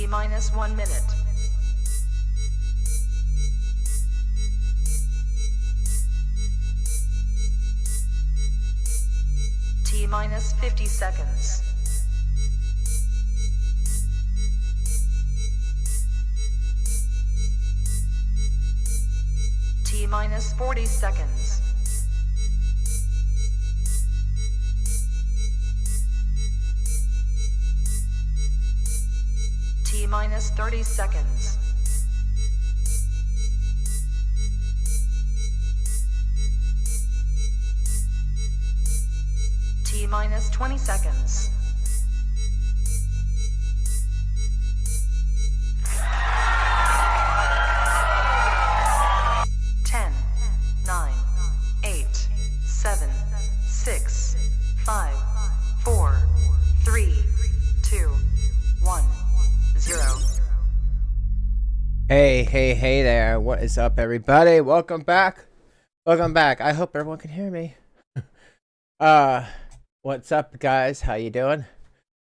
T-minus 1 minute. T-minus 50 seconds. T-minus 40 seconds. T-minus 30 seconds. T-minus 20 seconds. Ten, 9, 8, 7, 6, 5, 4, 3, 2, 1, 0. Hey there. What is up, everybody? Welcome back. I hope everyone can hear me. What's up, guys? How you doing?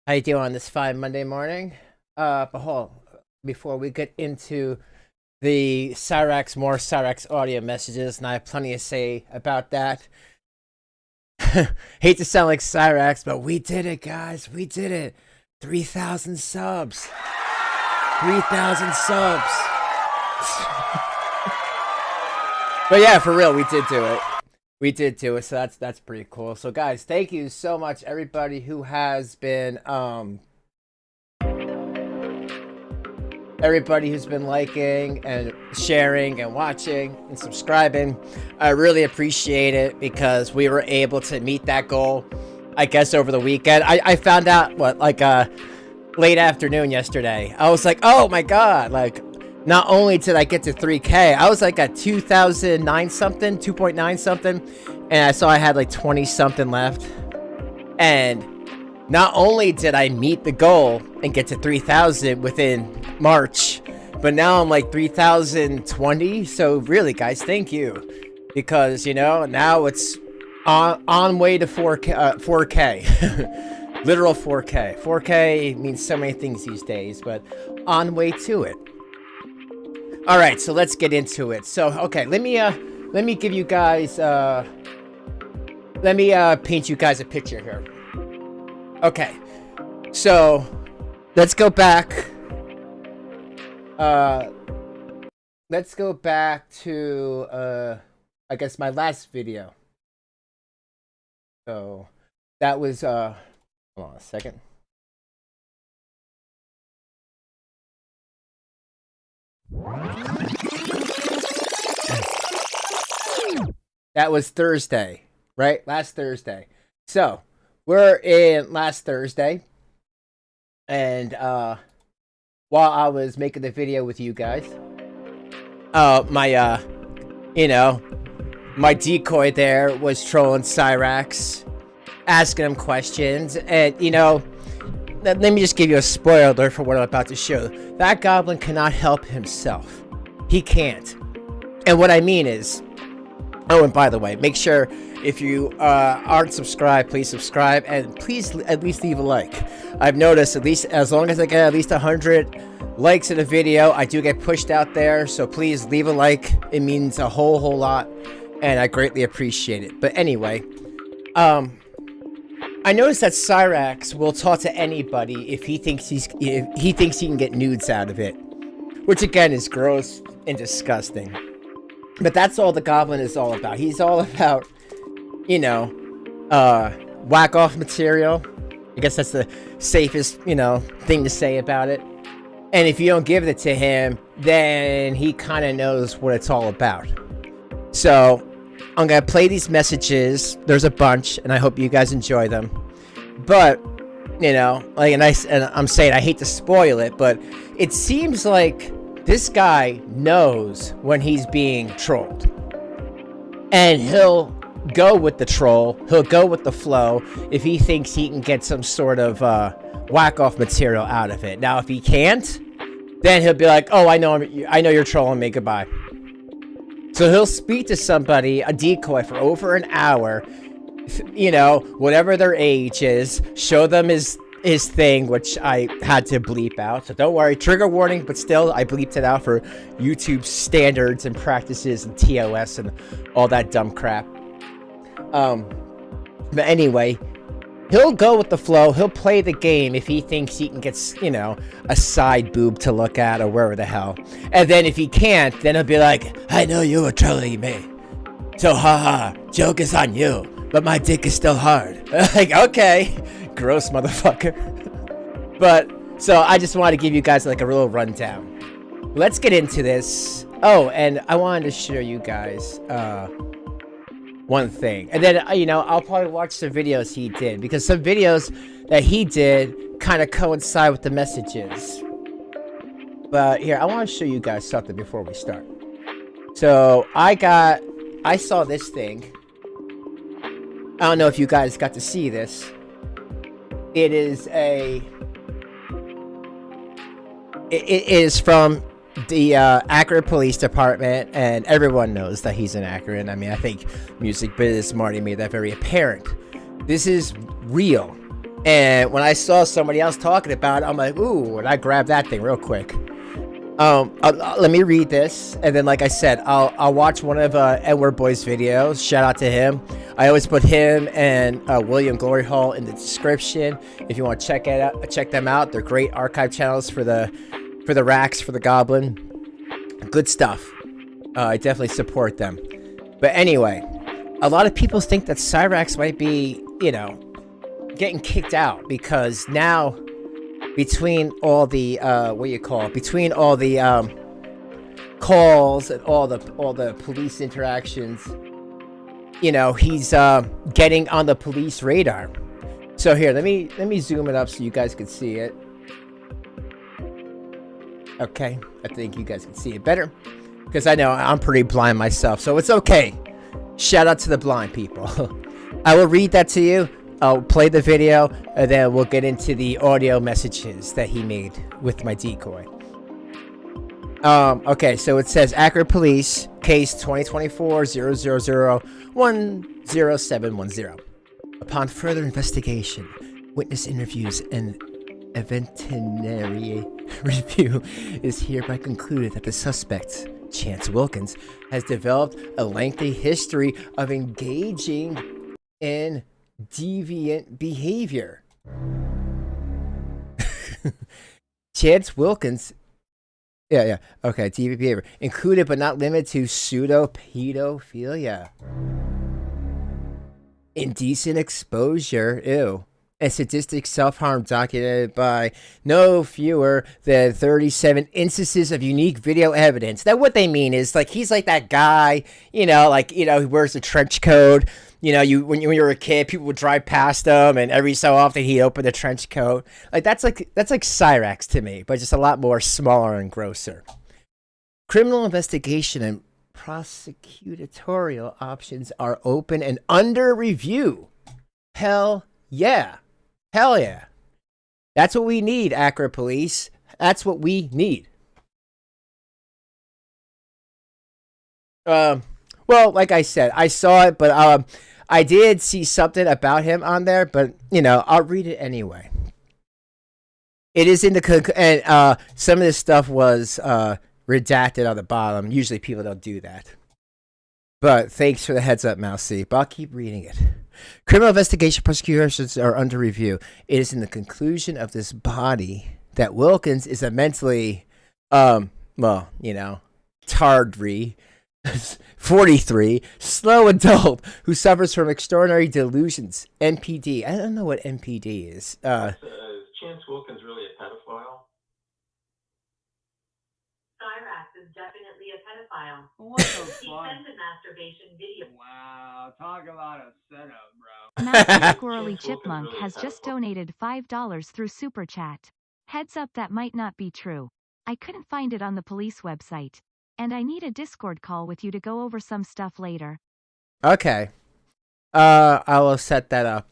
How you doing on this fine Monday morning? Before we get into the Cyraxx, more Cyraxx audio messages, and I have plenty to say about that. Hate to sound like Cyraxx, but we did it, guys. We did it. 3,000 subs. 3,000 subs. But yeah, for real, we did do it. So that's pretty cool. So guys, thank you so much, everybody who has been liking and sharing and watching and subscribing. I really appreciate it because we were able to meet that goal, I guess, over the weekend. I found out late afternoon yesterday. I was like, oh my god, like, not only did I get to 3K, I was like at 2,009 something, 2.9 something, and I saw I had like 20 something left. And not only did I meet the goal and get to 3,000 within March, but now I'm like 3,020. So really, guys, thank you, because now it's on way to 4K. Literal 4K. 4K means so many things these days, but on way to it. All right, so let's get into it. So, okay, let me give you guys paint you guys a picture here. Okay. So, let's go back to I guess my last video. So, that was hold on a second. That was Thursday, right? Last Thursday. So, we're in last Thursday. And while I was making the video with you guys, my decoy there was trolling Cyraxx, asking him questions, and let me just give you a spoiler alert for what I'm about to show. That goblin cannot help himself. He can't. And what I mean is, oh, and by the way, make sure if you aren't subscribed, please subscribe, and please at least leave a like. I've noticed, at least as long as I get at least 100 likes in a video, I do get pushed out there. So please leave a like. It means a whole lot, and I greatly appreciate it. But anyway, I noticed that Cyraxx will talk to anybody if he thinks he can get nudes out of it, which again is gross and disgusting. But that's all the goblin is all about. He's all about, whack off material. I guess that's the safest, thing to say about it. And if you don't give it to him, then he kind of knows what it's all about. So I'm gonna play these messages. There's a bunch, and I hope you guys enjoy them. But I'm saying I hate to spoil it, but it seems like this guy knows when he's being trolled, and he'll go with the troll. He'll go with the flow if he thinks he can get some sort of whack off material out of it. Now, if he can't, then he'll be like, "Oh, I know you're trolling me. Goodbye." So he'll speak to somebody, a decoy, for over an hour, whatever their age is, show them his his thing, which I had to bleep out. So don't worry, trigger warning, but still, I bleeped it out for YouTube standards and practices and TOS and all that dumb crap. But anyway, he'll go with the flow. He'll play the game if he thinks he can get, you know, a side boob to look at or wherever the hell. And then if he can't, then he'll be like, I know you were trolling me. So haha, joke is on you, but my dick is still hard. Like, okay, gross motherfucker. But, so I just wanted to give you guys like a real rundown. Let's get into this. Oh, and I wanted to show you guys, one thing, and then you know, I'll probably watch some videos he did, because some videos that he did kind of coincide with the messages. But here, I want to show you guys something before we start. So I saw this thing. I don't know if you guys got to see this. It is from the Akron Police Department, and everyone knows that he's an Akron. I mean, I think Music Biz Marty made that very apparent. This is real. And when I saw somebody else talking about it, I'm like, ooh, and I grabbed that thing real quick. Let me read this, and then, like I said, I'll watch one of Word Boi's videos. Shout out to him. I always put him and William Gloryhole in the description if you want to check them out. They're great archive channels for the Rax, for the Goblin. Good stuff. I definitely support them. But anyway, a lot of people think that Cyraxx might be, you know, getting kicked out, because now between all the between all the calls and all the police interactions, you know, he's getting on the police radar. So here, let me zoom it up so you guys can see it. Okay, I think you guys can see it better, because I know I'm pretty blind myself, so it's okay. Shout out to the blind people. I will read that to you. I'll play the video, and then we'll get into the audio messages that he made with my decoy. Okay, so it says Akron Police, case 2024-000-10710. Upon further investigation, witness interviews, and evidentiary review, is hereby concluded that the suspect, Chance Wilkins, has developed a lengthy history of engaging in deviant behavior. Chance Wilkins, okay, deviant behavior, included but not limited to pseudo-pedophilia, indecent exposure, ew, and sadistic self-harm, documented by no fewer than 37 instances of unique video evidence. That what they mean is, like, he's like that guy, you know, like, you know, he wears a trench coat. You know, when you were a kid, people would drive past him, and every so often he'd open the trench coat. Like, that's like Cyraxx to me, but just a lot more smaller and grosser. Criminal investigation and prosecutorial options are open and under review. Hell yeah. Hell yeah. That's what we need, Akron Police. That's what we need. Well, like I said, I saw it, but I did see something about him on there, but, you know, I'll read it anyway. It is in the and some of this stuff was redacted on the bottom. Usually people don't do that. But thanks for the heads up, Mousy. But I'll keep reading it. Criminal investigation prosecutions are under review. It is in the conclusion of this body that Wilkins is a mentally, well, you know, tardry, 43, slow adult who suffers from extraordinary delusions. NPD. I don't know what NPD is. Is Chance Wilkins really a pedophile? Cyraxx is definitely a pedophile. What the He fuck? sent a masturbation video. Wow, talk about a setup, bro. Mousy Squirrely Chance Wilkins Chipmunk really has a just pedophile. donated $5 through Super Chat. Heads up, that might not be true. I couldn't find it on the police website. And I need a Discord call with you to go over some stuff later. Okay. I will set that up.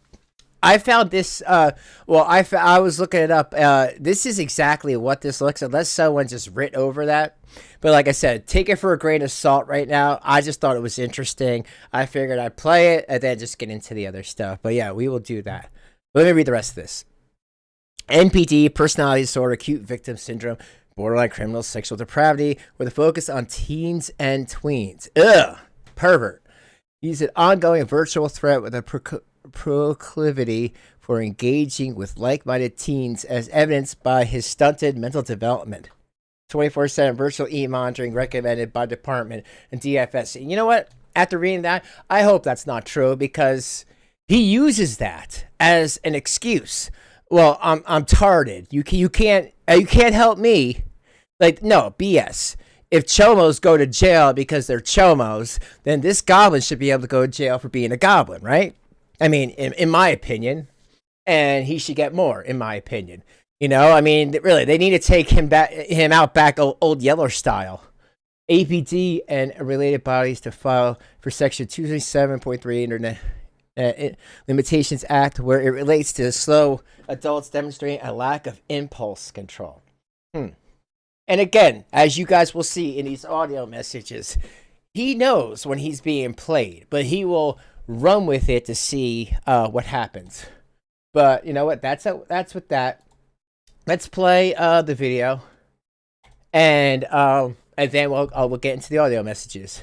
I found this, well, I was looking it up. This is exactly what this looks, unless someone just writ over that. But like I said, take it for a grain of salt right now. I just thought it was interesting. I figured I'd play it and then just get into the other stuff. But yeah, we will do that. Let me read the rest of this. NPD, personality disorder, acute victim syndrome, borderline criminal sexual depravity, with a focus on teens and tweens. Ugh, pervert. He's an ongoing virtual threat with a proclivity for engaging with like-minded teens, as evidenced by his stunted mental development. 24/7 virtual e-monitoring recommended by department and DFS. And you know what? After reading that, I hope that's not true, because he uses that as an excuse. Well, I'm tarded. You can't help me. Like, no, BS. If chomos go to jail because they're chomos, then this goblin should be able to go to jail for being a goblin, right? I mean, in my opinion, and he should get more, in my opinion. You know, I mean, really, they need to take him out back old Yeller style. APD and related bodies to file for Section 227.3 Internet Limitations Act, where it relates to slow adults demonstrating a lack of impulse control. And again, as you guys will see in these audio messages, he knows when he's being played, but he will run with it to see what happens. But you know what? That's with that. Let's play the video, and then we'll get into the audio messages.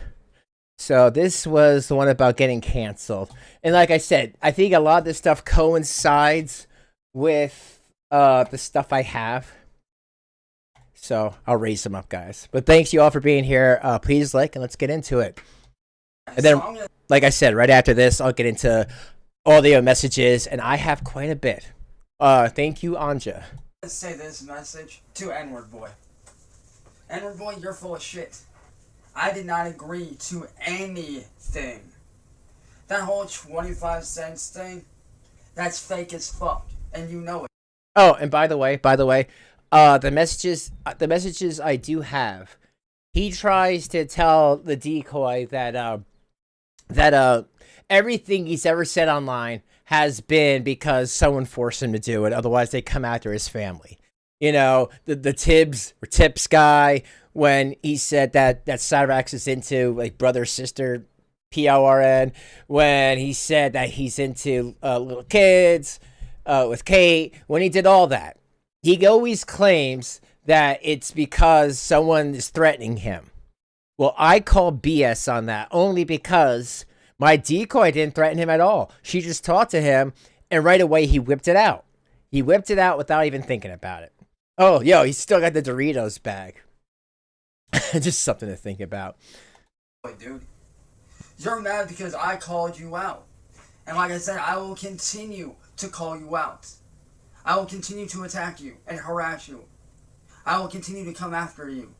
So this was the one about getting canceled, and like I said, I think a lot of this stuff coincides with the stuff I have. So I'll raise them up, guys. But thanks you all for being here. Please like, and let's get into it. And then, like I said, right after this, I'll get into audio messages, and I have quite a bit. Thank you, Anja. Let's say this message to N-Word Boi. N-Word Boi, you're full of shit. I did not agree to anything. That whole 25 cents thing, that's fake as fuck, and you know it. Oh, and by the way, the messages I do have, he tries to tell the decoy that everything he's ever said online has been because someone forced him to do it. Otherwise, they come after his family. You know, the Tips guy, when he said that Cyraxx is into like brother sister PORN, when he said that he's into little kids with Kate, when he did all that. He always claims that it's because someone is threatening him. Well, I call BS on that, only because my decoy didn't threaten him at all. She just talked to him, and right away he whipped it out. He whipped it out without even thinking about it. Oh, yo, he's still got the Doritos bag. Just something to think about. Dude, you're mad because I called you out. And like I said, I will continue to call you out. I will continue to attack you and harass you. I will continue to come after you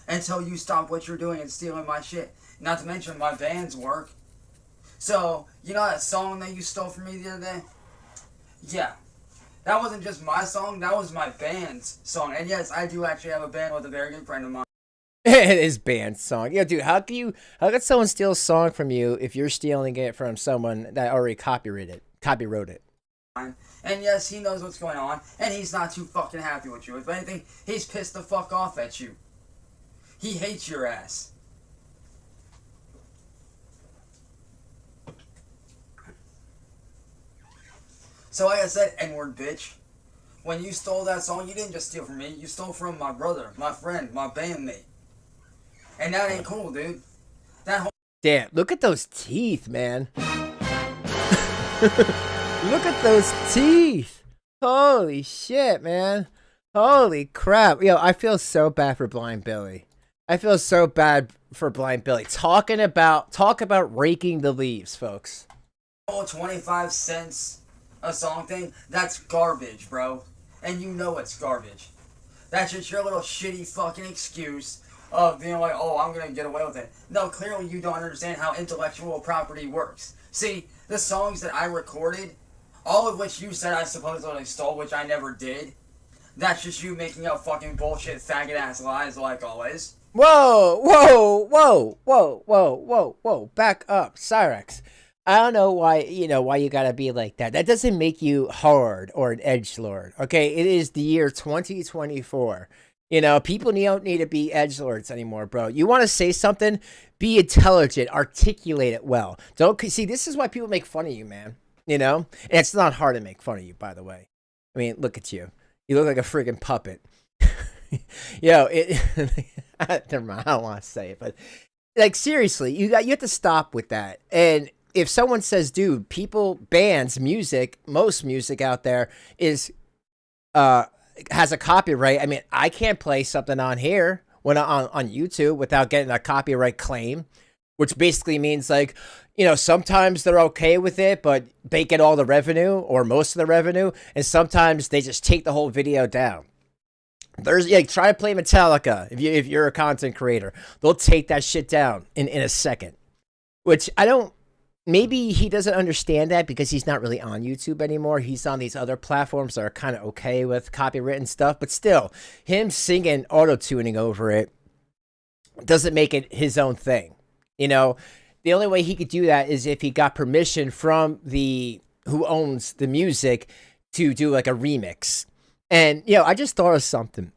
until you stop what you're doing and stealing my shit. Not to mention my band's work. So, you know that song that you stole from me the other day? Yeah. That wasn't just my song, that was my band's song. And yes, I do actually have a band with a very good friend of mine. It is band's song. Yo, dude, how can someone steal a song from you if you're stealing it from someone that already copywrote it? And yes, he knows what's going on, and he's not too fucking happy with you. If anything, he's pissed the fuck off at you. He hates your ass. So like I said, N-word bitch, when you stole that song, you didn't just steal from me, you stole from my brother, my friend, my bandmate. And that ain't cool, dude. That whole... Damn, look at those teeth, man. Look at those teeth. Holy shit, man. Holy crap. Yo, I feel so bad for Blind Billy. I feel so bad for Blind Billy. Talk about raking the leaves, folks. 25 cents a song thing, that's garbage, bro. And you know it's garbage. That's just your little shitty fucking excuse of being like, oh, I'm gonna get away with it. No, clearly you don't understand how intellectual property works. See, the songs that I recorded, all of which you said I supposedly stole, which I never did, that's just you making up fucking bullshit faggot-ass lies like always. Whoa, whoa, whoa, whoa, whoa, whoa, whoa, back up, Cyraxx. I don't know why you gotta be like that. That doesn't make you hard or an edgelord, okay? It is the year 2024. You know, people don't need to be edgelords anymore, bro. You want to say something, be intelligent, articulate it well. Don't see, this is why people make fun of you, man. You know? And it's not hard to make fun of you, by the way. I mean, look at you. You look like a friggin' puppet. Yo, never mind. I don't want to say it, but like seriously, you have to stop with that. And if someone says, "Dude, bands, music, most music out there is has a copyright," I mean, I can't play something on here on YouTube without getting a copyright claim, which basically means like, sometimes they're okay with it, but they get all the revenue or most of the revenue, and sometimes they just take the whole video down. Try to play Metallica if you're a content creator. They'll take that shit down in a second. Which maybe he doesn't understand that because he's not really on YouTube anymore. He's on these other platforms that are kind of okay with copywritten stuff. But still, him singing auto-tuning over it doesn't make it his own thing. The only way he could do that is if he got permission from who owns the music to do like a remix. And, I just thought of something.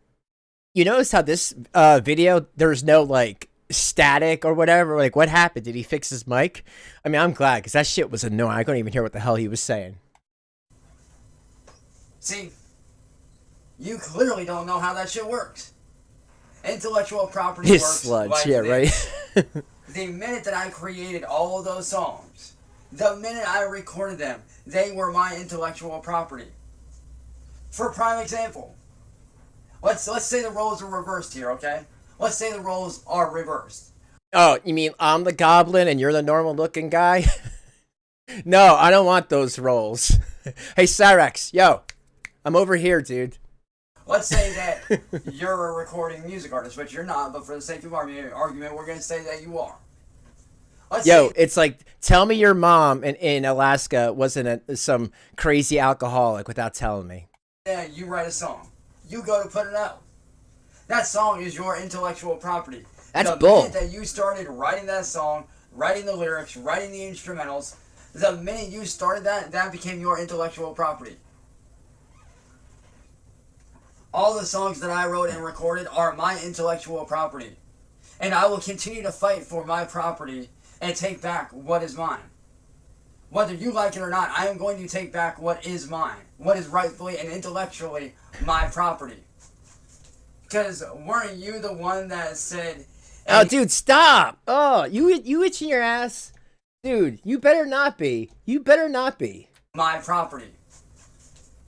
You notice how this video, there's no, like, static or whatever? Like, what happened? Did he fix his mic? I mean, I'm glad, because that shit was annoying. I couldn't even hear what the hell he was saying. See, you clearly don't know how that shit works. Intellectual property His works sludge, like yeah, this. right? The minute that I created all of those songs, the minute I recorded them, they were my intellectual property. For a prime example, let's say the roles are reversed here, okay? Let's say the roles are reversed. Oh, you mean I'm the goblin and you're the normal-looking guy? No, I don't want those roles. Hey, Cyraxx, yo, I'm over here, dude. Let's say that you're a recording music artist, which you're not, but for the sake of argument, we're going to say that you are. It's like, tell me your mom in Alaska wasn't some crazy alcoholic without telling me. Yeah, you write a song. You go to put it out. That song is your intellectual property. That's the bull. The minute that you started writing that song, writing the lyrics, writing the instrumentals, the minute you started that became your intellectual property. All the songs that I wrote and recorded are my intellectual property. And I will continue to fight for my property and take back what is mine. Whether you like it or not, I am going to take back what is mine. What is rightfully and intellectually my property. Because weren't you the one that said... Oh, dude, stop! Oh, you itching your ass? Dude, you better not be. You better not be. My property.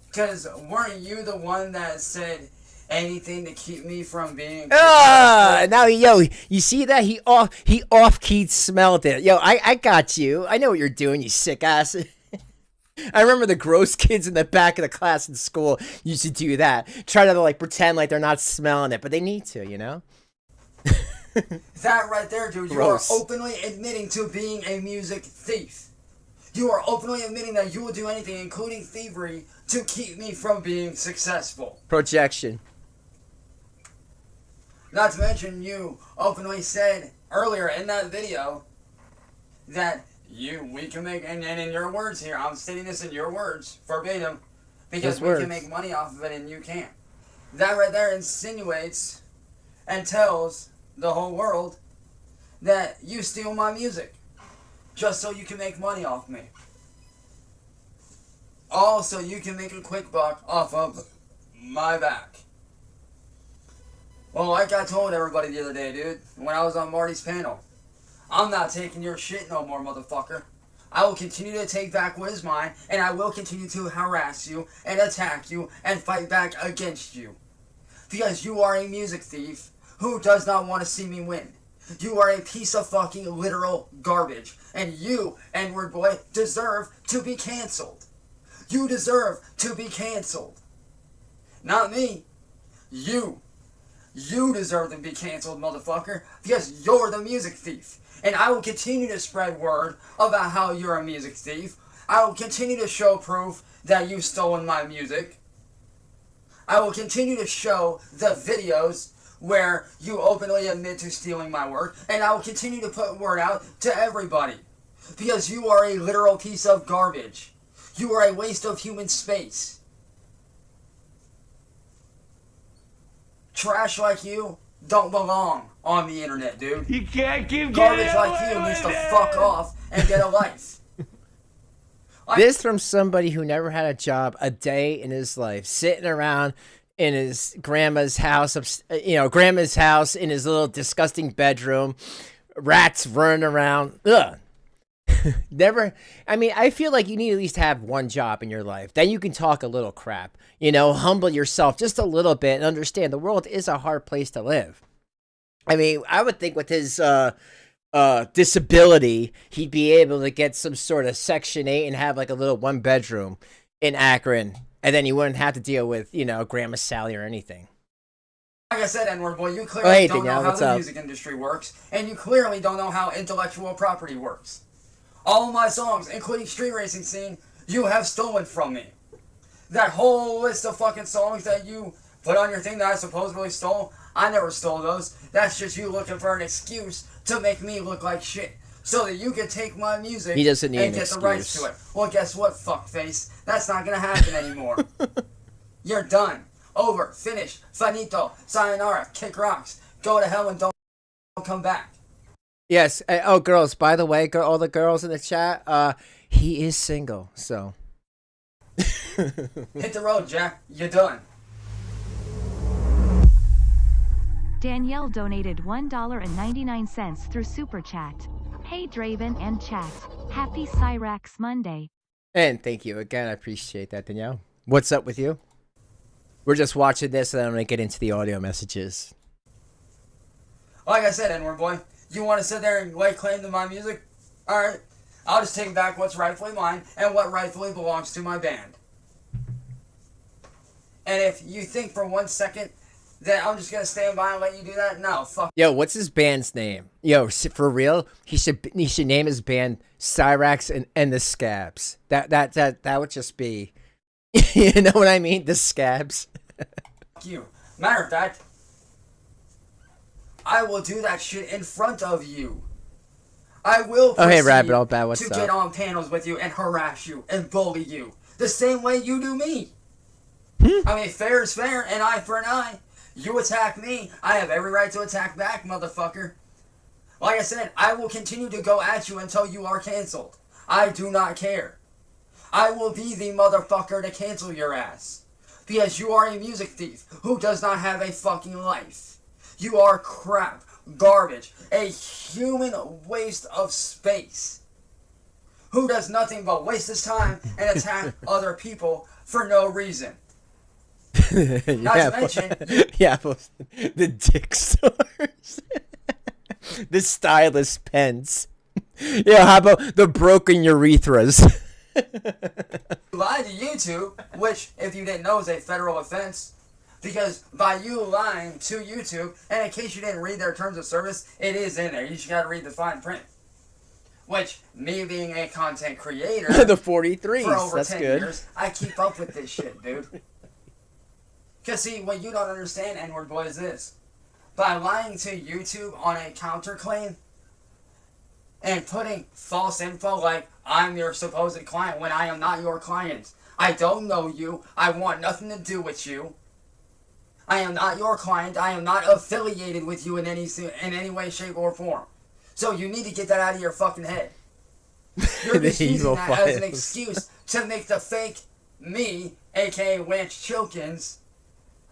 Because weren't you the one that said anything to keep me from being... Now, you see that? He off-keyed smelled it. Yo, I got you. I know what you're doing, you sick ass. I remember the gross kids in the back of the class in school used to do that. Try to, like, pretend like they're not smelling it, but they need to, That right there, dude, Gross. You are openly admitting to being a music thief. You are openly admitting that you will do anything, including thievery, to keep me from being successful. Projection. Not to mention, you openly said earlier in that video that we can make, and in your words here, I'm stating this in your words, verbatim, because we can make money off of it and you can't. That right there insinuates and tells the whole world that you steal my music just so you can make money off me. Also, you can make a quick buck off of my back. Well, like I told everybody the other day, dude, when I was on Marty's panel, I'm not taking your shit no more, motherfucker. I will continue to take back what is mine, and I will continue to harass you and attack you and fight back against you. Because you are a music thief who does not want to see me win. You are a piece of fucking literal garbage, and you and Word Boi deserve to be canceled. You deserve to be canceled. Not me. You. You deserve to be canceled, motherfucker, because you're the music thief. And I will continue to spread word about how you're a music thief. I will continue to show proof that you've stolen my music. I will continue to show the videos where you openly admit to stealing my work. And I will continue to put word out to everybody. Because you are a literal piece of garbage. You are a waste of human space. Trash like you don't belong on the internet, dude. You can't keep Garbage like you needs to fuck off and get a life. This from somebody who never had a job a day in his life, sitting around in his grandma's house, grandma's house in his little disgusting bedroom, rats running around. Ugh. Never. I mean, I feel like you need to at least have one job in your life. Then you can talk a little crap, humble yourself just a little bit and understand the world is a hard place to live. I mean, I would think with his disability, he'd be able to get some sort of Section 8 and have like a little 1-bedroom in Akron. And then you wouldn't have to deal with, Grandma Sally or anything. Like I said, N-word boy, you clearly don't know how the up? music industry works, and you clearly don't know how intellectual property works. All of my songs, including Street Racing Scene, you have stolen from me. That whole list of fucking songs that you put on your thing that I supposedly stole, I never stole those. That's just you looking for an excuse to make me look like shit, so that you can take my music he doesn't need and get the rights to it. Well, guess what, fuckface? That's not gonna happen anymore. You're done. Over. Finished. Finito. Sayonara. Kick rocks. Go to hell and don't come back. Yes. Oh, girls, by the way, all the girls in the chat, he is single, so. Hit the road, Jack. You're done. Danielle donated $1.99 through Super Chat. Hey Draven and chat. Happy Cyraxx Monday. And thank you again. I appreciate that, Danielle. What's up with you? We're just watching this, and then I'm going to get into the audio messages. Like I said, N-word boy, you want to sit there and lay claim to my music? Alright, I'll just take back what's rightfully mine and what rightfully belongs to my band. And if you think for 1 second that I'm just going to stand by and let you do that, no, fuck. Yo, what's his band's name? Yo, for real? He should name his band Cyraxx and the Scabs. That would just be, you know what I mean? The Scabs. Fuck you. Matter of fact, I will do that shit in front of you. I will proceed hey, Rabbit, all bad. What's to up? get on panels with you and harass you and bully you. The same way you do me. I mean, fair is fair, an eye for an eye. You attack me, I have every right to attack back, motherfucker. Like I said, I will continue to go at you until you are canceled. I do not care. I will be the motherfucker to cancel your ass. Because you are a music thief who does not have a fucking life. You are crap, garbage, a human waste of space. Who does nothing but waste his time and attack other people for no reason. Not to mention, the dick stores, the stylus pens. Yeah, how about the broken urethras? You lied to YouTube, which, if you didn't know, is a federal offense. Because by you lying to YouTube, and in case you didn't read their terms of service, it is in there. You just gotta read the fine print. Which, me being a content creator, the 43s, for over that's 10 good. years, I keep up with this shit, dude. Because see, what you don't understand, N-word boy, is this. By lying to YouTube on a counterclaim, and putting false info like, I'm your supposed client when I am not your client. I don't know you. I want nothing to do with you. I am not your client. I am not affiliated with you in any way, shape, or form. So you need to get that out of your fucking head. You're just using that as an excuse to make the fake me, aka chancewilkins,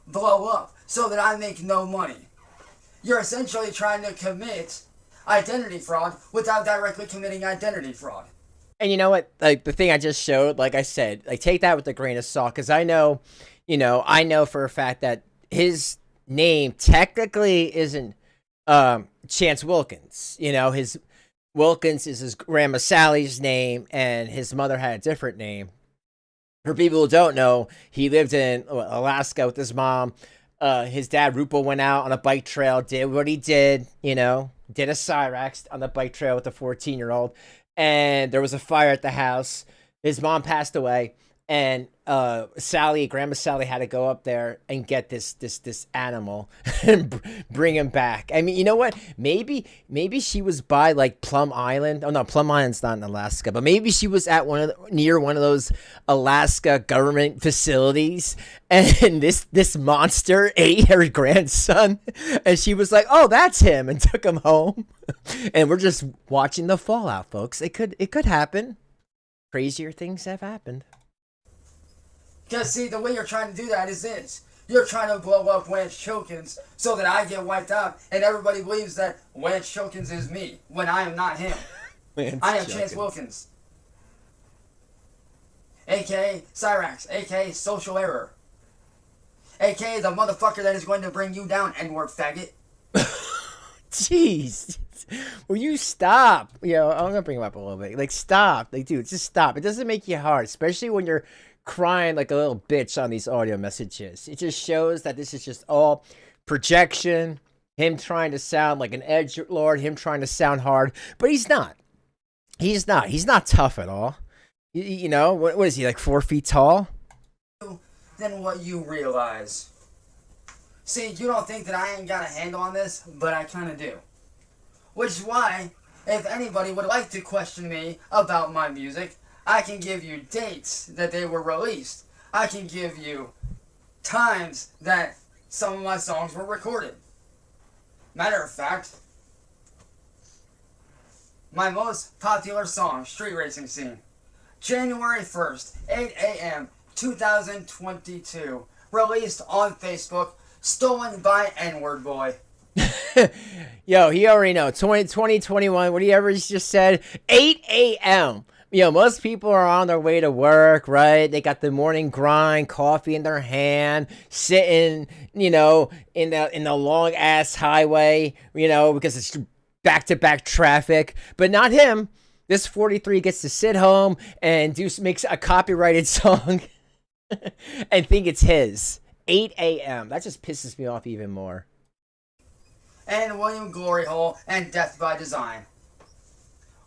blow up so that I make no money. You're essentially trying to commit identity fraud without directly committing identity fraud. And you know what? Like the thing I just showed, like I said, like take that with a grain of salt, because I know for a fact that his name technically isn't Chance Wilkins. His Wilkins is his grandma Sally's name, and his mother had a different name. For people who don't know, he lived in Alaska with his mom. His dad, Rupo, went out on a bike trail, did what he did, did a Cyraxx on the bike trail with a 14-year-old. And there was a fire at the house. His mom passed away. And Grandma Sally had to go up there and get this animal and bring him back. I mean, you know what? Maybe she was by like Plum Island. Oh no, Plum Island's not in Alaska, but maybe she was at near one of those Alaska government facilities, and this monster ate her grandson, and she was like, "Oh, that's him," and took him home. And we're just watching the fallout, folks. It could happen. crazier things have happened. Because, see, the way you're trying to do that is this. You're trying to blow up chancewilkins so that I get wiped out, and everybody believes that chancewilkins is me, when I am not him. I am chancewilkins. A.K.A. Cyraxx, A.K.A. Social Error. A.K.A. the motherfucker that is going to bring you down, N-word faggot. Jeez. Will you stop? I'm gonna bring him up a little bit. Like, stop. Like, dude, just stop. It doesn't make you hard, especially when you're crying like a little bitch on these audio messages. It just shows that this is just all projection, him trying to sound like an edgelord, him trying to sound hard, but he's not. He's not tough at all. What is he, like 4 feet tall? Than what you realize. See, you don't think that I ain't got a handle on this, but I kind of do. Which is why, if anybody would like to question me about my music, I can give you dates that they were released. I can give you times that some of my songs were recorded. Matter of fact, my most popular song, Street Racing Scene, January 1st, 8 a.m., 2022, released on Facebook, stolen by Word Boi. Yo, he already know. 2021, what he ever just said, 8 a.m. Most people are on their way to work, right? They got the morning grind, coffee in their hand, sitting, in the long ass highway, because it's back-to-back traffic. But not him. This 43 gets to sit home and makes a copyrighted song and think it's his. 8 a.m. That just pisses me off even more. And William Gloryhole and Death by Design.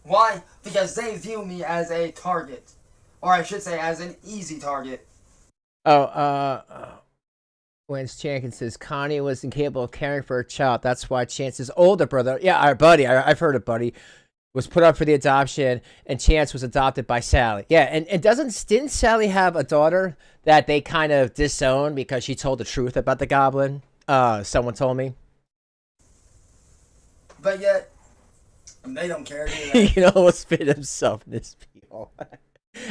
Why? Because they view me as a target. Or I should say as an easy target. When Chance says Connie was incapable of caring for her child, that's why Chance's older brother, our buddy, I've heard of Buddy, was put up for the adoption, and Chance was adopted by Sally. Yeah, and didn't Sally have a daughter that they kind of disowned because she told the truth about the goblin? Someone told me. But yet, they don't care, do they? He almost fit himself in this people.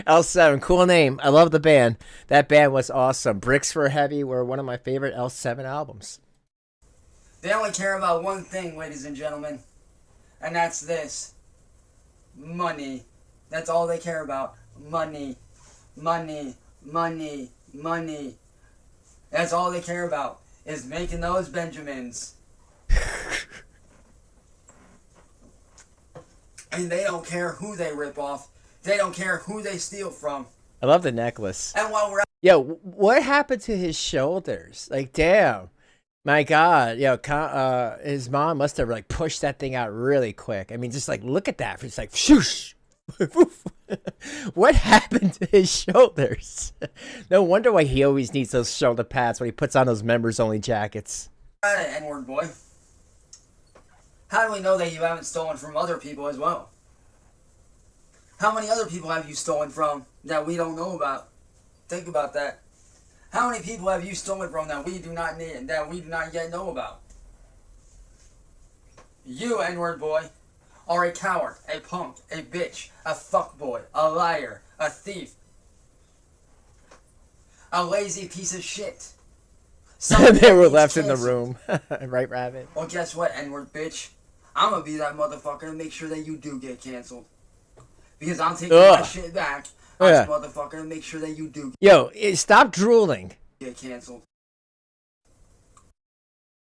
L7, cool name. I love the band. That band was awesome. Bricks for Heavy were one of my favorite L7 albums. They only care about one thing, ladies and gentlemen, and that's this. Money. That's all they care about. Money. Money. Money. Money. That's all they care about, is making those Benjamins. And they don't care who they rip off. They don't care who they steal from. I love the necklace. And while we're Yo, what happened to his shoulders? Like, damn. My God. His mom must have, like, pushed that thing out really quick. I mean, just, like, look at that. It's like, shoosh. What happened to his shoulders? No wonder why he always needs those shoulder pads when he puts on those members-only jackets. N-word boy. How do we know that you haven't stolen from other people as well? How many other people have you stolen from that we don't know about? Think about that. How many people have you stolen from that we do not need, that we do not yet know about? You, N-word boy, are a coward, a punk, a bitch, a fuckboy, a liar, a thief, a lazy piece of shit. They were left in the room. Right, Rabbit? Well, guess what, N-word bitch? I'm gonna be that motherfucker and make sure that you do get canceled. Because I'm taking my shit back. I'm this motherfucker and make sure that you do stop drooling. Get canceled.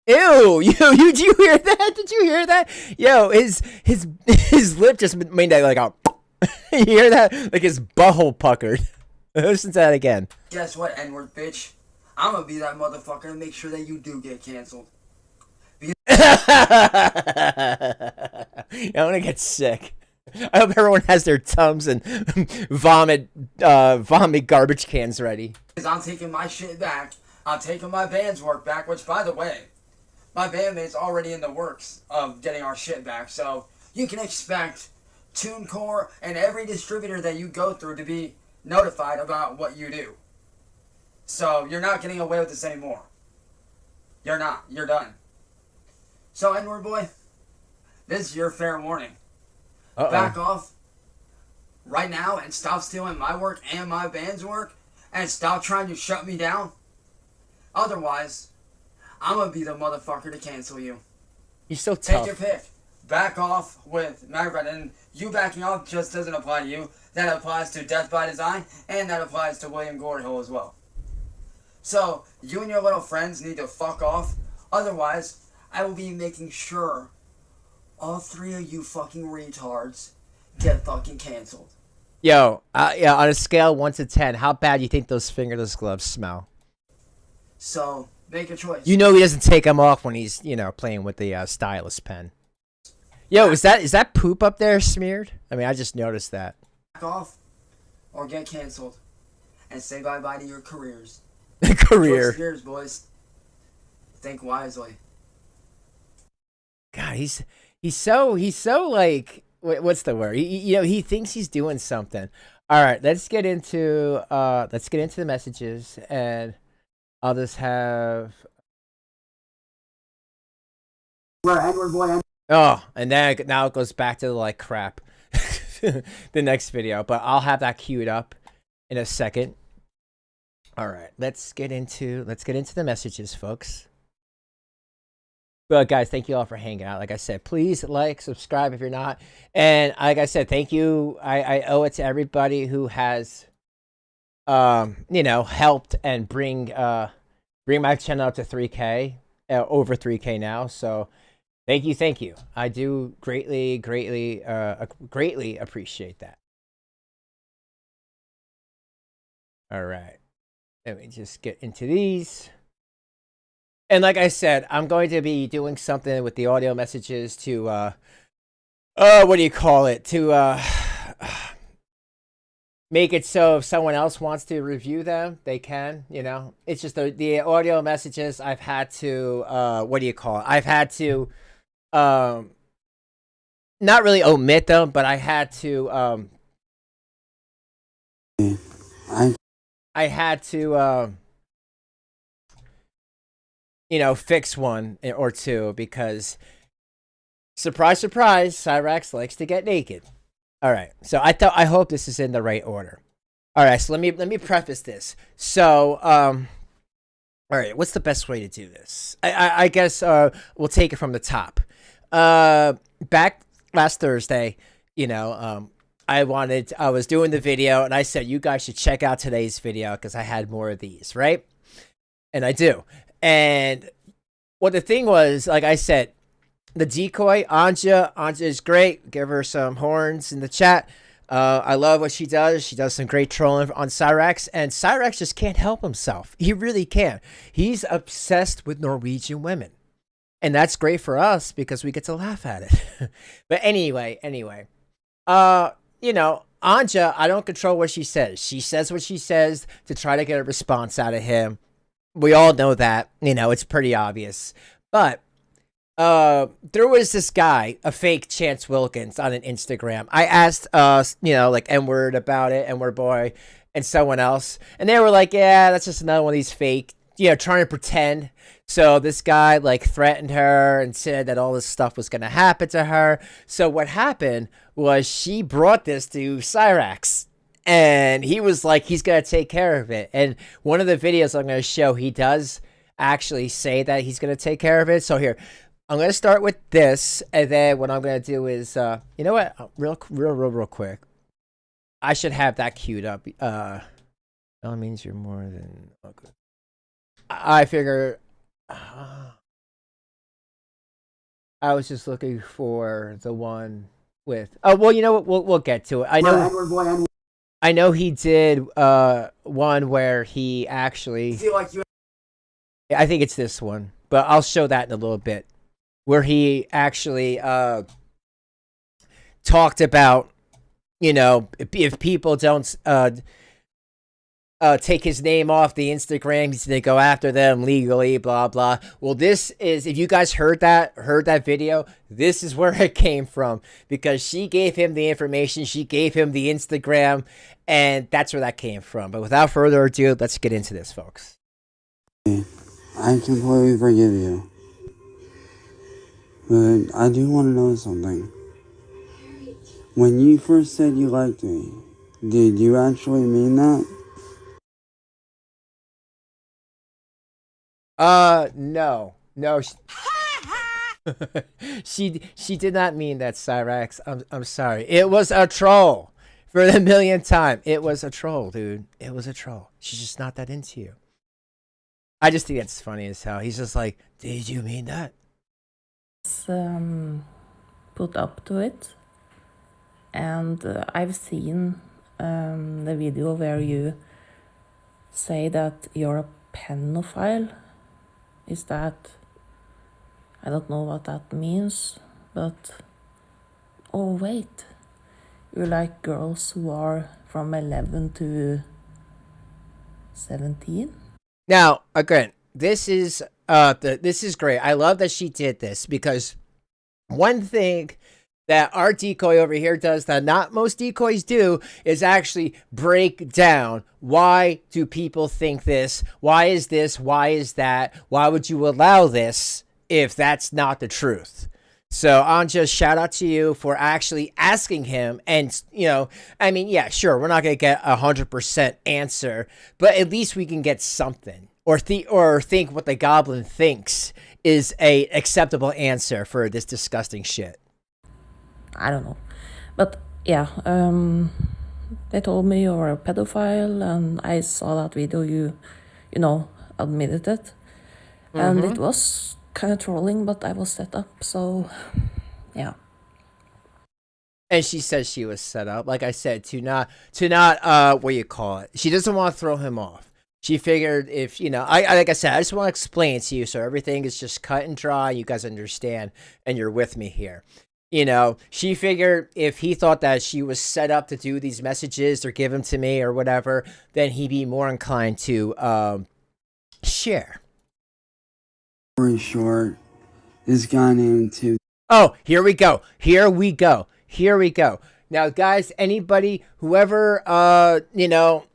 Ew, did you hear that? Did you hear that? Yo, his lip just made that like a you hear that? Like his butthole puckered. Listen to that again. Guess what, N-word bitch? I'm gonna be that motherfucker and make sure that you do get canceled. I wanna get sick. I hope everyone has their Tums and vomit garbage cans ready. Because I'm taking my shit back. I'm taking my band's work back, which, by the way, my bandmate's already in the works of getting our shit back. So you can expect TuneCore and every distributor that you go through to be notified about what you do. So you're not getting away with this anymore. You're not. You're done. So, N-word boy, this is your fair warning. Back off. right now and stop stealing my work and my band's work and stop trying to shut me down? Otherwise, I'm gonna be the motherfucker to cancel you. He's so Take tough. your pick. Back off with Magret, and you backing off just doesn't apply to you. That applies to Death by Design, and that applies to William Gloryhole as well. So, you and your little friends need to fuck off. Otherwise, I will be making sure all 3 of you fucking retards get fucking canceled. Yo, yeah, on a scale 1 to 10, how bad do you think those fingerless gloves smell? So, make a choice. You know he doesn't take them off when he's, you know, playing with the stylus pen. Yo, is that poop up there smeared? I mean, I just noticed that. Back off or get canceled. And say bye-bye to your careers. Career. Choice yours, boys. Think wisely. God, he's so like, what's the word? He thinks he's doing something. All right, let's get into the messages, and I'll just have. Word Boi. Oh, and then now it goes back to like crap. The next video, but I'll have that queued up in a second. All right, let's get into the messages, folks. Well, guys, thank you all for hanging out. Like I said, please like, subscribe if you're not. And like I said, thank you. I owe it to everybody who has, helped and bring my channel up to 3K, over 3K now. So thank you. I do greatly appreciate that. All right. Let me just get into these. And like I said, I'm going to be doing something with the audio messages to, what do you call it? To make it so if someone else wants to review them, they can, It's just the audio messages I've had to, what do you call it? I've had to, not really omit them, but I had to, I had to, fix one or two because, surprise, Cyraxx likes to get naked. All right, so I hope this is in the right order. All right, so let me preface this. So, all right, what's the best way to do this? I guess we'll take it from the top. Back last Thursday, I was doing the video and I said you guys should check out today's video because I had more of these, right? And I do. And what the thing was, like I said, the decoy, Anja is great. Give her some horns in the chat. I love what she does. She does some great trolling on Cyraxx, and Cyraxx just can't help himself. He really can't. He's obsessed with Norwegian women, and that's great for us because we get to laugh at it. But anyway, Anja, I don't control what she says. She says what she says to try to get a response out of him. We all know that, it's pretty obvious. But there was this guy, a fake Chance Wilkins on an Instagram. I asked like N-word about it, Word Boi, and someone else. And they were like, yeah, that's just another one of these fake, trying to pretend. So this guy like threatened her and said that all this stuff was going to happen to her. So what happened was she brought this to Cyraxx. And he was like, he's going to take care of it. And one of the videos I'm going to show, he does actually say that he's going to take care of it. So here, I'm going to start with this. And then what I'm going to do is, you know what? Real quick. I should have that queued up. That means you're more than... Okay. I figure... I was just looking for the one with... Oh, well, you know what? We'll get to it. I know he did one where he actually... I think it's this one, but I'll show that in a little bit. Where he actually talked about, if people don't take his name off the Instagram, he's going to go after them legally, blah, blah. Well, this is, if you guys heard that video, this is where it came from. Because she gave him the information, she gave him the Instagram, and that's where that came from. But without further ado, let's get into this, folks. I completely forgive you. But I do want to know something. When you first said you liked me, did you actually mean that? No. No. She did not mean that, Cyraxx. I'm sorry. It was a troll. For the millionth time. It was a troll, dude. It was a troll. She's just not that into you. I just think it's funny as hell. He's just like, did you mean that? Put up to it, and I've seen the video where you say that you're a pedophile. Is that, I don't know what that means, but oh wait, you like girls who are from 11 to 17? Now, again, this is great. I love that she did this, because one thing that our decoy over here does that not most decoys do is actually break down, why do people think this? Why is this? Why is that? Why would you allow this if that's not the truth? So Anja, shout out to you for actually asking him. And, you know, I mean, yeah, sure, we're not going to get 100% answer, but at least we can get something. Or think what the goblin thinks is a acceptable answer for this disgusting shit. I don't know. But yeah, they told me you were a pedophile, and I saw that video, you know, admitted it. And it was kind of trolling, but I was set up, so yeah. And she says she was set up, like I said, to not what you call it. She doesn't want to throw him off. She figured if, you know, I like I said, I just want to explain it to you so everything is just cut and dry, you guys understand, and you're with me here. You know, she figured if he thought that she was set up to do these messages or give them to me or whatever, then he'd be more inclined to share. Very short. This guy named Tim. Oh, here we go. Here we go. Here we go. Now, guys, anybody, whoever, you know,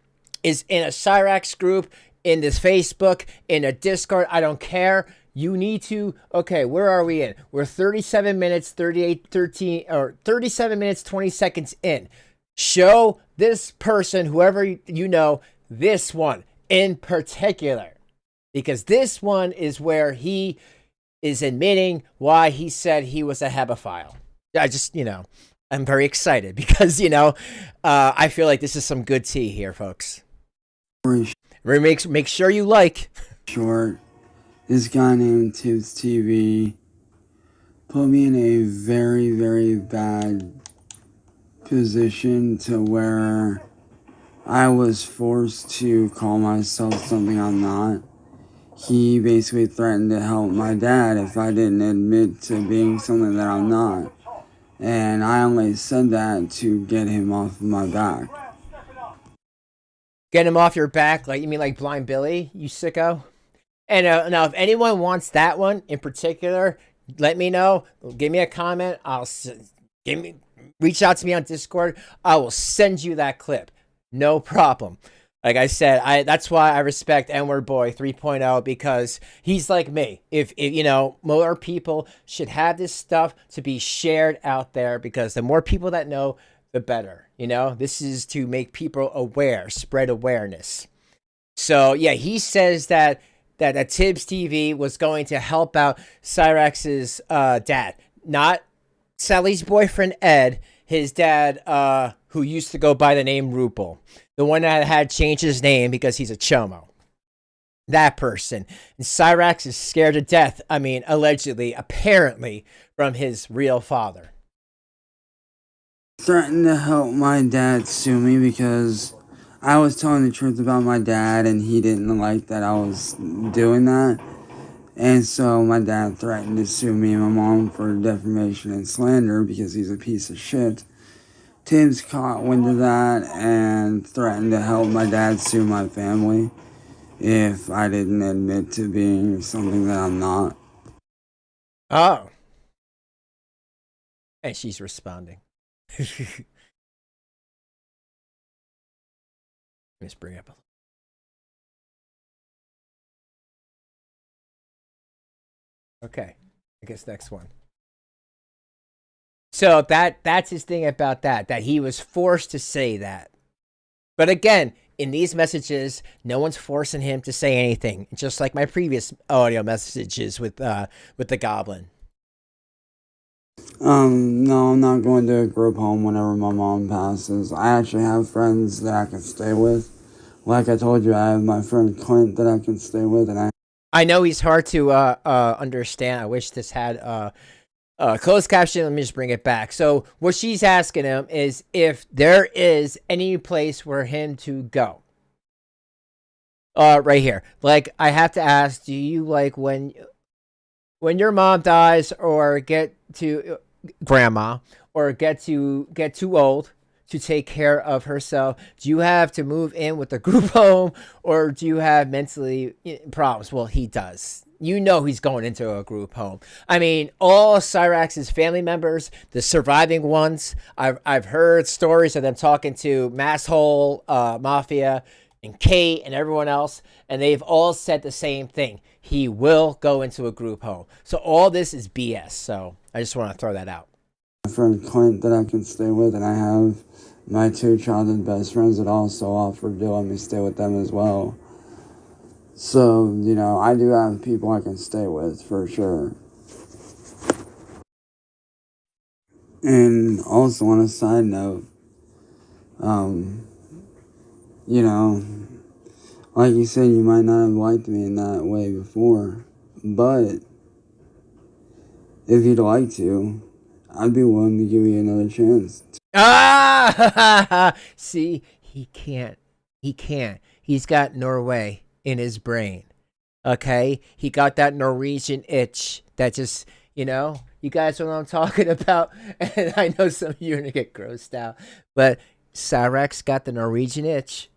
is in a Cyraxx group, in this Facebook, in a Discord, I don't care. You need to, okay, where are we in? We're 37 minutes, 37 minutes, 20 seconds in. Show this person, whoever you know, this one in particular. Because this one is where he is admitting why he said he was a hebephile. I just, you know, I'm very excited because, you know, I feel like this is some good tea here, folks. Make sure you like. Short. This guy named Tibbs TV put me in a very, very bad position to where I was forced to call myself something I'm not. He basically threatened to help my dad if I didn't admit to being something that I'm not. And I only said that to get him off of my back. Get him off your back? Like, you mean like Blind Billy, you sicko? And now, if anyone wants that one in particular, let me know. Give me a comment. Reach out to me on Discord. I will send you that clip. No problem. Like I said, that's why I respect Word Boi 3.0, because he's like me. If you know, more people should have this stuff to be shared out there, because the more people that know, the better. You know, this is to make people aware, spread awareness. So yeah, he says that Tibbs TV was going to help out Cyraxx's dad, not Sally's boyfriend Ed, his dad, who used to go by the name Rupel, the one that had changed his name because he's a chomo. That person. And Cyraxx is scared to death. I mean, allegedly, apparently, from his real father. Threatened to help my dad sue me because I was telling the truth about my dad and he didn't like that I was doing that. And so my dad threatened to sue me and my mom for defamation and slander because he's a piece of shit. Tibbs caught wind of that and threatened to help my dad sue my family if I didn't admit to being something that I'm not. Oh. And she's responding. Let's bring up a... Okay, I guess next one. So that's his thing about that he was forced to say that. But again, in these messages, no one's forcing him to say anything, just like my previous audio messages with the goblin. No, I'm not going to a group home whenever my mom passes. I actually have friends that I can stay with. Like I told you, I have my friend Clint that I can stay with, and I know he's hard to understand. I wish this had closed caption. Let me just bring it back. So what she's asking him is if there is any place for him to go. Right here. Like, I have to ask, do you like when your mom dies or get to grandma or get too old to take care of herself, do you have to move in with a group home or do you have mentally problems? Well, he does. You know he's going into a group home. I mean, all Cyraxx's family members, the surviving ones, I've heard stories of them talking to Masshole, Mafia, and Kate, and everyone else, and they've all said the same thing. He will go into a group home. So all this is BS. So I just want to throw that out. my friend Clint that I can stay with, and I have my 2 childhood best friends that also offered to let me stay with them as well. So, I do have people I can stay with, for sure. And also, on a side note, like you said, you might not have liked me in that way before, but if you'd like to, I'd be willing to give you another chance. See, he can't. He's got Norway in his brain. Okay? He got that Norwegian itch that just, you guys know what I'm talking about. And I know some of you are going to get grossed out. But Cyraxx got the Norwegian itch.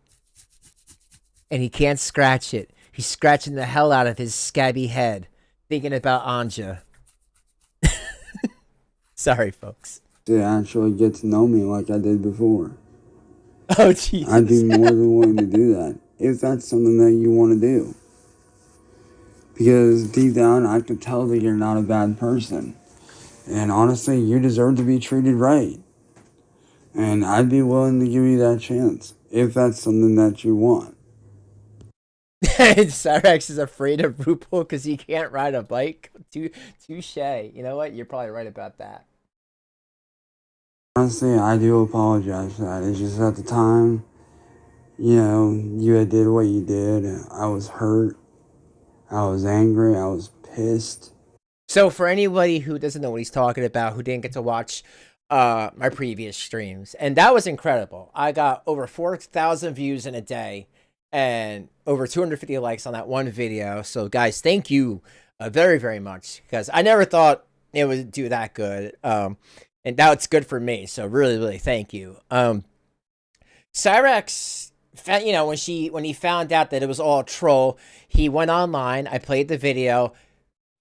And he can't scratch it. He's scratching the hell out of his scabby head, thinking about Anja. Sorry, folks. To actually get to know me like I did before. Oh, Jesus. I'd be more than willing to do that, if that's something that you want to do. Because deep down, I can tell that you're not a bad person. And honestly, you deserve to be treated right. And I'd be willing to give you that chance, if that's something that you want. Cyraxx is afraid of RuPaul because he can't ride a bike. Touche. You know what? You're probably right about that. Honestly, I do apologize for that. It's just at the time, you had did what you did. I was hurt. I was angry. I was pissed. So for anybody who doesn't know what he's talking about, who didn't get to watch my previous streams, and that was incredible. I got over 4,000 views in a day and over 250 likes on that one video. So guys, thank you very, very much, because I never thought it would do that good. And now it's good for me. So really, really thank you. Cyraxx, when he found out that it was all a troll, he went online. I played the video.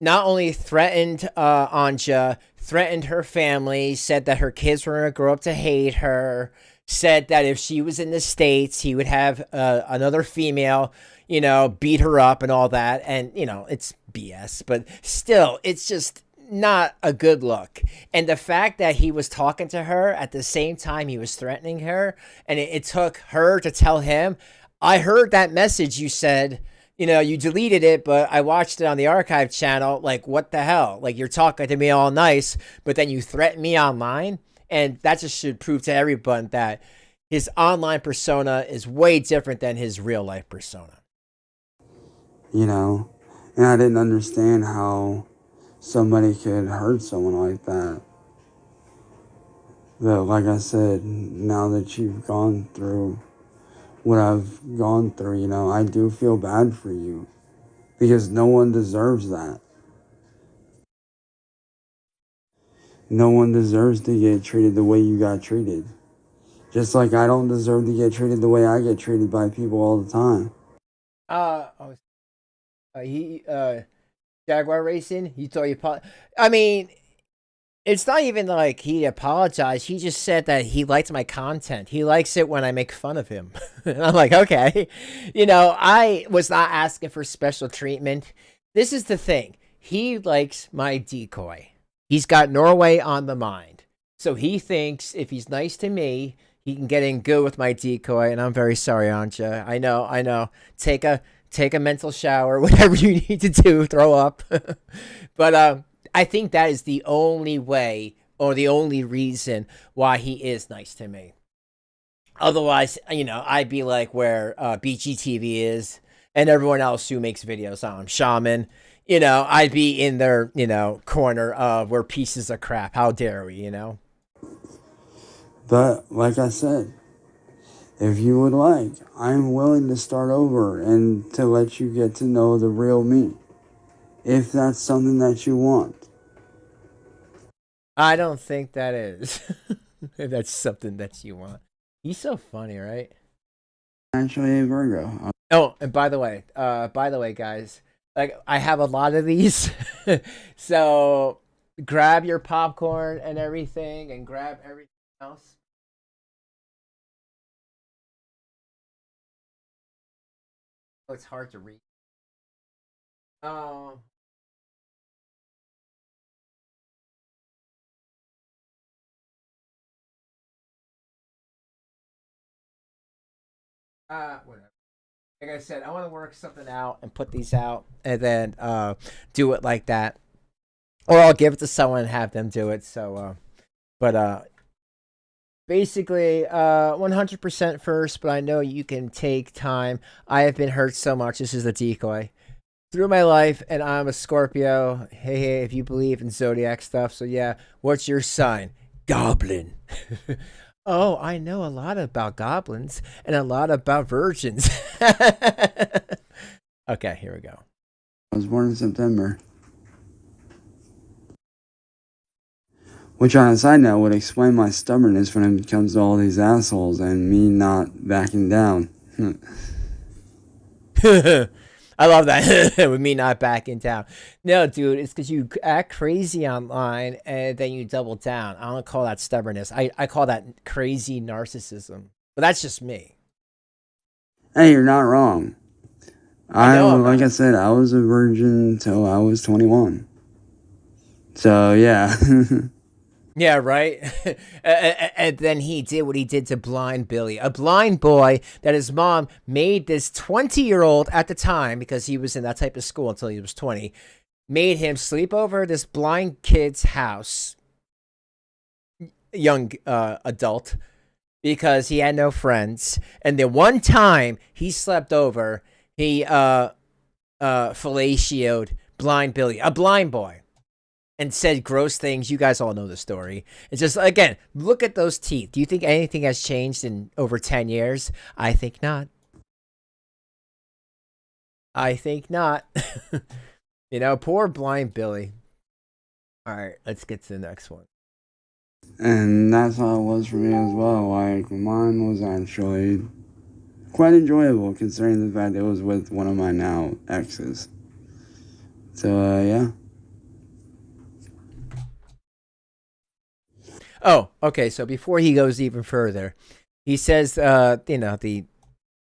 Not only threatened Anja, threatened her family, said that her kids were going to grow up to hate her, said that if she was in the States, he would have another female, beat her up and all that. And, it's BS, but still, it's just not a good look. And the fact that he was talking to her at the same time he was threatening her, and it took her to tell him, I heard that message you said, you deleted it, but I watched it on the archive channel. Like, what the hell? Like, you're talking to me all nice, but then you threaten me online. And that just should prove to everyone that his online persona is way different than his real life persona. And I didn't understand how somebody could hurt someone like that. But like I said, now that you've gone through what I've gone through, I do feel bad for you. Because no one deserves that. No one deserves to get treated the way you got treated. Just like I don't deserve to get treated the way I get treated by people all the time. Jaguar Racing, you thought I mean, it's not even like he apologized. He just said that he liked my content. He likes it when I make fun of him. And I'm like, okay. I was not asking for special treatment. This is the thing. He likes my decoy. He's got Norway on the mind. So he thinks if he's nice to me, he can get in good with my decoy. And I'm very sorry, Anja. I know. Take a mental shower, whatever you need to do, throw up. But I think that is the only way or the only reason why he is nice to me. Otherwise, I'd be like where BGTV is and everyone else who makes videos on Shaman. I'd be in their, corner of where pieces of crap. How dare we, But like I said, if you would like, I'm willing to start over and to let you get to know the real me. If that's something that you want. I don't think that is. If that's something that you want. He's so funny, right? Actually, a Virgo. Oh, and by the way, guys, like I have a lot of these. So grab your popcorn and everything and grab everything else. Oh, it's hard to read. Oh. Whatever. Like I said, I want to work something out and put these out and then do it like that. Or I'll give it to someone and have them do it. So but basically 100% first, but I know you can take time. I have been hurt so much. This is a decoy through my life, and I'm a Scorpio. Hey, if you believe in zodiac stuff. So yeah, what's your sign? Goblin. Oh, I know a lot about goblins and a lot about virgins. Okay, here we go. I was born in September. Which on a side note would explain my stubbornness when it comes to all these assholes and me not backing down. I love that. With me not backing down. No, dude, it's because you act crazy online and then you double down. I don't call that stubbornness. I call that crazy narcissism. But that's just me. Hey, you're not wrong. Like I said, I was a virgin until I was 21. So, yeah. Yeah, right? And then he did what he did to blind Billy, a blind boy that his mom made this 20-year-old at the time, because he was in that type of school until he was 20, made him sleep over this blind kid's house, young adult, because he had no friends. And the one time he slept over, he fellatioed blind Billy, a blind boy, and said gross things. You guys all know the story. It's just, again, look at those teeth. Do you think anything has changed in over 10 years? I think not. Poor blind Billy. All right, let's get to the next one. And that's how it was for me as well. Like, mine was actually quite enjoyable, considering the fact it was with one of my now exes. So, yeah. Oh, okay. So before he goes even further, he says,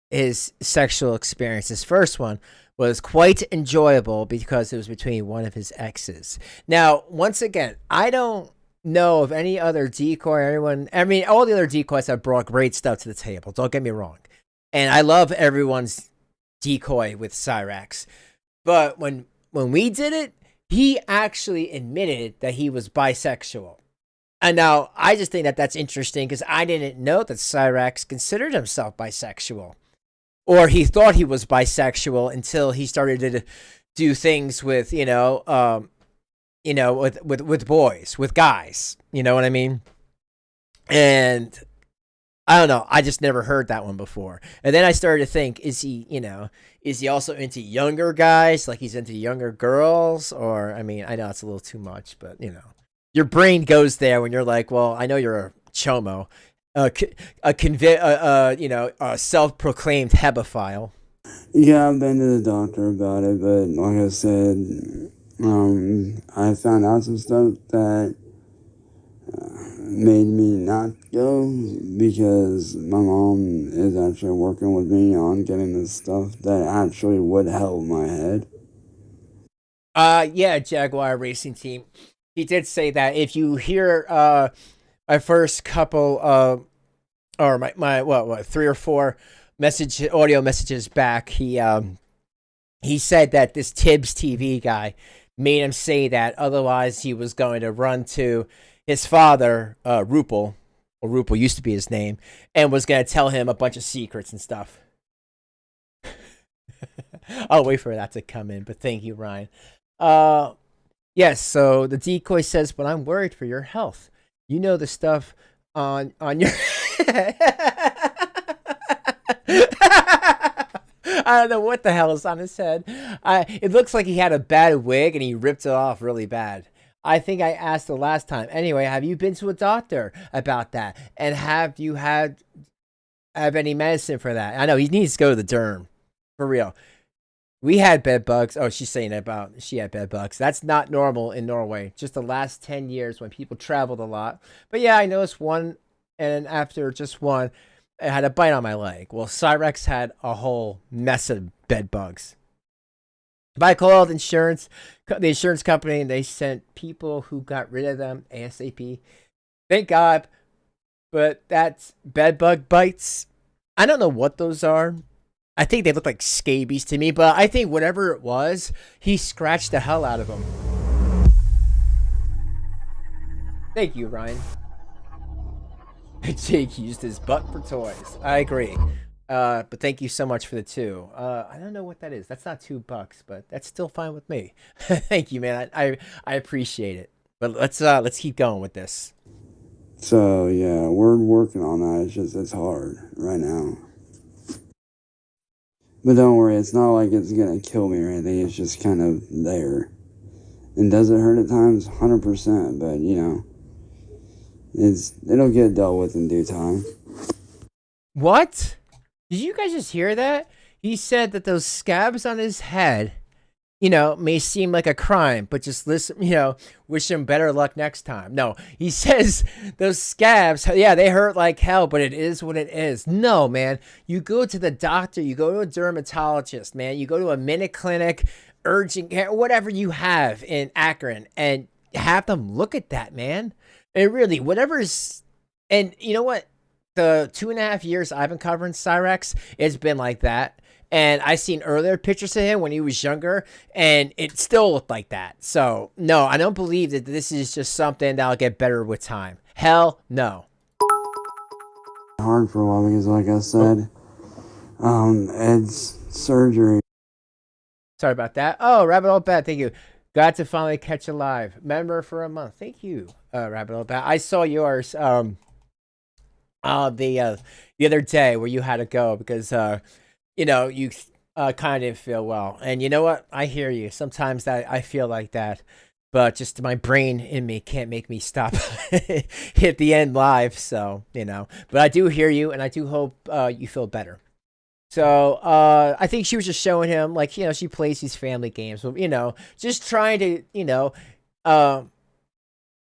his sexual experience, his first one, was quite enjoyable because it was between one of his exes. Now, once again, I don't know of any other decoy or anyone. I mean, all the other decoys have brought great stuff to the table. Don't get me wrong. And I love everyone's decoy with Cyraxx. But when we did it, he actually admitted that he was bisexual. And now, I just think that that's interesting because I didn't know that Cyraxx considered himself bisexual. Or he thought he was bisexual until he started to do things with, with boys, with guys. You know what I mean? And I don't know. I just never heard that one before. And then I started to think, is he also into younger guys? Like he's into younger girls? Or, I mean, I know it's a little too much, but, your brain goes there when you're like, well, I know you're a chomo, a self-proclaimed hebephile. Yeah, I've been to the doctor about it, but like I said, I found out some stuff that made me not go because my mom is actually working with me on getting the stuff that actually would help my head. Yeah, Jaguar Racing Team. He did say that if you hear my first couple of, or my what 3 or 4 audio messages back, he said that this Tibbs TV guy made him say that, otherwise he was going to run to his father, Rupel, or Rupel used to be his name, and was going to tell him a bunch of secrets and stuff. I'll wait for that to come in, but thank you, Ryan. Yes, so the decoy says, but I'm worried for your health. You know the stuff on your... I don't know what the hell is on his head. It looks like he had a bad wig and he ripped it off really bad. I think I asked the last time. Anyway, have you been to a doctor about that? And have you have any medicine for that? I know he needs to go to the derm. For real. We had bed bugs. Oh, she's saying about she had bed bugs. That's not normal in Norway. Just the last 10 years when people traveled a lot. But yeah, I noticed one, and after just one, I had a bite on my leg. Well, Cyraxx had a whole mess of bed bugs. But I called the insurance company, and they sent people who got rid of them ASAP. Thank God. But that's bed bug bites. I don't know what those are. I think they look like scabies to me, but I think whatever it was, he scratched the hell out of them. Thank you, Ryan. Jake used his butt for toys. I agree. But thank you so much for the 2. I don't know what that is. That's not $2, but that's still fine with me. Thank you, man. I appreciate it. But let's keep going with this. So yeah, we're working on that. It's hard right now. But don't worry, it's not like it's gonna kill me or anything. It's just kind of there. And does it hurt at times? 100%. But you know, it'll get dealt with in due time. What? Did you guys just hear that? He said that those scabs on his head, may seem like a crime, but just listen, wish him better luck next time. No, he says those scabs, yeah, they hurt like hell, but it is what it is. No, man, you go to the doctor, you go to a dermatologist, man, you go to a minute clinic, urgent care, whatever you have in Akron, and have them look at that, man. And really, whatever's, and you know what? The 2.5 years I've been covering Cyraxx, it's been like that. And I seen earlier pictures of him when he was younger, and it still looked like that. So, no, I don't believe that this is just something that'll get better with time. Hell no. Hard for a while because, like I said, Ed's surgery. Sorry about that. Oh, Rabbit Hole Bat, thank you. Got to finally catch a live. Member for a month. Thank you, Rabbit Hole Bat. I saw yours the other day where you had to go because you kind of didn't feel well. And you know what? I hear you. Sometimes I feel like that, but just my brain in me can't make me stop hit the end live. So, but I do hear you, and I do hope you feel better. So I think she was just showing him, like, she plays these family games, just trying to,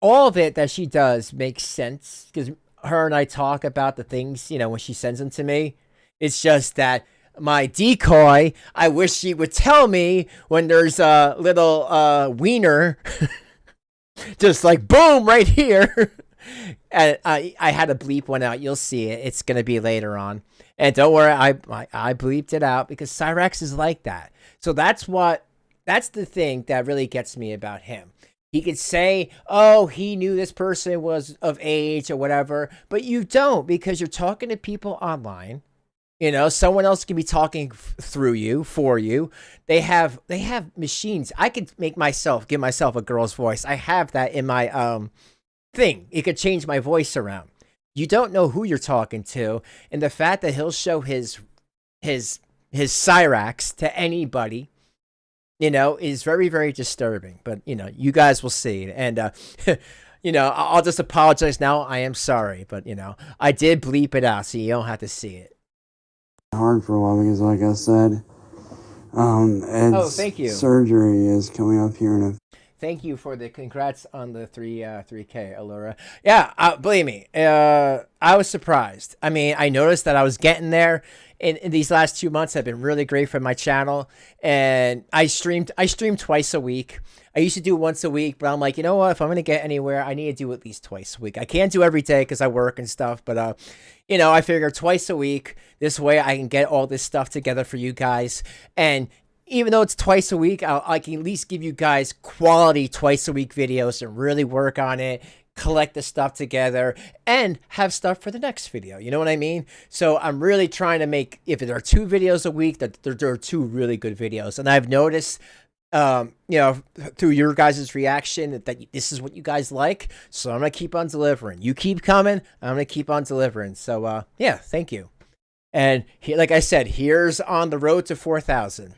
all of it that she does makes sense because her and I talk about the things, when she sends them to me. It's just that my decoy, I wish she would tell me when there's a little wiener, just like boom right here. And I had to bleep one out. You'll see it. It's gonna be later on. And don't worry, I bleeped it out because Cyraxx is like that. So that's the thing that really gets me about him. He could say, oh, he knew this person was of age or whatever, but you don't because you're talking to people online. Someone else can be talking through you, for you. They have machines. I could give myself a girl's voice. I have that in my thing. It could change my voice around. You don't know who you're talking to, and the fact that he'll show his Cyraxx to anybody, is very, very disturbing. But you guys will see, and I'll just apologize now. I am sorry, but I did bleep it out, so you don't have to see it. Hard for a while because, like I said, Ed's thank you. surgery is coming up here in a... Thank you for the congrats on the 3K, Allura. Yeah, believe me, I was surprised. I mean, I noticed that I was getting there. In these last 2 months have been really great for my channel, and I streamed twice a week. I used to do once a week, but I'm like, you know what? If I'm gonna get anywhere, I need to do at least twice a week. I can't do every day because I work and stuff, but you know, I figure twice a week. This way, I can get all this stuff together for you guys. And even though it's twice a week, I can at least give you guys quality twice a week videos and really work on it, collect the stuff together, and have stuff for the next video. You know what I mean? So I'm really trying to make, if there are 2 videos a week, that there are 2 really good videos. And I've noticed, you know, through your guys' reaction that this is what you guys like. So I'm going to keep on delivering. You keep coming, I'm going to keep on delivering. So, yeah, thank you. And like I said, here's on the road to 4,000.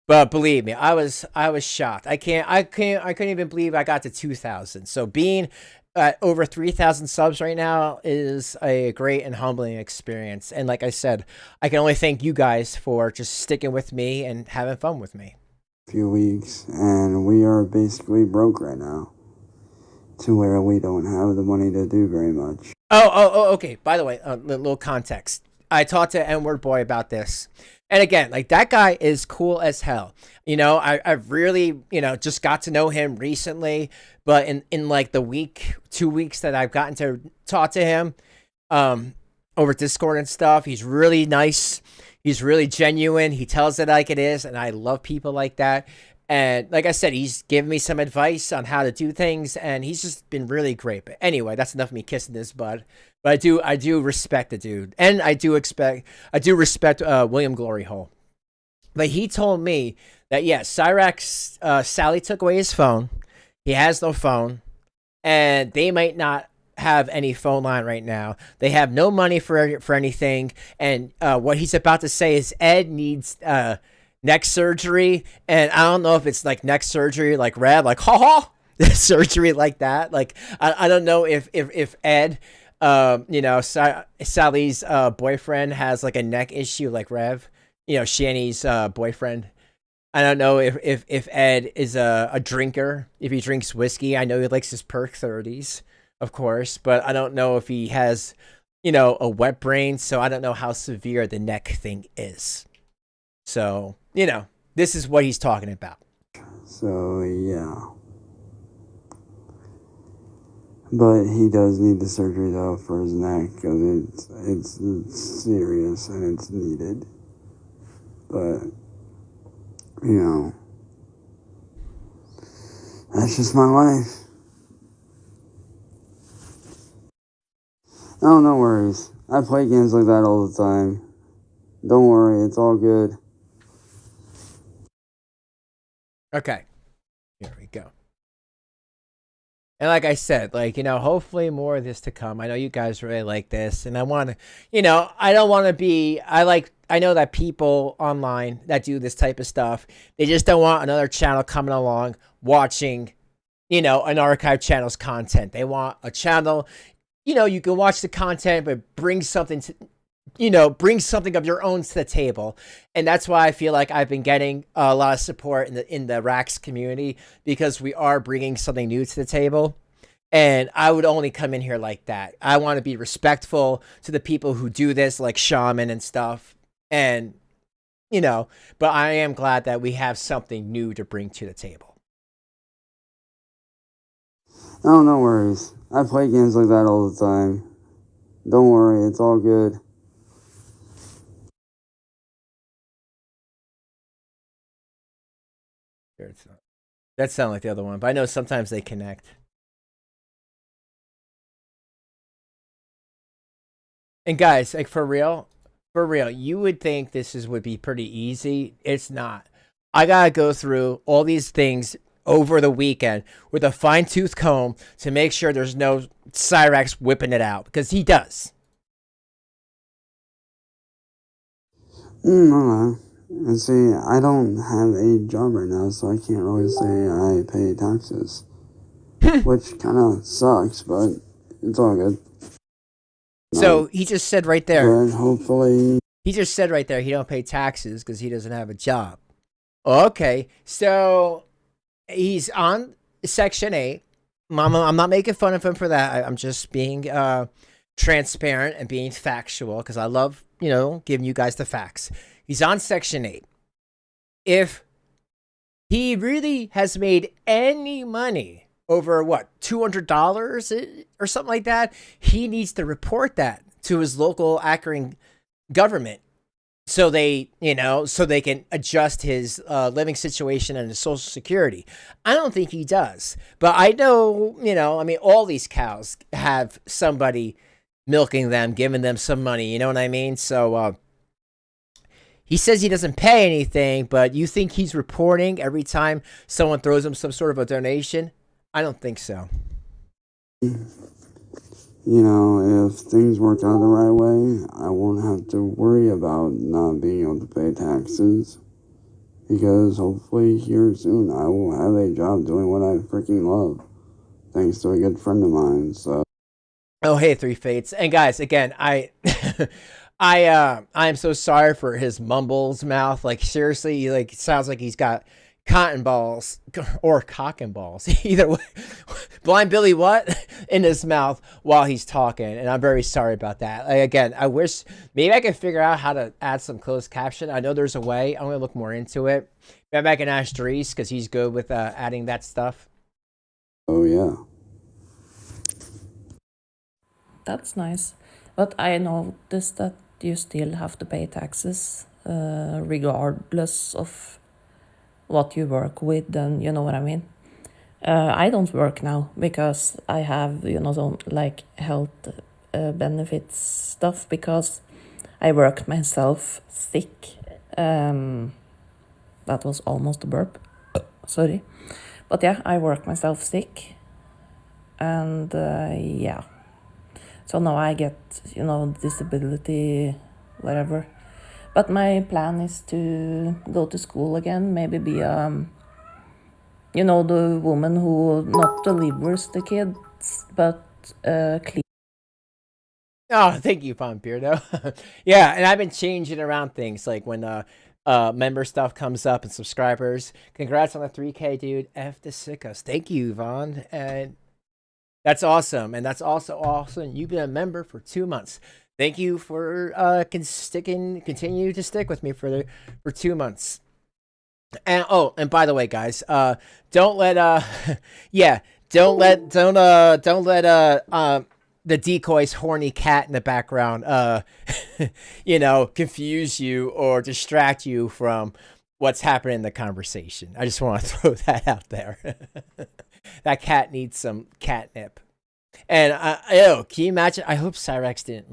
But believe me, I was shocked. I couldn't even believe I got to 2,000. So being at over 3,000 subs right now is a great and humbling experience. And like I said, I can only thank you guys for just sticking with me and having fun with me. Few weeks, and we are basically broke right now, to where we don't have the money to do very much. Oh, okay. By the way, a little context. I talked to Word Boi about this. And again, like, that guy is cool as hell. You know, I've really, you know, just got to know him recently. But in like the 2 weeks that I've gotten to talk to him over Discord and stuff, he's really nice. He's really genuine. He tells it like it is. And I love people like that. And like I said, he's given me some advice on how to do things. And he's just been really great. But anyway, that's enough of me kissing his butt. But I do respect the dude, and I do respect William Gloryhole. But he told me that yes, Cyraxx, Sally took away his phone. He has no phone, and they might not have any phone line right now. They have no money for anything, and what he's about to say is Ed needs neck surgery, and I don't know if it's like neck surgery like Rev, like surgery like that. Like I don't know if Ed. You know, Sally's boyfriend has like a neck issue like Rev, you know, Shanny's boyfriend. I don't know if Ed is a drinker, if he drinks whiskey. I know he likes his perk 30s, of course, but I don't know if he has, you know, a wet brain. So I don't know how severe the neck thing is. So, you know, this is what he's talking about. So, yeah. But he does need the surgery, though, for his neck, because it's serious and it's needed. But, you know, that's just my life. Oh, no worries. I play games like that all the time. Don't worry, it's all good. Okay. Here we go. And like I said, like, you know, hopefully more of this to come. I know you guys really like this, and I want to, you know, I don't want to be, I know that people online that do this type of stuff, they just don't want another channel coming along watching, you know, an archive channel's content. They want a channel, you know, you can watch the content, but bring something to, you know, bring something of your own to the table. And that's why I feel like I've been getting a lot of support in the Rax community, because we are bringing something new to the table. And I would only come in here like that. I want to be respectful to the people who do this, like Shaman and stuff. And, you know, but I am glad that we have something new to bring to the table. Oh, no worries. I play games like that all the time. Don't worry, it's all good. That sounds like the other one, but I know sometimes they connect. And guys, like, for real, you would think this would be pretty easy. It's not. I gotta go through all these things over the weekend with a fine-tooth comb to make sure there's no Cyraxx whipping it out, because he does. No. And see, I don't have a job right now, so I can't really say I pay taxes. Which kind of sucks, but it's all good. So he just said right there. But hopefully. He just said right there he don't pay taxes because he doesn't have a job. Okay, so he's on Section 8. I'm not making fun of him for that. I'm just being transparent and being factual because I love, giving you guys the facts. He's on Section 8. If he really has made any money over $200 or something like that, he needs to report that to his local Akron government so they can adjust his living situation and his social security. I don't think he does, but I know, all these cows have somebody milking them, giving them some money, you know what I mean? So he says he doesn't pay anything, but you think he's reporting every time someone throws him some sort of a donation? I don't think so. If things work out the right way, I won't have to worry about not being able to pay taxes. Because hopefully here soon I will have a job doing what I freaking love. Thanks to a good friend of mine, so. Oh, hey, Three Fates. And guys, again, I am so sorry for his mumbles mouth. Like, seriously, it sounds like he's got cotton balls or cock and balls, either way, blind Billy what in his mouth while he's talking, and I'm very sorry about that. Again, I wish maybe I could figure out how to add some closed caption. I know there's a way. I'm gonna look more into it. Maybe I can ask Dries because he's good with adding that stuff. Oh yeah, That's nice. But I noticed that you still have to pay taxes regardless of what you work with, and you know what I mean. I don't work now because I have some health benefits stuff because I worked myself sick. That was almost a burp. Sorry, but yeah, I worked myself sick, and yeah. So now I get disability, whatever. But my plan is to go to school again, maybe be, the woman who not delivers the kids, but clean. Oh, thank you, Pompirdo. Yeah, and I've been changing around things, like when member stuff comes up and subscribers. Congrats on the 3K, dude. F the sickos. Thank you, Yvonne. And that's awesome. And that's also awesome. You've been a member for 2 months. Thank you for continue to stick with me for 2 months. And and by the way, guys, don't let the decoy's horny cat in the background confuse you or distract you from what's happening in the conversation. I just want to throw that out there. That cat needs some catnip. And can you imagine? I hope Cyraxx didn't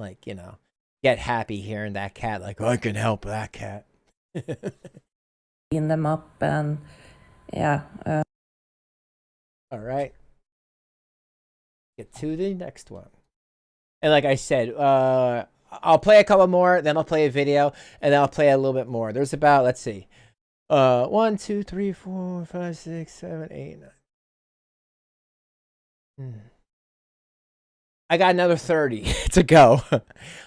get happy hearing that cat. Like, I can help that cat. Clean them up and yeah. All right. Get to the next one. And like I said, I'll play a couple more, then I'll play a video, and then I'll play a little bit more. There's about, let's see, 1, 2, 3, 4, 5, 6, 7, 8, 9. I got another 30 to go.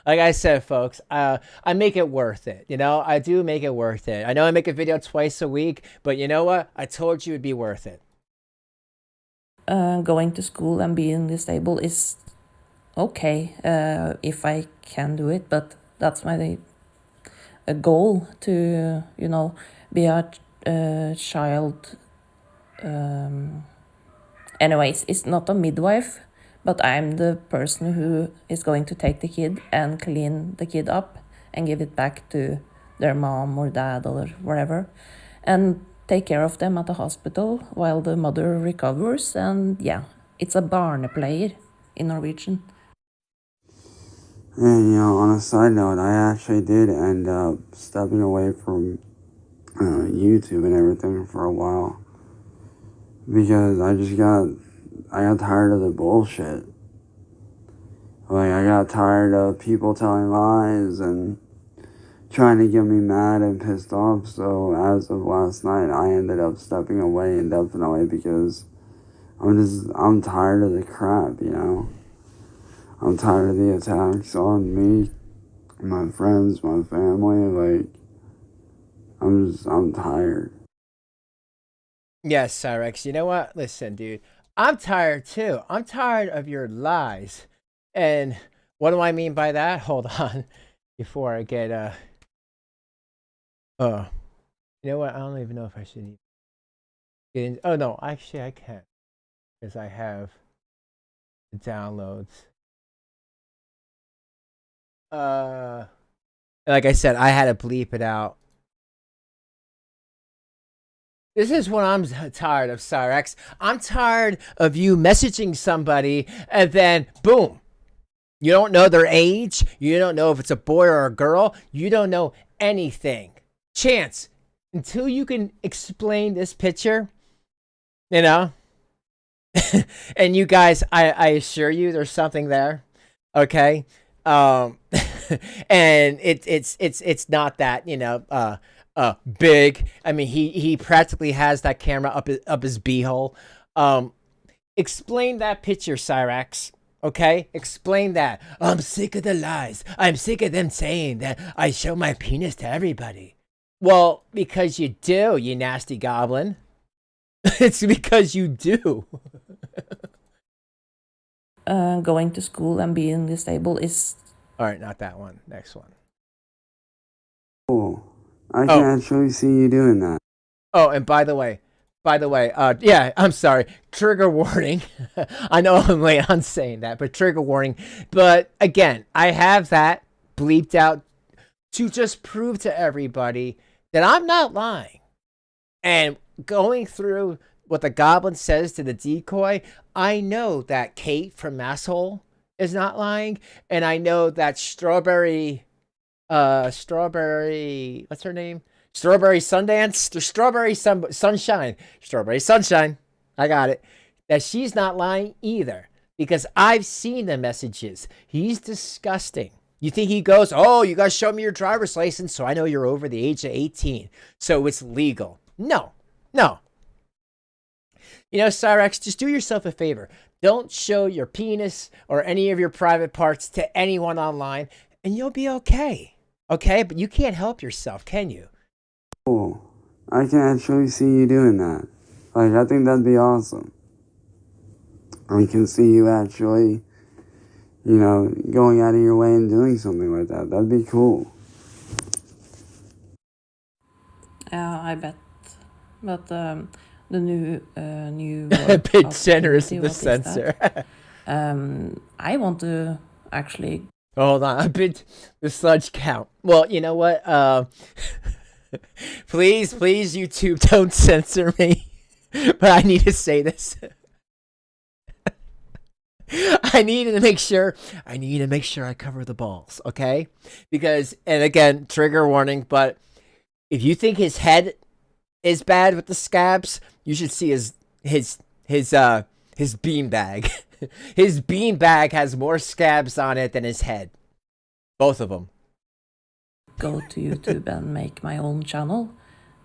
Like I said, folks, I make it worth it. I do make it worth it. I know I make a video twice a week, but you know what? I told you it'd be worth it. Going to school and being disabled is okay if I can do it, but that's my goal to, be a child. Anyways, it's not a midwife, but I'm the person who is going to take the kid and clean the kid up and give it back to their mom or dad or whatever, and take care of them at the hospital while the mother recovers. And yeah, it's a barnepleier in Norwegian. And on a side note, I actually did end up stepping away from YouTube and everything for a while because I got tired of the bullshit. I got tired of people telling lies and trying to get me mad and pissed off. So as of last night, I ended up stepping away indefinitely because I'm tired of the crap, I'm tired of the attacks on me, my friends, my family. I'm tired. Yes, Cyraxx. You know what? Listen, dude. I'm tired too. I'm tired of your lies. And what do I mean by that? Hold on. Before I get uh you know what? I don't even know if I should even get in. Oh no, actually I can. Because I have the downloads. Like I said, I had to bleep it out. This is what I'm tired of, Cyraxx. I'm tired of you messaging somebody and then boom. You don't know their age. You don't know if it's a boy or a girl. You don't know anything. Chance, until you can explain this picture, you know, and you guys, I assure you there's something there. Okay. And it's not that, you know, big. I mean, he practically has that camera up his beehole. Explain that picture, Cyraxx. Okay, explain that. I'm sick of the lies. I'm sick of them saying that I show my penis to everybody. Well, because you do, you nasty goblin. It's because you do. Going to school and being disabled is... All right, not that one. Next one. Cool. I can actually see you doing that. Oh, and by the way, yeah, I'm sorry. Trigger warning. I know I'm late on saying that, but trigger warning. But again, I have that bleeped out to just prove to everybody that I'm not lying. And going through what the goblin says to the decoy, I know that Kate from Masshole is not lying, and I know that Strawberry, what's her name? Strawberry Sundance, Strawberry Sunshine. I got it. That she's not lying either, because I've seen the messages. He's disgusting. You think he goes, oh, you guys show me your driver's license so I know you're over the age of 18, so it's legal. No. You know, Cyraxx, just do yourself a favor. Don't show your penis or any of your private parts to anyone online, and you'll be okay. Okay? But you can't help yourself, can you? Cool. I can actually see you doing that. Like, I think that'd be awesome. I can see you actually, you know, going out of your way and doing something like that. That'd be cool. I bet. But the new A bit generous with the censor. I want to actually... Hold on, a bit the sludge count. Well, you know what? Please, YouTube, don't censor me. But I need to say this. I need to make sure I cover the balls, okay? Because, and again, trigger warning, but if you think his head is bad with the scabs, you should see his beanbag. His beanbag has more scabs on it than his head. Both of them. Go to YouTube and make my own channel,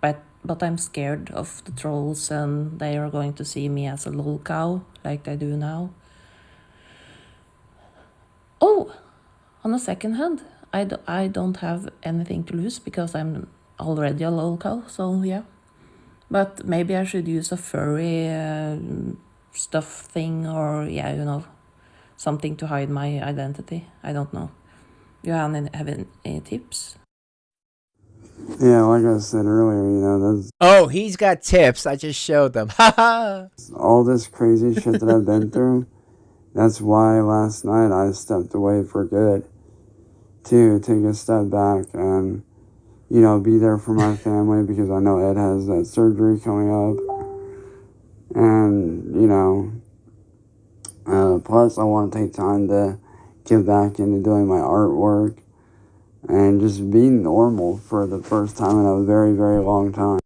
but I'm scared of the trolls, and they are going to see me as a lol cow like they do now. Oh, on the second hand, I don't have anything to lose because I'm already a lol cow, so yeah. But maybe I should use a furry stuff thing, or yeah, you know, something to hide my identity. I don't know. You have any tips? Yeah, like I said earlier, you know, that's... Oh, he's got tips. I just showed them. Haha. all this crazy shit that I've been through. That's why last night I stepped away for good. To take a step back and, you know, be there for my family, because I know Ed has that surgery coming up. And, you know, plus I want to take time to get back into doing my artwork and just be normal for the first time in a very, very long time.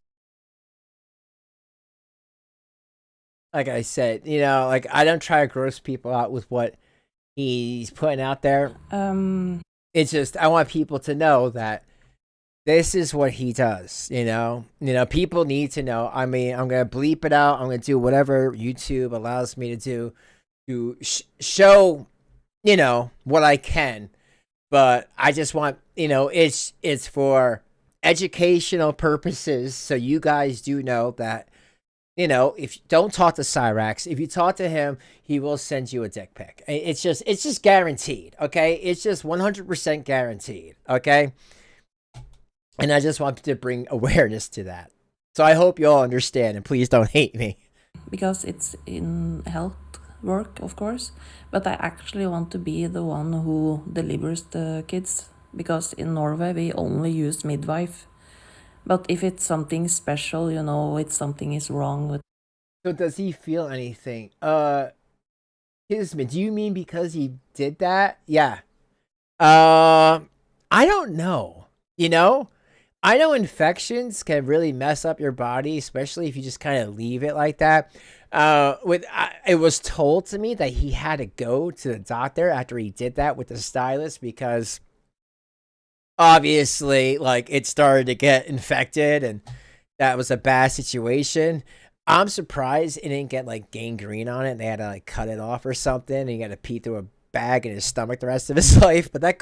Like I said, you know, like I don't try to gross people out with what he's putting out there. It's just I want people to know that this is what he does, you know? You know, people need to know. I mean, I'm going to bleep it out. I'm going to do whatever YouTube allows me to do to show, you know, what I can. But I just want, you know, it's for educational purposes, so you guys do know that you know, if don't talk to Cyraxx. If you talk to him, he will send you a dick pic. It's just guaranteed. Okay, it's just 100% guaranteed. Okay, and I just wanted to bring awareness to that. So I hope you all understand, and please don't hate me. Because it's in health work, of course, but I actually want to be the one who delivers the kids, because in Norway we only use midwife. But if it's something special, you know, it's something is wrong with. So does he feel anything? Kismet, do you mean because he did that? Yeah. I don't know. You know? I know infections can really mess up your body, especially if you just kind of leave it like that. It was told to me that he had to go to the doctor after he did that with the stylist because obviously, like, it started to get infected and that was a bad situation. I'm surprised it didn't get like gangrene on it and they had to like cut it off or something and he got to pee through a bag in his stomach the rest of his life. But it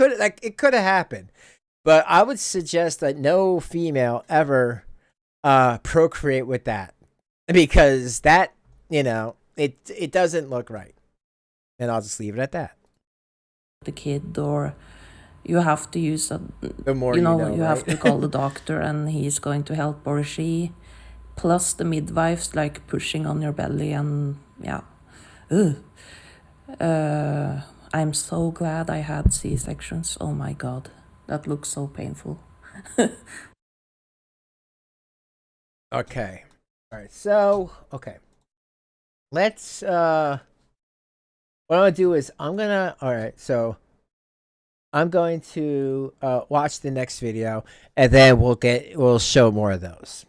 could have happened. But I would suggest that no female ever procreate with that because that, you know, it doesn't look right. And I'll just leave it at that. The kid, or you have to use a, The more you know, right? have to call the doctor and he's going to help, or she, plus the midwives like pushing on your belly and yeah. Ugh. I'm so glad I had C-sections. Oh my god, that looks so painful. Okay. All right. So, okay. Let's what I'm gonna do is all right, so I'm going to watch the next video and then we'll show more of those.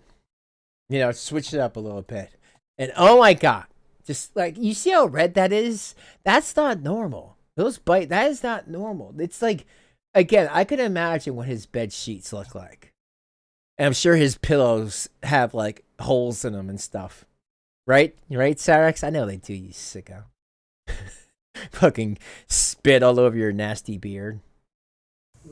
You know, switch it up a little bit. And oh my god, just like you see how red that is? That's not normal. That is not normal. It's like, again, I could imagine what his bed sheets look like. And I'm sure his pillows have like holes in them and stuff. Right? Right, Cyraxx? I know they do, you sicko. Fucking spit all over your nasty beard.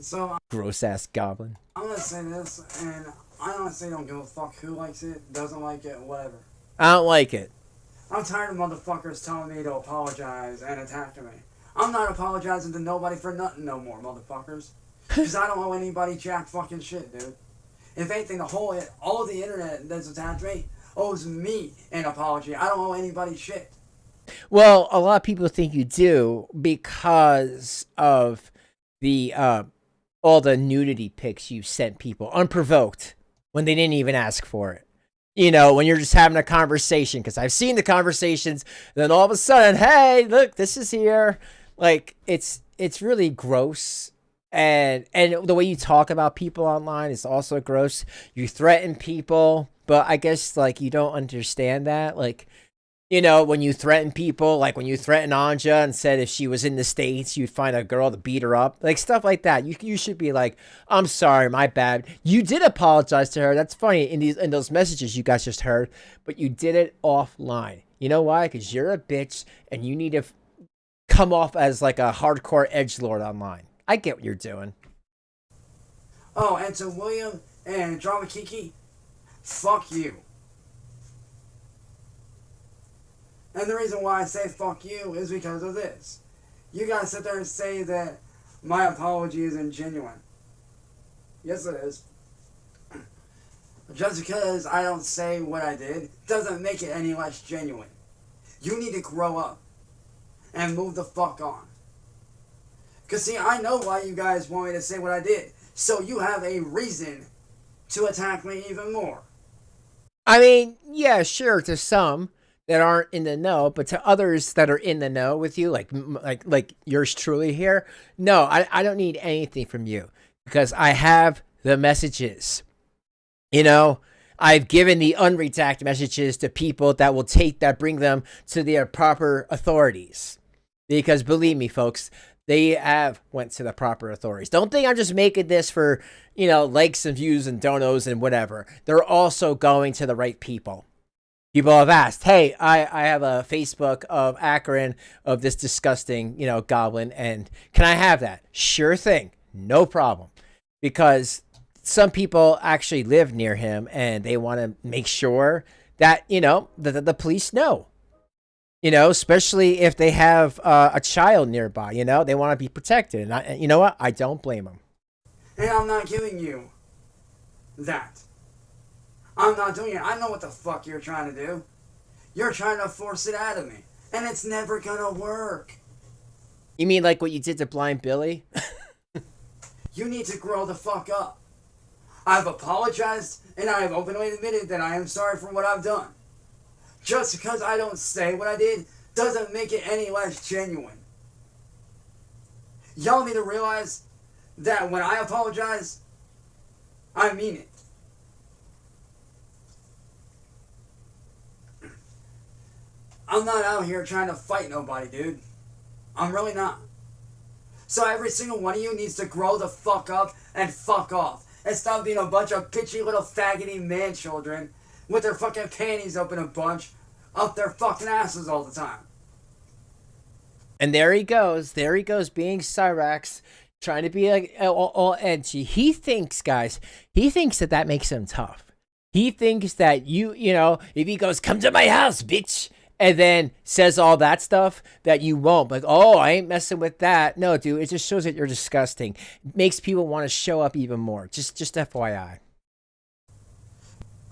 So, Gross ass goblin. I'm gonna say this, and I honestly don't give a fuck who likes it, doesn't like it, whatever. I don't like it. I'm tired of motherfuckers telling me to apologize and attacking me. I'm not apologizing to nobody for nothing no more, motherfuckers. Because I don't owe anybody jack fucking shit, dude. If anything, all of the internet that's attacked me owes me an apology. I don't owe anybody shit. Well, a lot of people think you do because of the all the nudity pics you sent people unprovoked when they didn't even ask for it. You know, when you're just having a conversation, because I've seen the conversations, then all of a sudden, hey, look, this is here. Like, it's really gross. And the way you talk about people online is also gross. You threaten people, but I guess, like, you don't understand that. Like, you know, when you threaten people, like when you threatened Anja and said if she was in the States, you'd find a girl to beat her up, like stuff like that. You should be like, I'm sorry, my bad. You did apologize to her. That's funny in those messages you guys just heard, but you did it offline. You know why? Because you're a bitch and you need to come off as like a hardcore edgelord online. I get what you're doing. Oh, and to William and Drama Kiki, fuck you. And the reason why I say fuck you is because of this. You guys sit there and say that my apology isn't genuine. Yes, it is. Just because I don't say what I did doesn't make it any less genuine. You need to grow up and move the fuck on. Because, see, I know why you guys want me to say what I did. So you have a reason to attack me even more. I mean, yeah, sure, to some that aren't in the know, but to others that are in the know with you, like yours truly here, no, I don't need anything from you because I have the messages. You know, I've given the unredacted messages to people that will bring them to their proper authorities. Because believe me, folks, they have went to the proper authorities. Don't think I'm just making this for, you know, likes and views and donos and whatever. They're also going to the right people. People have asked, hey, I have a Facebook of Akron of this disgusting, you know, goblin, and can I have that? Sure thing. No problem. Because some people actually live near him and they want to make sure that, you know, the police know. You know, especially if they have a child nearby, you know, they want to be protected. And you know what? I don't blame them. And I'm not giving you that. I'm not doing it. I know what the fuck you're trying to do. You're trying to force it out of me. And it's never gonna work. You mean like what you did to Blind Billy? You need to grow the fuck up. I've apologized and I have openly admitted that I am sorry for what I've done. Just because I don't say what I did doesn't make it any less genuine. Y'all need to realize that when I apologize, I mean it. I'm not out here trying to fight nobody, dude. I'm really not. So every single one of you needs to grow the fuck up and fuck off. And stop being a bunch of bitchy little faggoty man children with their fucking panties open a bunch up their fucking asses all the time. And there he goes being Cyraxx, trying to be like all edgy. He thinks, guys, that makes him tough. He thinks that you know, if he goes, come to my house, bitch, and then says all that stuff, that you won't. Like, oh, I ain't messing with that. No, dude, it just shows that you're disgusting. It makes people want to show up even more. Just FYI.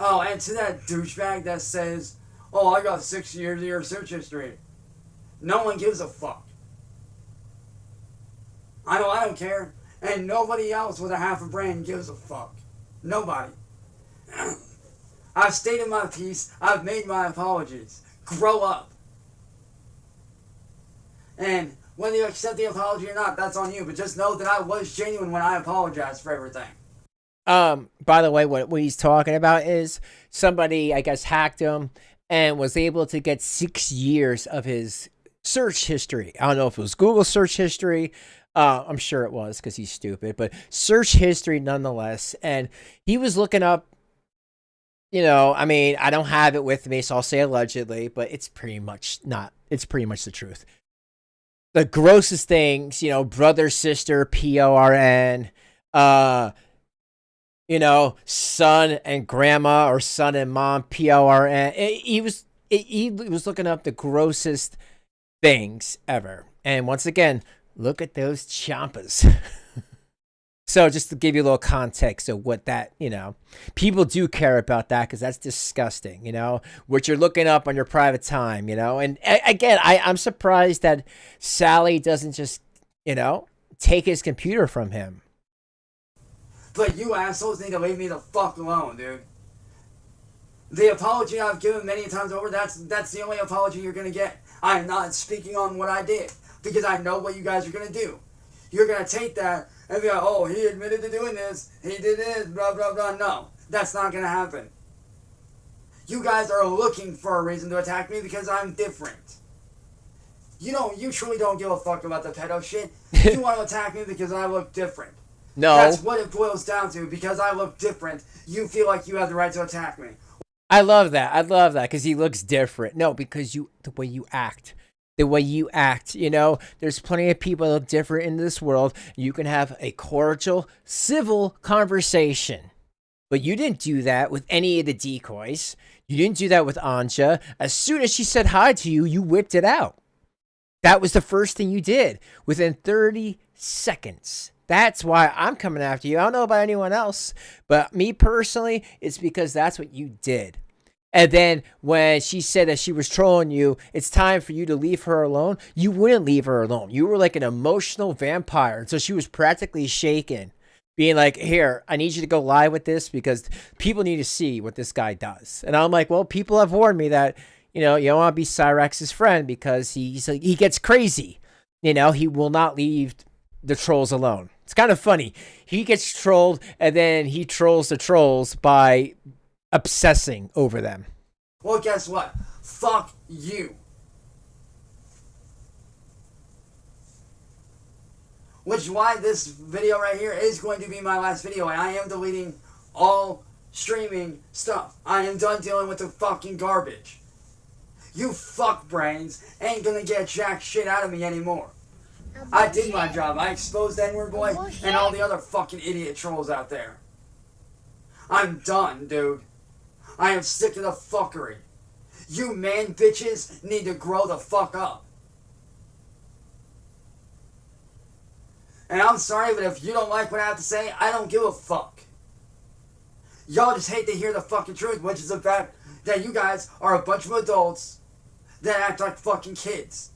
Oh, and to that douchebag that says, oh, I got 6 years of your search history. No one gives a fuck. I know I don't care. And nobody else with a half a brain gives a fuck. Nobody. I've stated my piece. I've made my apologies. Grow up. And whether you accept the apology or not, that's on you. But just know that I was genuine when I apologized for everything. By the way, what he's talking about is somebody, I guess, hacked him and was able to get 6 years of his search history. I don't know if it was Google search history. I'm sure it was because he's stupid, but search history nonetheless. And he was looking up, you know, I mean, I don't have it with me, so I'll say allegedly, but it's pretty much the truth. The grossest things, you know, brother, sister, PORN, you know, son and grandma or son and mom, PORN. He was looking up the grossest things ever. And once again, look at those chompas. So just to give you a little context of what that, you know, people do care about that because that's disgusting, you know, what you're looking up on your private time, you know. And again, I'm surprised that Sally doesn't just, you know, take his computer from him. But you assholes need to leave me the fuck alone, dude. The apology I've given many times over, that's the only apology you're going to get. I'm not speaking on what I did because I know what you guys are going to do. You're going to take that and be like, oh, he admitted to doing this, he did this, blah, blah, blah. No, that's not going to happen. You guys are looking for a reason to attack me because I'm different. You truly don't give a fuck about the pedo shit. You want to attack me because I look different. No. That's what it boils down to. Because I look different, you feel like you have the right to attack me. I love that because he looks different. No, because the way you act, you know, there's plenty of people that look different in this world. You can have a cordial, civil conversation, but you didn't do that with any of the decoys. You didn't do that with Anja. As soon as she said hi to you, you whipped it out. That was the first thing you did within 30 seconds. That's why I'm coming after you. I don't know about anyone else, but me personally, it's because that's what you did. And then when she said that she was trolling you, it's time for you to leave her alone. You wouldn't leave her alone. You were like an emotional vampire. And so she was practically shaken, being like, here, I need you to go live with this because people need to see what this guy does. And I'm like, well, people have warned me that, you know, you don't want to be Cyraxx's friend because he gets crazy. You know, he will not leave the trolls alone. It's kind of funny. He gets trolled and then he trolls the trolls by obsessing over them. Well, guess what? Fuck you. Which is why this video right here is going to be my last video, and I am deleting all streaming stuff. I am done dealing with the fucking garbage. You fuck brains ain't gonna get jack shit out of me anymore. I did my job. I exposed Word Boi and all the other fucking idiot trolls out there. I'm done, dude. I am sick of the fuckery. You man bitches need to grow the fuck up. And I'm sorry, but if you don't like what I have to say, I don't give a fuck. Y'all just hate to hear the fucking truth, which is the fact that you guys are a bunch of adults that act like fucking kids.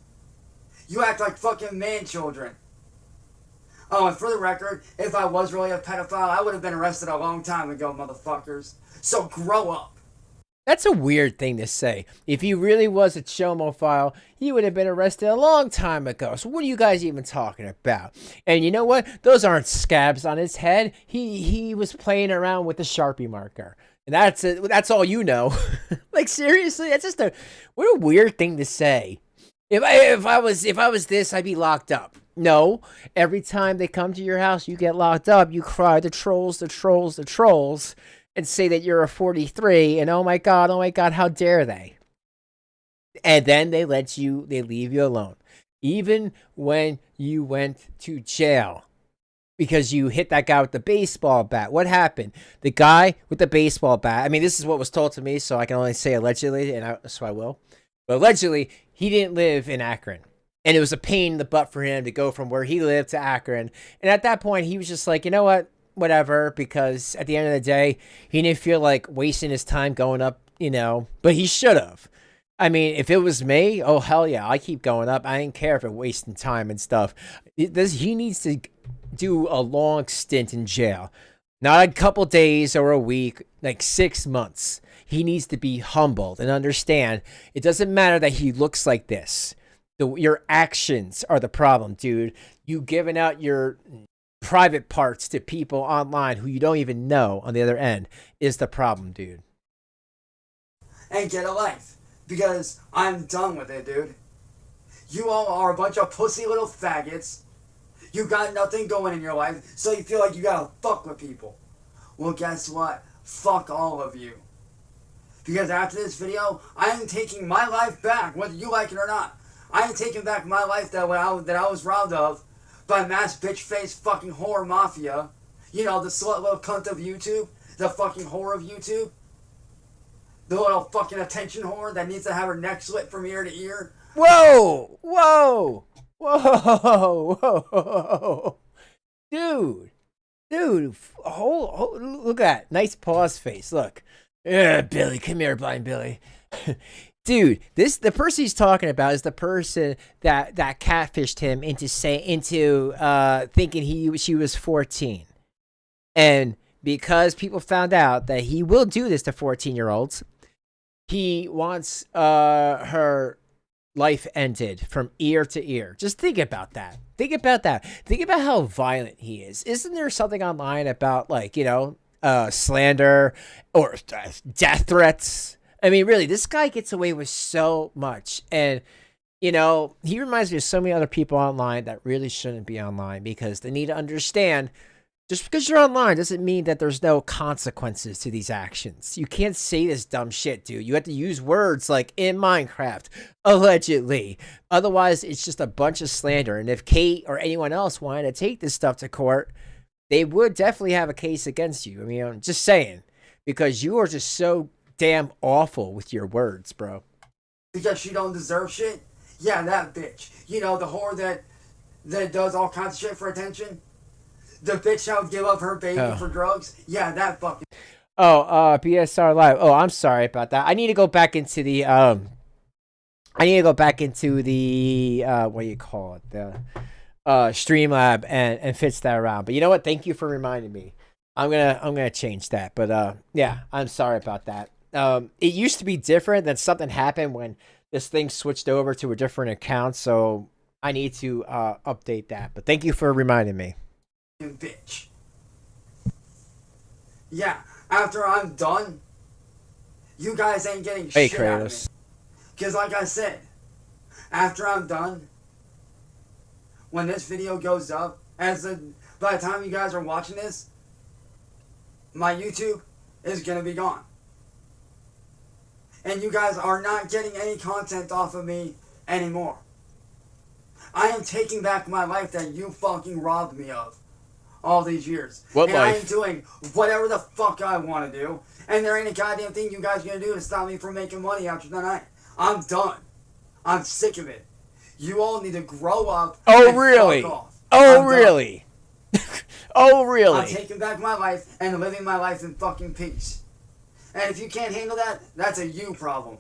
You act like fucking man children. Oh, and for the record, if I was really a pedophile, I would have been arrested a long time ago, motherfuckers. So grow up. That's a weird thing to say. If he really was a chomophile, he would have been arrested a long time ago. So what are you guys even talking about? And you know what? Those aren't scabs on his head. He was playing around with a Sharpie marker. And that's it. That's all you know. Like, seriously? That's just what a weird thing to say. If I was this, I'd be locked up. No, every time they come to your house, you get locked up. You cry, the trolls, the trolls, the trolls, and say that you're a 43, and oh my god, how dare they? And then they leave you alone. Even when you went to jail because you hit that guy with the baseball bat. What happened? The guy with the baseball bat, I mean, this is what was told to me, so I can only say allegedly, so I will. But allegedly, he didn't live in Akron. And it was a pain in the butt for him to go from where he lived to Akron. And at that point, he was just like, you know what? Whatever, because at the end of the day, he didn't feel like wasting his time going up, but he should have. I mean, if it was me, oh, hell yeah, I keep going up. I didn't care if it wasting time and stuff. He needs to do a long stint in jail. Not a couple days or a week, like 6 months. He needs to be humbled and understand it doesn't matter that he looks like this. Your actions are the problem, dude. You giving out your private parts to people online who you don't even know on the other end is the problem, dude. And get a life. Because I'm done with it, dude. You all are a bunch of pussy little faggots. You got nothing going in your life, so you feel like you gotta fuck with people. Well, guess what? Fuck all of you. Because after this video, I am taking my life back, whether you like it or not. I am taking back my life that I was robbed of by mass bitch-face fucking whore mafia. You know, the slut little cunt of YouTube. The fucking whore of YouTube. The little fucking attention whore that needs to have her neck slit from ear to ear. Whoa! Whoa! Whoa! Whoa! Dude! Look at that. Nice pause face. Look. Billy, come here, blind Billy. Dude, the person he's talking about is the person that catfished him into thinking she was 14. And because people found out that he will do this to 14-year-olds, he wants her life ended from ear to ear. Just think about that. Think about how violent he is. Isn't there something online about, like, slander or death threats? I mean, really, this guy gets away with so much. And, he reminds me of so many other people online that really shouldn't be online, because they need to understand, just because you're online doesn't mean that there's no consequences to these actions. You can't say this dumb shit, dude. You have to use words like in Minecraft, allegedly. Otherwise, it's just a bunch of slander. And if Kate or anyone else wanted to take this stuff to court, they would definitely have a case against you. I mean, I'm just saying, because you are just so damn awful with your words, bro. Because she don't deserve shit? Yeah, that bitch. The whore that does all kinds of shit for attention? The bitch that would give up her baby for drugs? Yeah, that fucking... BSR Live. Oh, I'm sorry about that. I need to go back into the, what do you call it? The Streamlab and fix that around. But you know what? Thank you for reminding me. I'm gonna change that. But yeah, I'm sorry about that. It used to be different. Then something happened when this thing switched over to a different account, so I need to update that. But thank you for reminding me. Bitch. Yeah, after I'm done, you guys ain't getting shit out of me. Because like I said, after I'm done, when this video goes up, by the time you guys are watching this, my YouTube is gonna be gone. And you guys are not getting any content off of me anymore. I am taking back my life that you fucking robbed me of. all these years. What and I am life? doing whatever the fuck I want to do. And there ain't a goddamn thing you guys are going to do to stop me from making money after tonight. I'm done. I'm sick of it. You all need to grow up. Oh, and really? Fuck off. Oh, really? Oh, really? I'm taking back my life and living my life in fucking peace. And if you can't handle that, that's a you problem.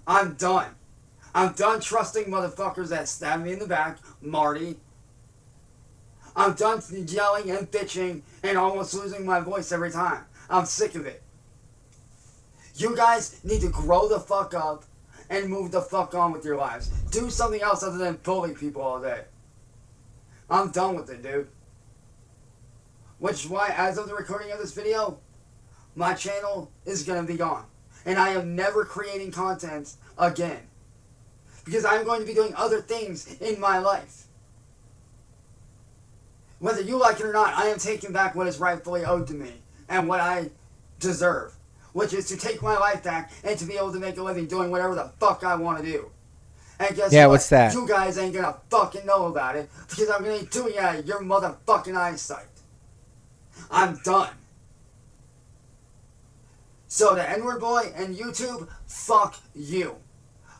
I'm done. I'm done trusting motherfuckers that stab me in the back, Marty. I'm done yelling and bitching and almost losing my voice every time. I'm sick of it. You guys need to grow the fuck up and move the fuck on with your lives. Do something else other than bully people all day. I'm done with it, dude. Which is why, as of the recording of this video, my channel is going to be gone. And I am never creating content again. Because I'm going to be doing other things in my life. Whether you like it or not, I am taking back what is rightfully owed to me. And what I deserve. Which is to take my life back and to be able to make a living doing whatever the fuck I want to do. And guess what? What's that? You guys ain't gonna fucking know about it. Because I'm gonna be doing it out of your motherfucking eyesight. I'm done. So the N-word boy and YouTube, fuck you.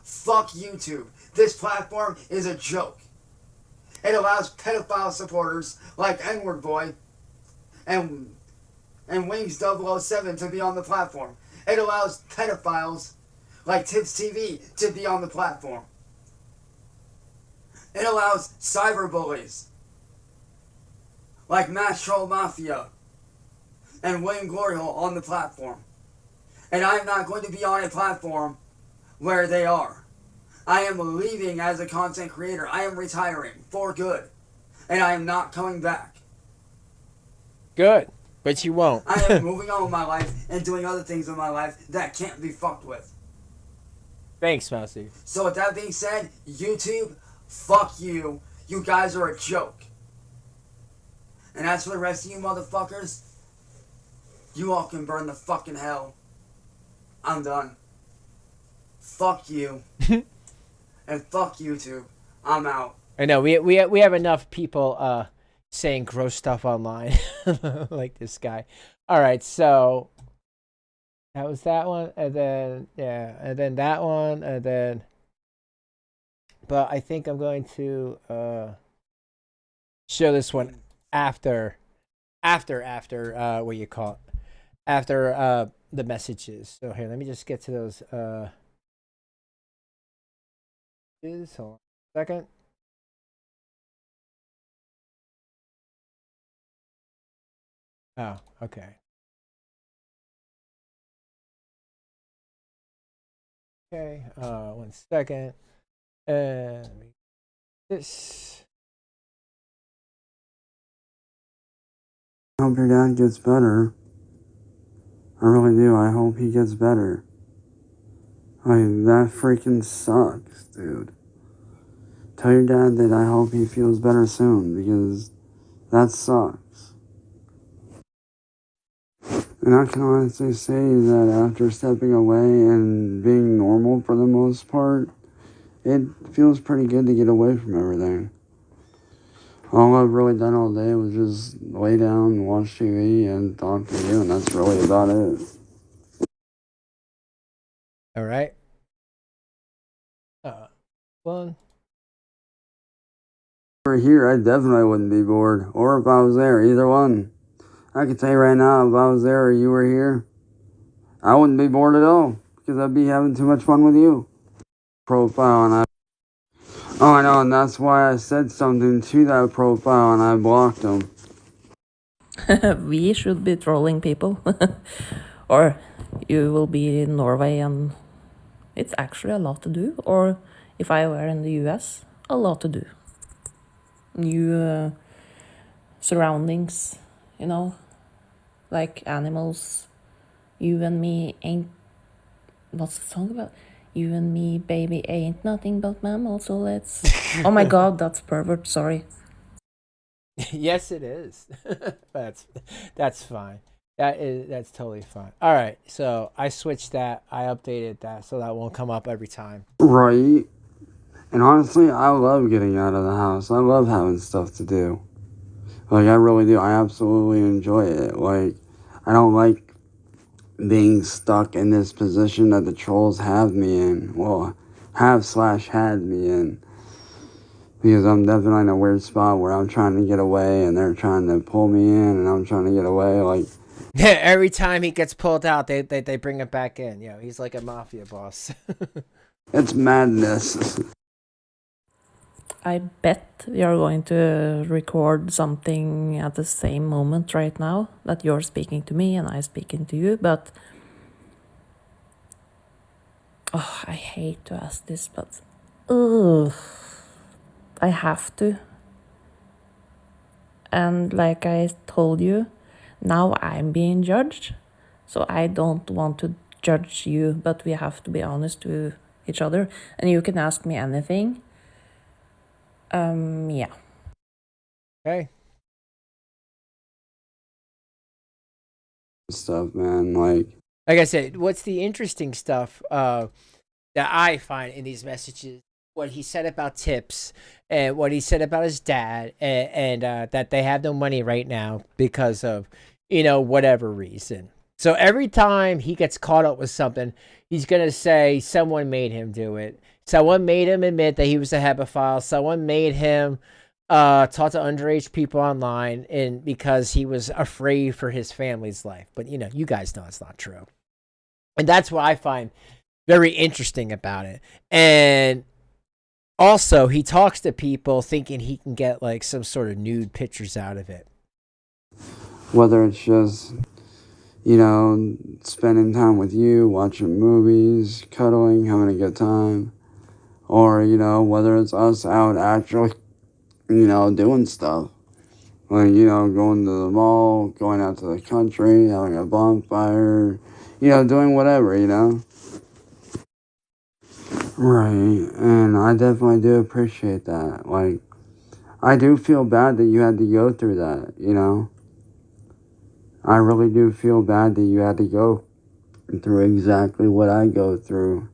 Fuck YouTube. This platform is a joke. It allows pedophile supporters like N-word boy and Wings 007 to be on the platform. It allows pedophiles like Tips TV to be on the platform. It allows cyberbullies like Mass Troll Mafia and William Gloryhole on the platform. And I'm not going to be on a platform where they are. I am leaving as a content creator. I am retiring for good. And I am not coming back. Good. But you won't. I am moving on with my life and doing other things in my life that can't be fucked with. Thanks, Mousy. So with that being said, YouTube, fuck you. You guys are a joke. And as for the rest of you motherfuckers, you all can burn the fucking hell. I'm done. Fuck you. And fuck YouTube. I'm out. I know, we have enough people saying gross stuff online like this guy. All right, so that was that one, and then and then that one, and then. But I think I'm going to show this one after what you call it, after the messages. So here, let me just get to those. Hold on a second. Oh, okay. Okay, 1 second. And this. I hope your dad gets better. I really do. I hope he gets better. Like, that freaking sucks, dude. Tell your dad that I hope he feels better soon, because that sucks. And I can honestly say that after stepping away and being normal for the most part, it feels pretty good to get away from everything. All I've really done all day was just lay down and watch TV and talk to you, and that's really about it. All right. One. If you were here, I definitely wouldn't be bored. Or if I was there, either one. I can tell you right now, if I was there or you were here, I wouldn't be bored at all, because I'd be having too much fun with you. Profile, and I know, and that's why I said something to that profile and I blocked him. We should be trolling people. Or you will be in Norway and it's actually a lot to do. Or if I were in the US, a lot to do. New surroundings, you know, like animals. You and me ain't... What's the song about? You and me, baby, ain't nothing but mammals, so let's... Oh my god, that's pervert, sorry. Yes, it is. That's fine. That's totally fine. All right, so I switched that. I updated that so that won't come up every time. Right. And honestly, I love getting out of the house. I love having stuff to do. Like, I really do. I absolutely enjoy it. Like, I don't like being stuck in this position that the trolls have me in. Well, had me in. Because I'm definitely in a weird spot where I'm trying to get away and they're trying to pull me in and I'm trying to get away. Like, Every time he gets pulled out, they bring him back in. You know, he's like a mafia boss. it's madness. I bet we are going to record something at the same moment right now, that you're speaking to me and I'm speaking to you, but oh, I hate to ask this, but I have to. And like I told you, now I'm being judged, so I don't want to judge you, but we have to be honest to each other, and you can ask me anything. Yeah. Okay. Stuff, man. Like I said, what's the interesting stuff that I find in these messages? What he said about tips and what he said about his dad, and that they have no money right now because of, whatever reason. So every time he gets caught up with something, he's going to say someone made him do it. Someone made him admit that he was a hebephile. Someone made him talk to underage people online, and because he was afraid for his family's life. But, you guys know it's not true. And that's what I find very interesting about it. And also, he talks to people thinking he can get like some sort of nude pictures out of it. whether it's just, spending time with you, watching movies, cuddling, having a good time, or, whether it's us out actually, doing stuff. Like, going to the mall, going out to the country, having a bonfire, doing whatever, Right, and I definitely do appreciate that. Like, I do feel bad that you had to go through that, I really do feel bad that you had to go through exactly what I go through,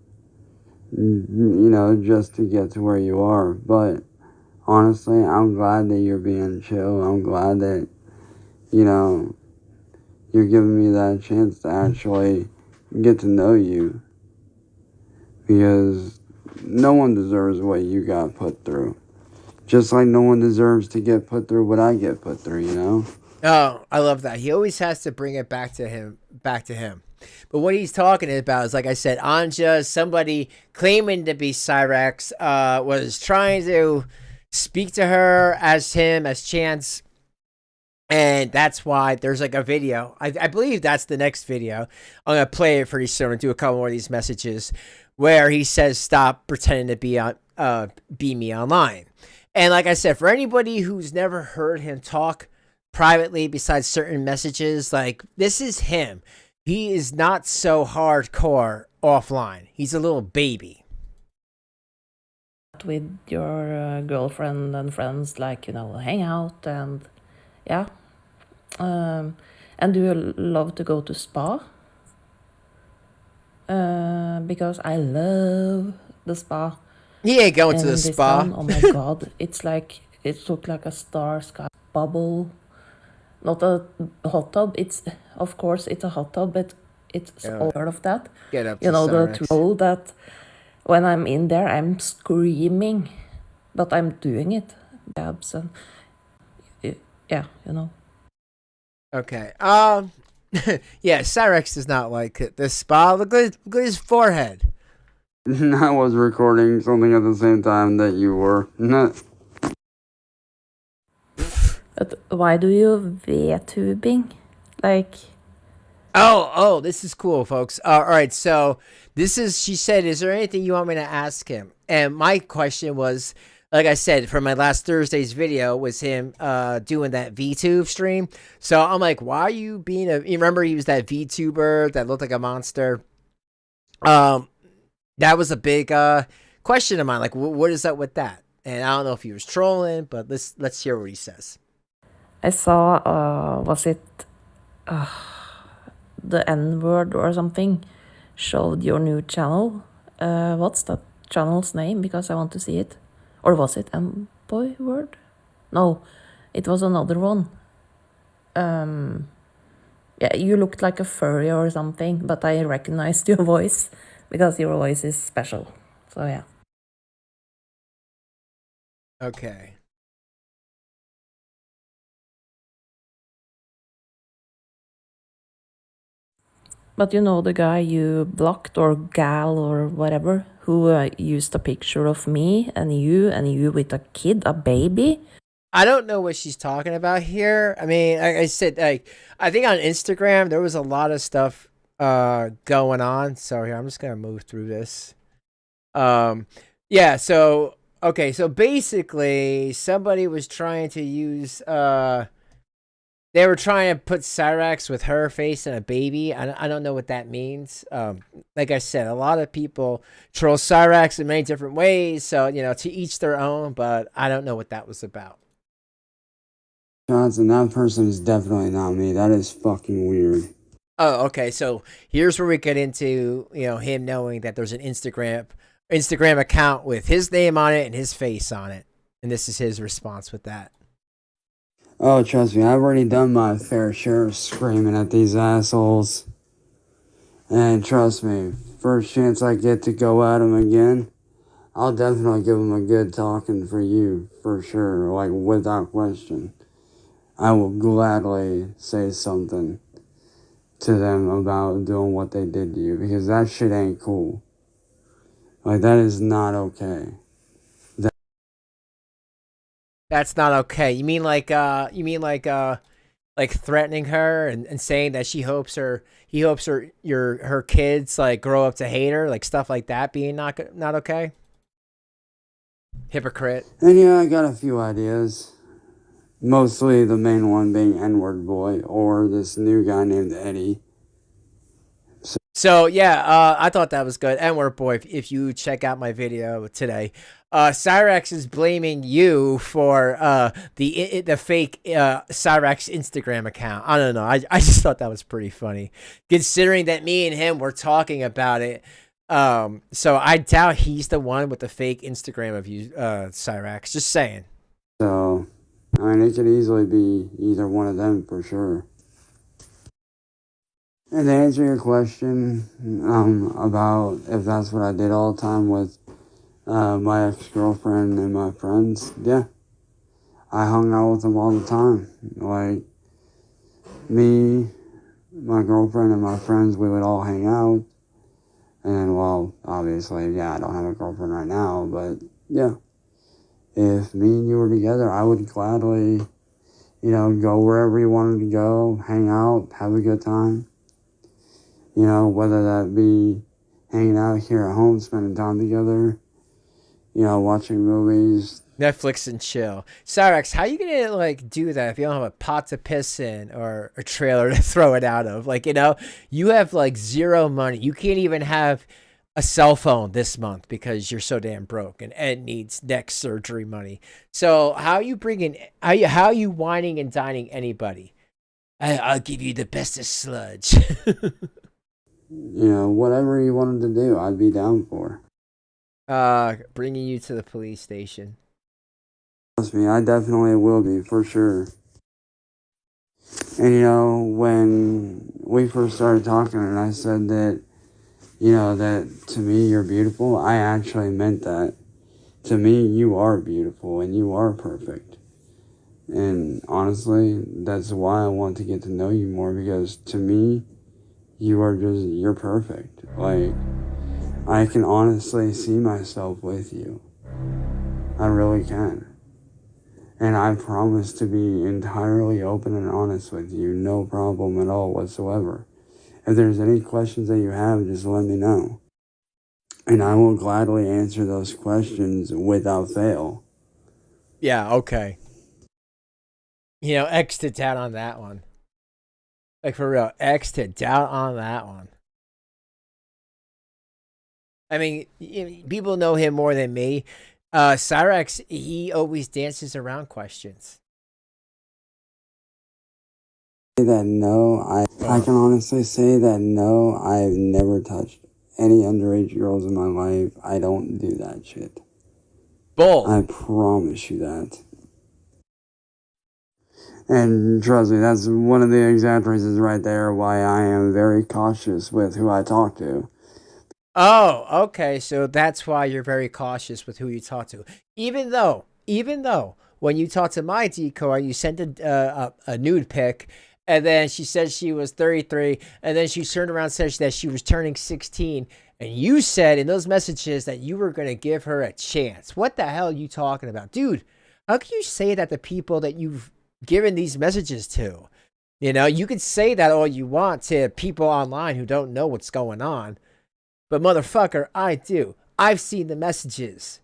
just to get to where you are. But honestly, I'm glad that you're being chill. I'm glad that, you're giving me that chance to actually get to know you. Because no one deserves what you got put through. Just like no one deserves to get put through what I get put through, Oh, I love that. He always has to bring it back to him. But what he's talking about is, like I said, Anja, somebody claiming to be Cyraxx, was trying to speak to her as Chance. And that's why there's like a video. I believe that's the next video. I'm going to play it pretty soon and do a couple more of these messages where he says, stop pretending to be me online. And like I said, for anybody who's never heard him talk privately besides certain messages, like, this is him. He is not so hardcore offline. He's a little baby. With your girlfriend and friends, like, hang out and yeah. And do you love to go to spa? Because I love the spa. He ain't going to the this spa. Town, oh my god, it looked like a star sky bubble. Not a hot tub. Of course it's a hot tub, but it's all part of that. Get up to the Cyraxx. troll that when I'm in there I'm screaming, but I'm doing it. Dabs and yeah, Okay. Yeah, Cyraxx does not like it. The spa. Look at his forehead. I was recording something at the same time that you were. But why do you V-tubing? Like... Oh, this is cool, folks. All right, so she said, is there anything you want me to ask him? And my question was, like I said, from my last Thursday's video, was him doing that VTube stream. So I'm like, why are you being you remember he was that VTuber that looked like a monster? That was a big question of mine. Like, what is up with that? And I don't know if he was trolling, but let's hear what he says. I saw, was it the N-word or something showed your new channel. What's that channel's name? Because I want to see it. Or was it M-Boy word? No, It was another one. Yeah, you looked like a furry or something, but I recognized your voice because your voice is special. So yeah. Okay. But you know the guy you blocked, or gal or whatever, who used a picture of me and you with a kid, a baby? I don't know what she's talking about here. I mean, like I said, like I think on Instagram there was a lot of stuff going on. So here, I'm just gonna move through this. Yeah, so okay, so basically somebody was trying to use they were trying to put Cyraxx with her face and a baby. I don't know what that means. Like I said, a lot of people troll Cyraxx in many different ways, so you know, to each their own, but I don't know what that was about. Johnson, that person is definitely not me. That is fucking weird. Oh, okay. So here's where we get into, you know, him knowing that there's an Instagram account with his name on it and his face on it. And this is his response with that. Oh, trust me, I've already done my fair share of screaming at these assholes. And trust me, first chance I get to go at them again, I'll definitely give them a good talking for you, for sure, like without question. I will gladly say something to them about doing what they did to you, because that shit ain't cool. Like, that is not okay. That's not okay. You mean like threatening her and saying that he hopes her kids like grow up to hate her, like stuff like that being not okay? Hypocrite. And yeah, I got a few ideas. Mostly the main one being Word Boi, or this new guy named Eddie. So yeah, I thought that was good. And Word Boi, if you check out my video today, Cyraxx is blaming you for the fake Cyraxx Instagram account. I don't know. I just thought that was pretty funny, considering that me and him were talking about it. So I doubt he's the one with the fake Instagram of you, Cyraxx. Just saying. So, I mean, it could easily be either one of them for sure. And to answer your question, about if that's what I did all the time with my ex-girlfriend and my friends, yeah. I hung out with them all the time. Like, me, my girlfriend, and my friends, we would all hang out. And, well, obviously, yeah, I don't have a girlfriend right now, but, yeah. If me and you were together, I would gladly, you know, go wherever you wanted to go, hang out, have a good time. You know, whether that be hanging out here at home, spending time together, you know, watching movies. Netflix and chill. Cyraxx, how you gonna like do that if you don't have a pot to piss in or a trailer to throw it out of? Like, you know, you have like zero money. You can't even have a cell phone this month because you're so damn broke, and Ed needs neck surgery money. So how you bringing? How you whining and dining anybody? I'll give you the bestest sludge. You know, whatever you wanted to do, I'd be down for. Bringing you to the police station. Trust me, I definitely will be, for sure. And, you know, when we first started talking and I said that, you know, that to me you're beautiful, I actually meant that. To me, you are beautiful and you are perfect. And honestly, that's why I want to get to know you more, because to me, you're perfect. Like, I can honestly see myself with you. I really can. And I promise to be entirely open and honest with you, no problem at all whatsoever. If there's any questions that you have, just let me know. And I will gladly answer those questions without fail. Yeah, okay. You know, X to doubt on that one. Like, for real, X to doubt on that one. I mean, people know him more than me. Cyraxx, he always dances around questions. That no, I can honestly say that no, I've never touched any underage girls in my life. I don't do that shit. Bull. I promise you that. And trust me, that's one of the exact reasons right there why I am very cautious with who I talk to. Oh, okay. So that's why you're very cautious with who you talk to. Even though, when you talk to my decoy, you sent a nude pic, and then she said she was 33, and then she turned around and said that she was turning 16, and you said in those messages that you were going to give her a chance. What the hell are you talking about? Dude, how can you say that to people that you've given these messages to? You know, you could say that all you want to people online who don't know what's going on. But motherfucker, I do. I've seen the messages.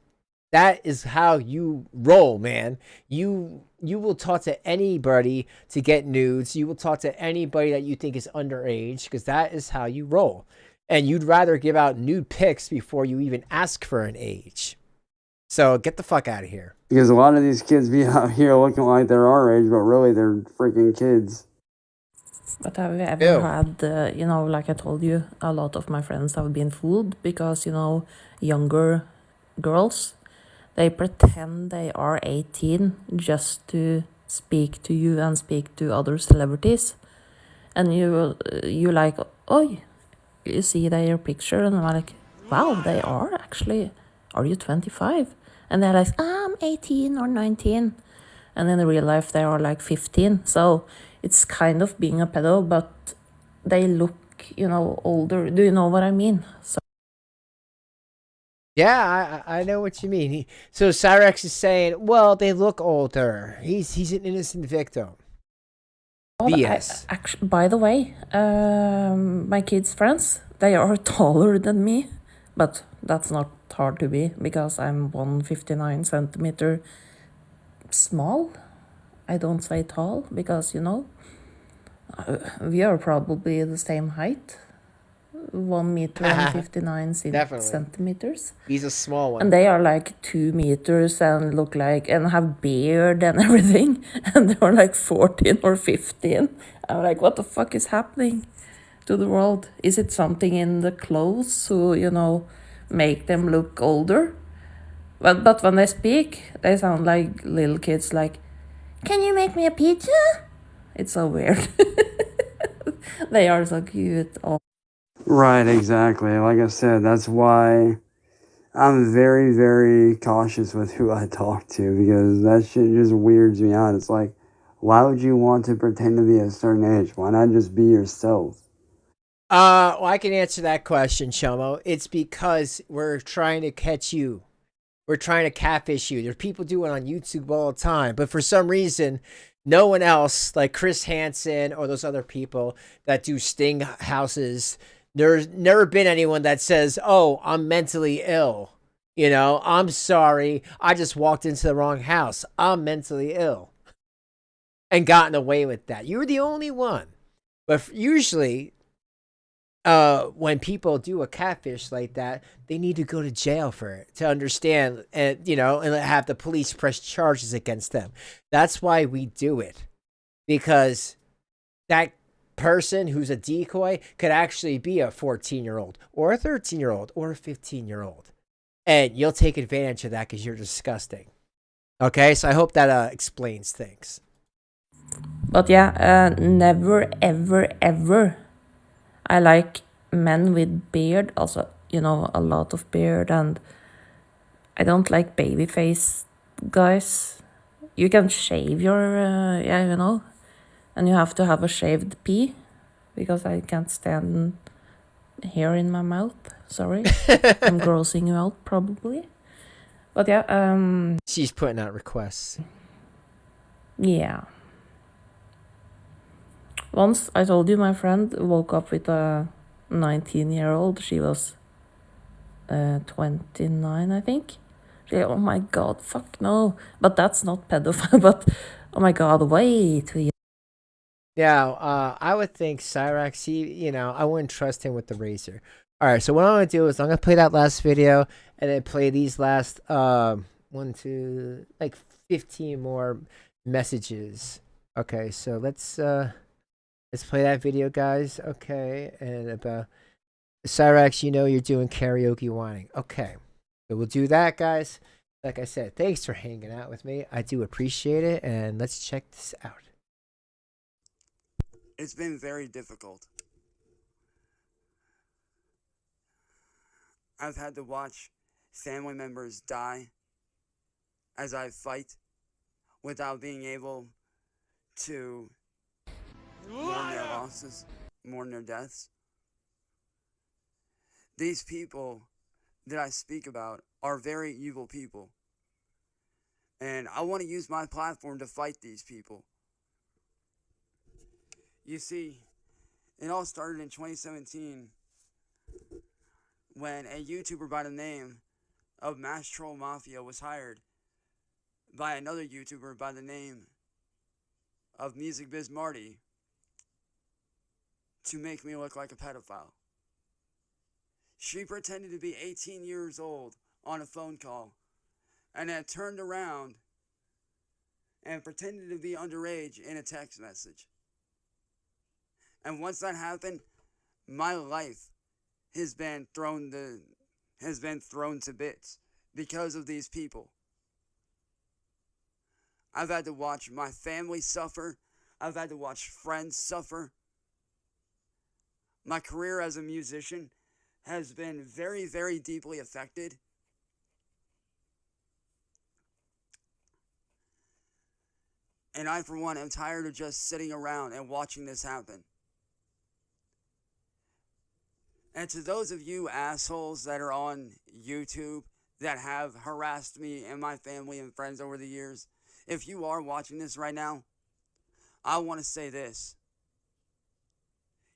That is how you roll, man. You will talk to anybody to get nudes. You will talk to anybody that you think is underage, because that is how you roll. And you'd rather give out nude pics before you even ask for an age. So get the fuck out of here. Because a lot of these kids be out here looking like they're our age, but really they're freaking kids. But have you ever had, you know, like I told you, a lot of my friends have been fooled because, you know, younger girls, they pretend they are 18 just to speak to you and speak to other celebrities. And you like, oh, you see their picture and I'm like, wow, they are actually, are you 25? And they're like, I'm 18 or 19. And in real life, they are like 15. So it's kind of being a pedo, but they look, you know, older. Do you know what I mean? So Yeah, I know what you mean. So Cyraxx is saying, well, they look older. He's an innocent victim. BS. Actually, by the way, my kids' friends, they are taller than me, but that's not hard to be because I'm 159 centimeter small. I don't say tall because, you know, we are probably the same height. 1 meter and 59 centimeters. He's a small one. And they are like 2 meters and look like, and have beard and everything. And they're like 14 or 15. I'm like, what the fuck is happening to the world? Is it something in the clothes who, you know, make them look older? But when they speak, they sound like little kids, like, can you make me a pizza? It's so weird. They are so cute. Oh. Right, exactly. Like I said, that's why I'm very, very cautious with who I talk to, because that shit just weirds me out. It's like, why would you want to pretend to be a certain age? Why not just be yourself? Well, I can answer that question, Chomo. It's because we're trying to catch you. We're trying to catfish you. There's people do it on YouTube all the time, but for some reason, no one else, like Chris Hansen or those other people that do sting houses, there's never been anyone that says, oh, I'm mentally ill. You know, I'm sorry. I just walked into the wrong house. I'm mentally ill. And gotten away with that. You're the only one. But usually, when people do a catfish like that, they need to go to jail for it to understand, and you know, and have the police press charges against them. That's why we do it, because that person who's a decoy could actually be a 14-year-old or a 13-year-old or a 15-year-old, and you'll take advantage of that because you're disgusting. Okay, so I hope that explains things. But yeah, never, ever, ever. I like men with beard, also, you know, a lot of beard, and I don't like baby face guys. You can shave your, yeah, you know, and you have to have a shaved pee, because I can't stand hair in my mouth. Sorry. I'm grossing you out, probably. But yeah, She's putting out requests. yeah. Once I told you my friend woke up with a 19-year-old. She was 29, I think. She, oh my god, fuck no. But that's not pedophile, but oh my god, way too young. Yeah, I would think Cyraxx, you know, I wouldn't trust him with the razor. All right, so what I'm going to do is I'm going to play that last video and then play these last, 15 more messages. Okay, so let's play that video, guys. Okay, and about Cyraxx, you know you're doing karaoke whining. Okay, so we'll do that, guys. Like I said, thanks for hanging out with me. I do appreciate it, and let's check this out. It's been very difficult. I've had to watch family members die as I fight without being able to mourn their losses, mourn their deaths. These people that I speak about are very evil people. And I want to use my platform to fight these people. You see, it all started in 2017 when a YouTuber by the name of Mass Troll Mafia was hired by another YouTuber by the name of Music Biz Marty to make me look like a pedophile. She pretended to be 18 years old on a phone call and then turned around and pretended to be underage in a text message. And once that happened, my life has been thrown to bits because of these people. I've had to watch my family suffer. I've had to watch friends suffer. My career as a musician has been very, very deeply affected. And I, for one, am tired of just sitting around and watching this happen. And to those of you assholes that are on YouTube that have harassed me and my family and friends over the years, if you are watching this right now, I want to say this.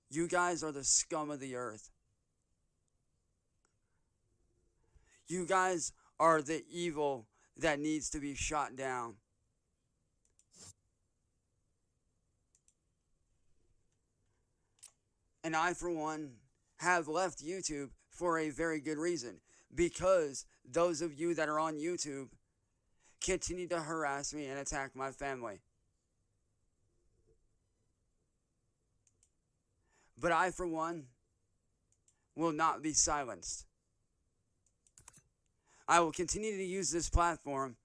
You guys are the scum of the earth. You guys are the evil that needs to be shot down. And I, for one, have left YouTube for a very good reason. Because those of you that are on YouTube continue to harass me and attack my family. But I, for one, will not be silenced. I will continue to use this platform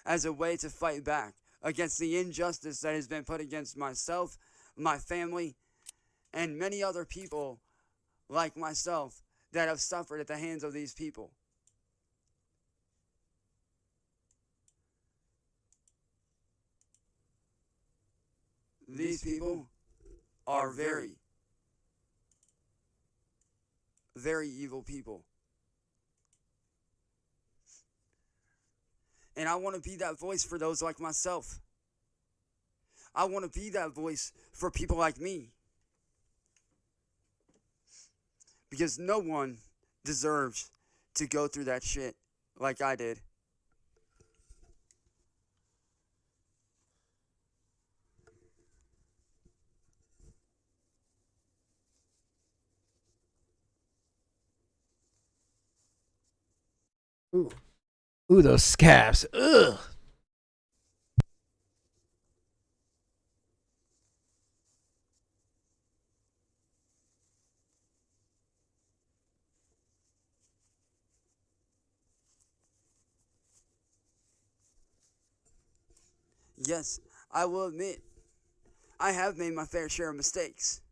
as a way to fight back against the injustice that has been put against myself, my family, and many other people like myself that have suffered at the hands of these people. These people are very, very evil people. And I want to be that voice for those like myself. I want to be that voice for people like me. Because no one deserves to go through that shit like I did. Ooh. Ooh, those scabs. Ugh. Yes, I will admit, I have made my fair share of mistakes.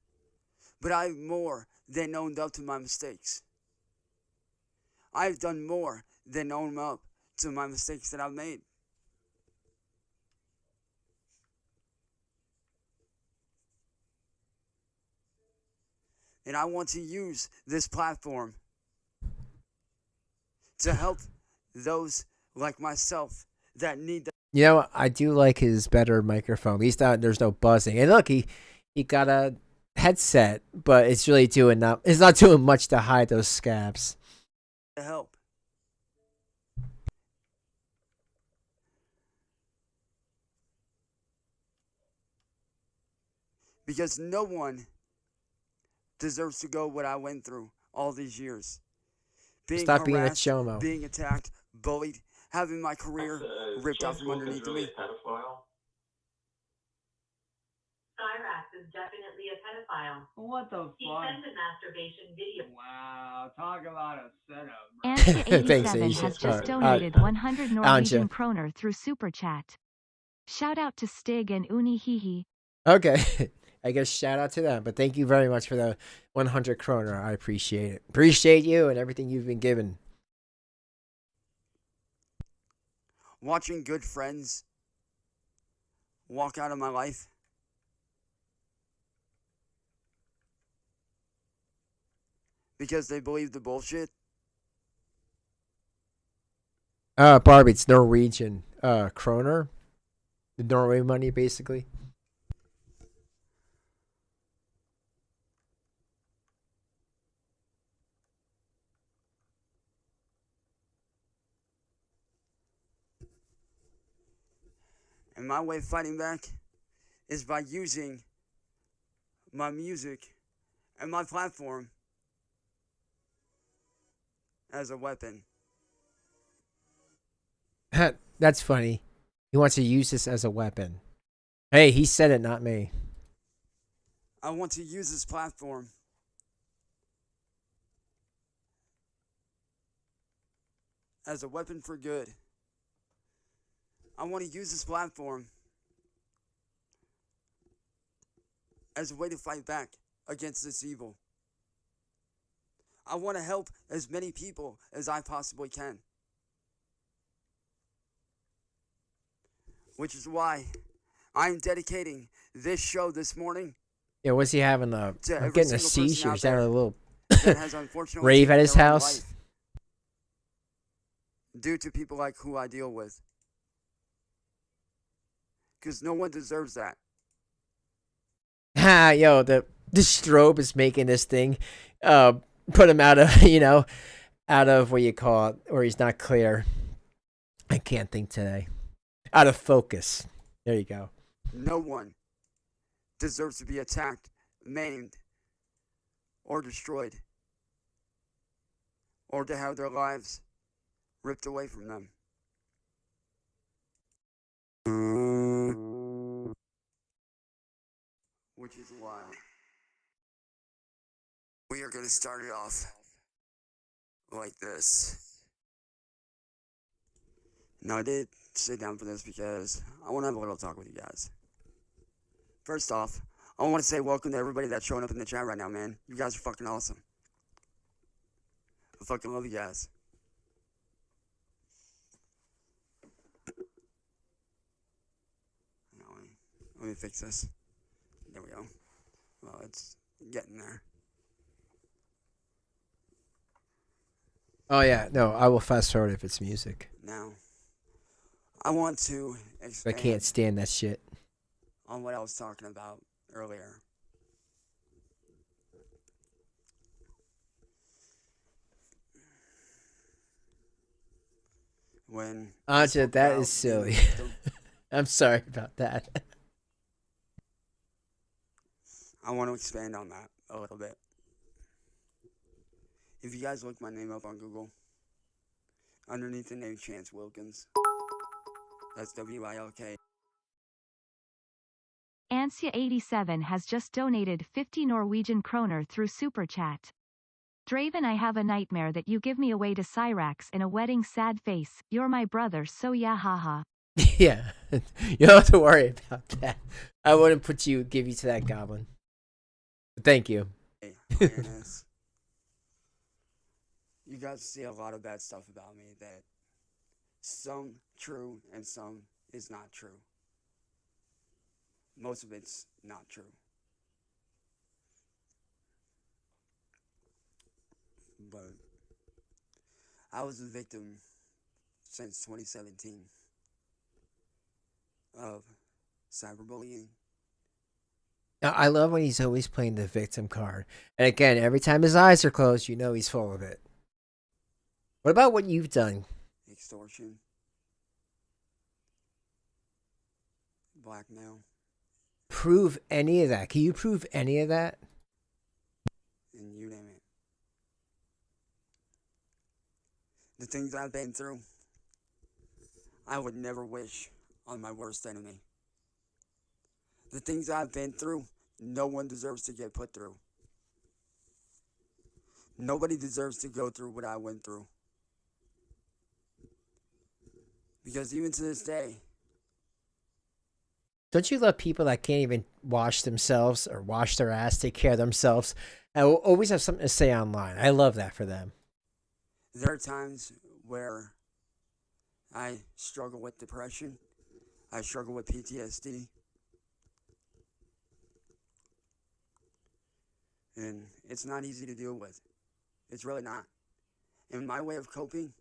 But I've more than owned up to my mistakes. I've done more than own up to my mistakes that I've made. And I want to use this platform to help those like myself that need the... You know, I do like his better microphone. At least there's no buzzing. And look, he got a headset, but it's really doing it's not doing much to hide those scabs. to help. Because no one deserves to go what I went through all these years. Stop being a chomo. Being attacked, bullied, having my career ripped out from underneath really me. a pedophile? Cyraxx is definitely a pedophile. What the He fuck? sent a masturbation video. Wow, talk about a setup, bro. Thanks, Anja87 Asia. has just Or, donated 100 Norwegian Anja. kroner through Super Chat. Shout out to Stig and Uni Hihi. Okay. I guess shout out to them. But thank you very much for the 100 kroner. I appreciate it. Appreciate you and everything you've been given. Watching good friends walk out of my life because they believe the bullshit. Barbie, it's Norwegian kroner. The Norway money, basically. And my way of fighting back is by using my music and my platform as a weapon. That's funny. He wants to use this as a weapon. Hey, he said it, not me. I want to use this platform as a weapon for good. I want to use this platform as a way to fight back against this evil. I want to help as many people as I possibly can. Which is why I'm dedicating this show this morning. Yeah, what's he having? I'm getting a seizure. He's having a little that has unfortunately rave at his taken their own house. life due to people like who I deal with. Because no one deserves that. Ha, yo, the strobe is making this thing put him out of, out of what you call it, or he's not clear. I can't think today. Out of focus. There you go. No one deserves to be attacked, maimed, or destroyed, or to have their lives ripped away from them. Which is why we are going to start it off like this. Now, I did sit down for this because I want to have a little talk with you guys. First off, I want to say welcome to everybody that's showing up in the chat right now, man. You guys are fucking awesome. I fucking love you guys. Now, let me fix this. There we go. Well, it's getting there. Oh, yeah. No, I will fast forward if it's music. Now, I want to I expand can't stand that shit. on what I was talking about earlier. When I Anja, spoke that about is being a silly. victim, I'm sorry about that. I want to expand on that a little bit. If you guys look my name up on Google, underneath the name Chance Wilkins, that's WILK. Ansya87 has just donated 50 Norwegian kroner through Super Chat. Draven, I have a nightmare that you give me away to Cyraxx in a wedding sad face. You're my brother, so yeah, haha. Yeah. You don't have to worry about that. I wouldn't give you to that goblin. But thank you. Awareness. You guys see a lot of bad stuff about me that some true and some is not true. Most of it's not true. But I was a victim since 2017 of cyberbullying. Now, I love when he's always playing the victim card. And again, every time his eyes are closed, you know he's full of it. What about what you've done? Extortion, blackmail, Prove any of that. Can you prove any of that? and you name it. The things I've been through, I would never wish on my worst enemy. The things I've been through, no one deserves to get put through. Nobody deserves to go through what I went through. Because even to this day, Don't you love people that can't even wash themselves or wash their ass, take care of themselves, and will always have something to say online? I love that for them. There are times where I struggle with depression. I struggle with PTSD. And it's not easy to deal with. It's really not. And my way of coping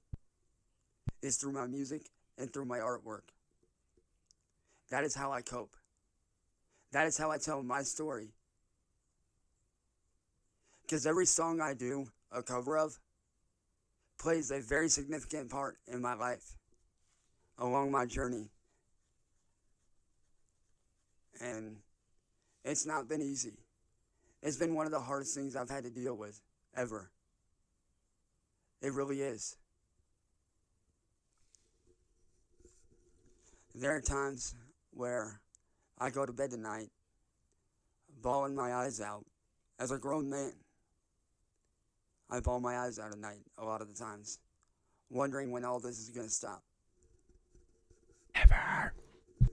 is through my music and through my artwork. That is how I cope. That is how I tell my story. Because every song I do a cover of plays a very significant part in my life along my journey. And it's not been easy. It's been one of the hardest things I've had to deal with ever. It really is. There are times where I go to bed at night, bawling my eyes out. As a grown man, I bawl my eyes out at night a lot of the times, wondering when all this is going to stop. Never.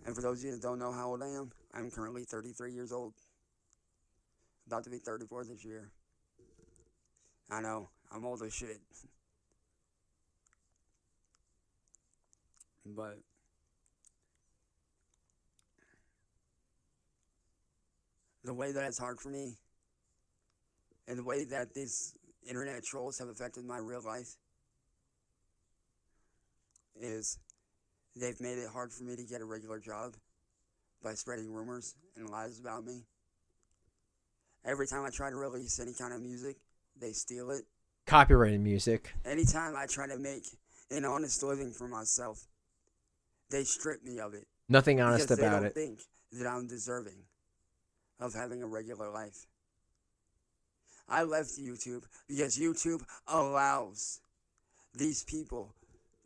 And for those of you that don't know how old I am, I'm currently 33 years old. About to be 34 this year. I know, I'm old as shit. But the way that it's hard for me, and the way that these internet trolls have affected my real life, is they've made it hard for me to get a regular job by spreading rumors and lies about me. Every time I try to release any kind of music, they steal it. Copyrighted music. Anytime I try to make an honest living for myself, they strip me of it. Nothing honest because about they it. don't think that I'm deserving of having a regular life. I left YouTube because YouTube allows these people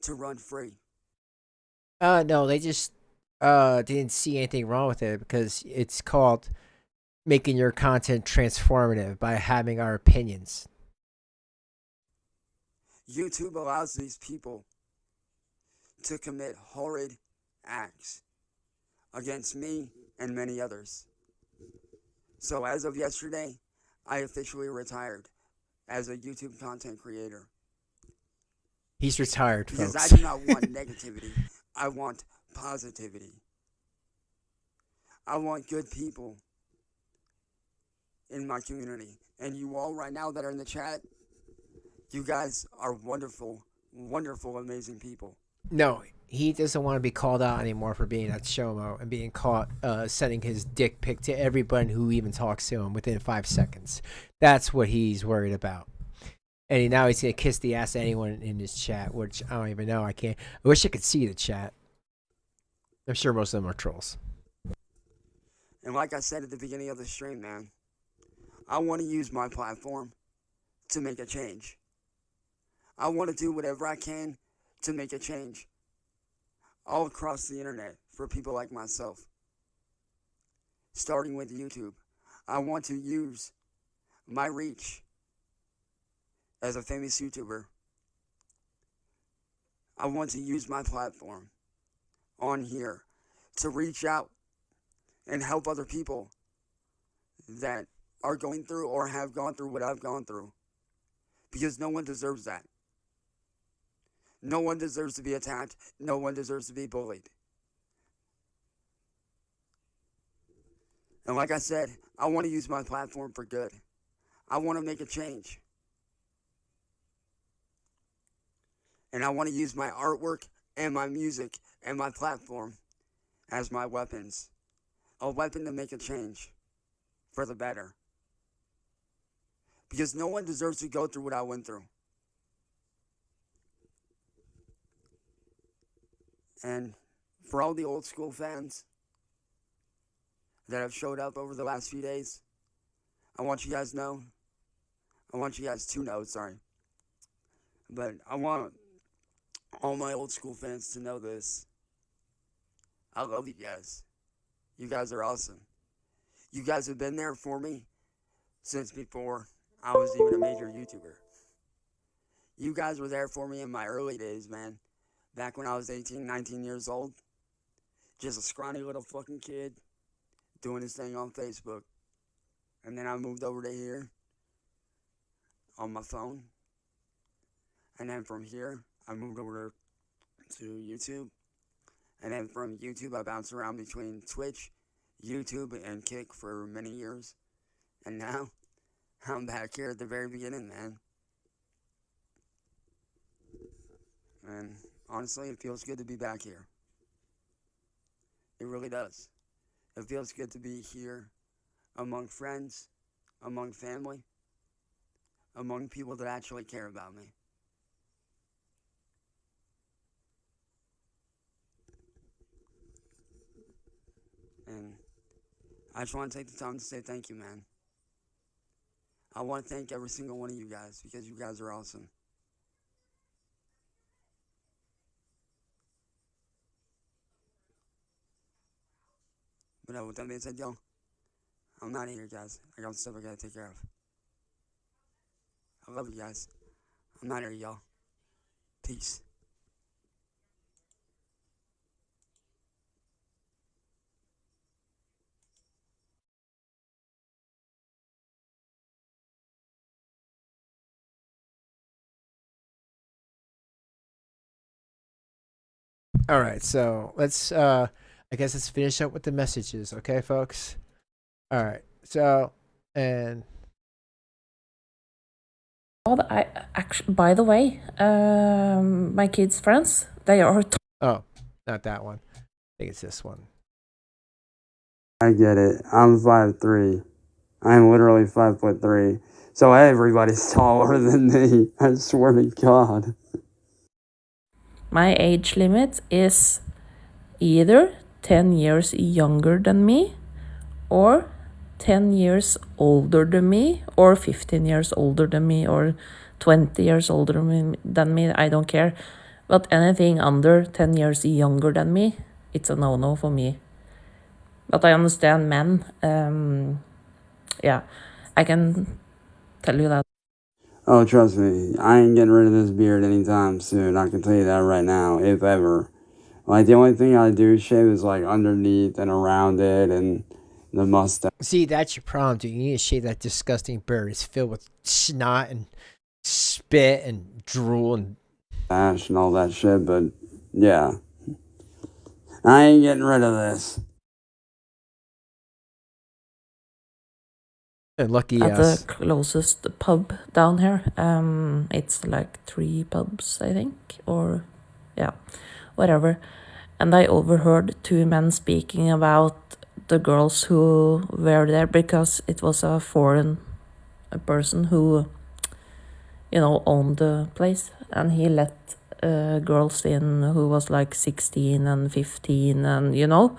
to run free. No, they just didn't see anything wrong with it because it's called making your content transformative by having our opinions. YouTube allows these people to commit horrid acts against me and many others. So as of yesterday, I officially retired as a YouTube content creator. He's retired, Because folks. I do not want negativity. I want positivity. I want good people in my community. And you all right now that are in the chat, you guys are wonderful, wonderful, amazing people. No, he doesn't want to be called out anymore for being at Shomo and being caught sending his dick pic to everyone who even talks to him within 5 seconds. That's what he's worried about. And now he's going to kiss the ass of anyone in his chat, which I don't even know. I wish I could see the chat. I'm sure most of them are trolls. And like I said at the beginning of the stream, man, I want to use my platform to make a change. I want to do whatever I can to make a change all across the internet for people like myself. Starting with YouTube, I want to use my reach as a famous YouTuber. I want to use my platform on here to reach out and help other people that are going through or have gone through what I've gone through. Because no one deserves that. No one deserves to be attacked. No one deserves to be bullied. And like I said, I want to use my platform for good. I want to make a change. And I want to use my artwork and my music and my platform as my weapons. A weapon to make a change for the better. Because no one deserves to go through what I went through. And for all the old school fans that have showed up over the last few days, I want you guys to know, but I want all my old school fans to know this. I love you guys. You guys are awesome. You guys have been there for me since before I was even a major YouTuber. You guys were there for me in my early days, man. Back when I was 18, 19 years old. just a scrawny little fucking kid doing his thing on Facebook. And then I moved over to here on my phone. And then from here, I moved over to YouTube. And then from YouTube, I bounced around between Twitch, YouTube, and Kick for many years. And now, I'm back here at the very beginning, man. And honestly, it feels good to be back here. It really does. It feels good to be here among friends, among family, among people that actually care about me. And I just want to take the time to say thank you, man. I want to thank every single one of you guys because you guys are awesome. But with that being said, yo, I'm out of here, guys. I got stuff I gotta take care of. I love you guys. I'm out of here, y'all. Peace. All right, so let's I guess let's finish up with the messages, okay, folks? All right. So, and I actually, by the way, my kids' friends, they are oh, not that one. I think it's this one. I get it. I'm 5'3". I'm literally 5'3". So everybody's taller than me. I swear to God. my age limit is either 10 years younger than me or 10 years older than me or 15 years older than me or 20 years older than me. I don't care. But anything under 10 years younger than me, it's a no-no for me. But I understand men. Yeah, I can tell you that. Oh, trust me. I ain't getting rid of this beard anytime soon. I can tell you that right now, if ever. Like, the only thing I do shave is, like, underneath and around it and the mustache. See, that's your problem, dude. You need to shave that disgusting beard. It's filled with snot and spit and drool and Ash and all that shit, but yeah. I ain't getting rid of this. lucky At us. the closest pub down here. It's like 3 pubs, I think, or yeah, whatever. And I overheard 2 men speaking about the girls who were there because it was a foreign person who, you know, owned the place, and he let girls in who was like 16 and 15, and you know,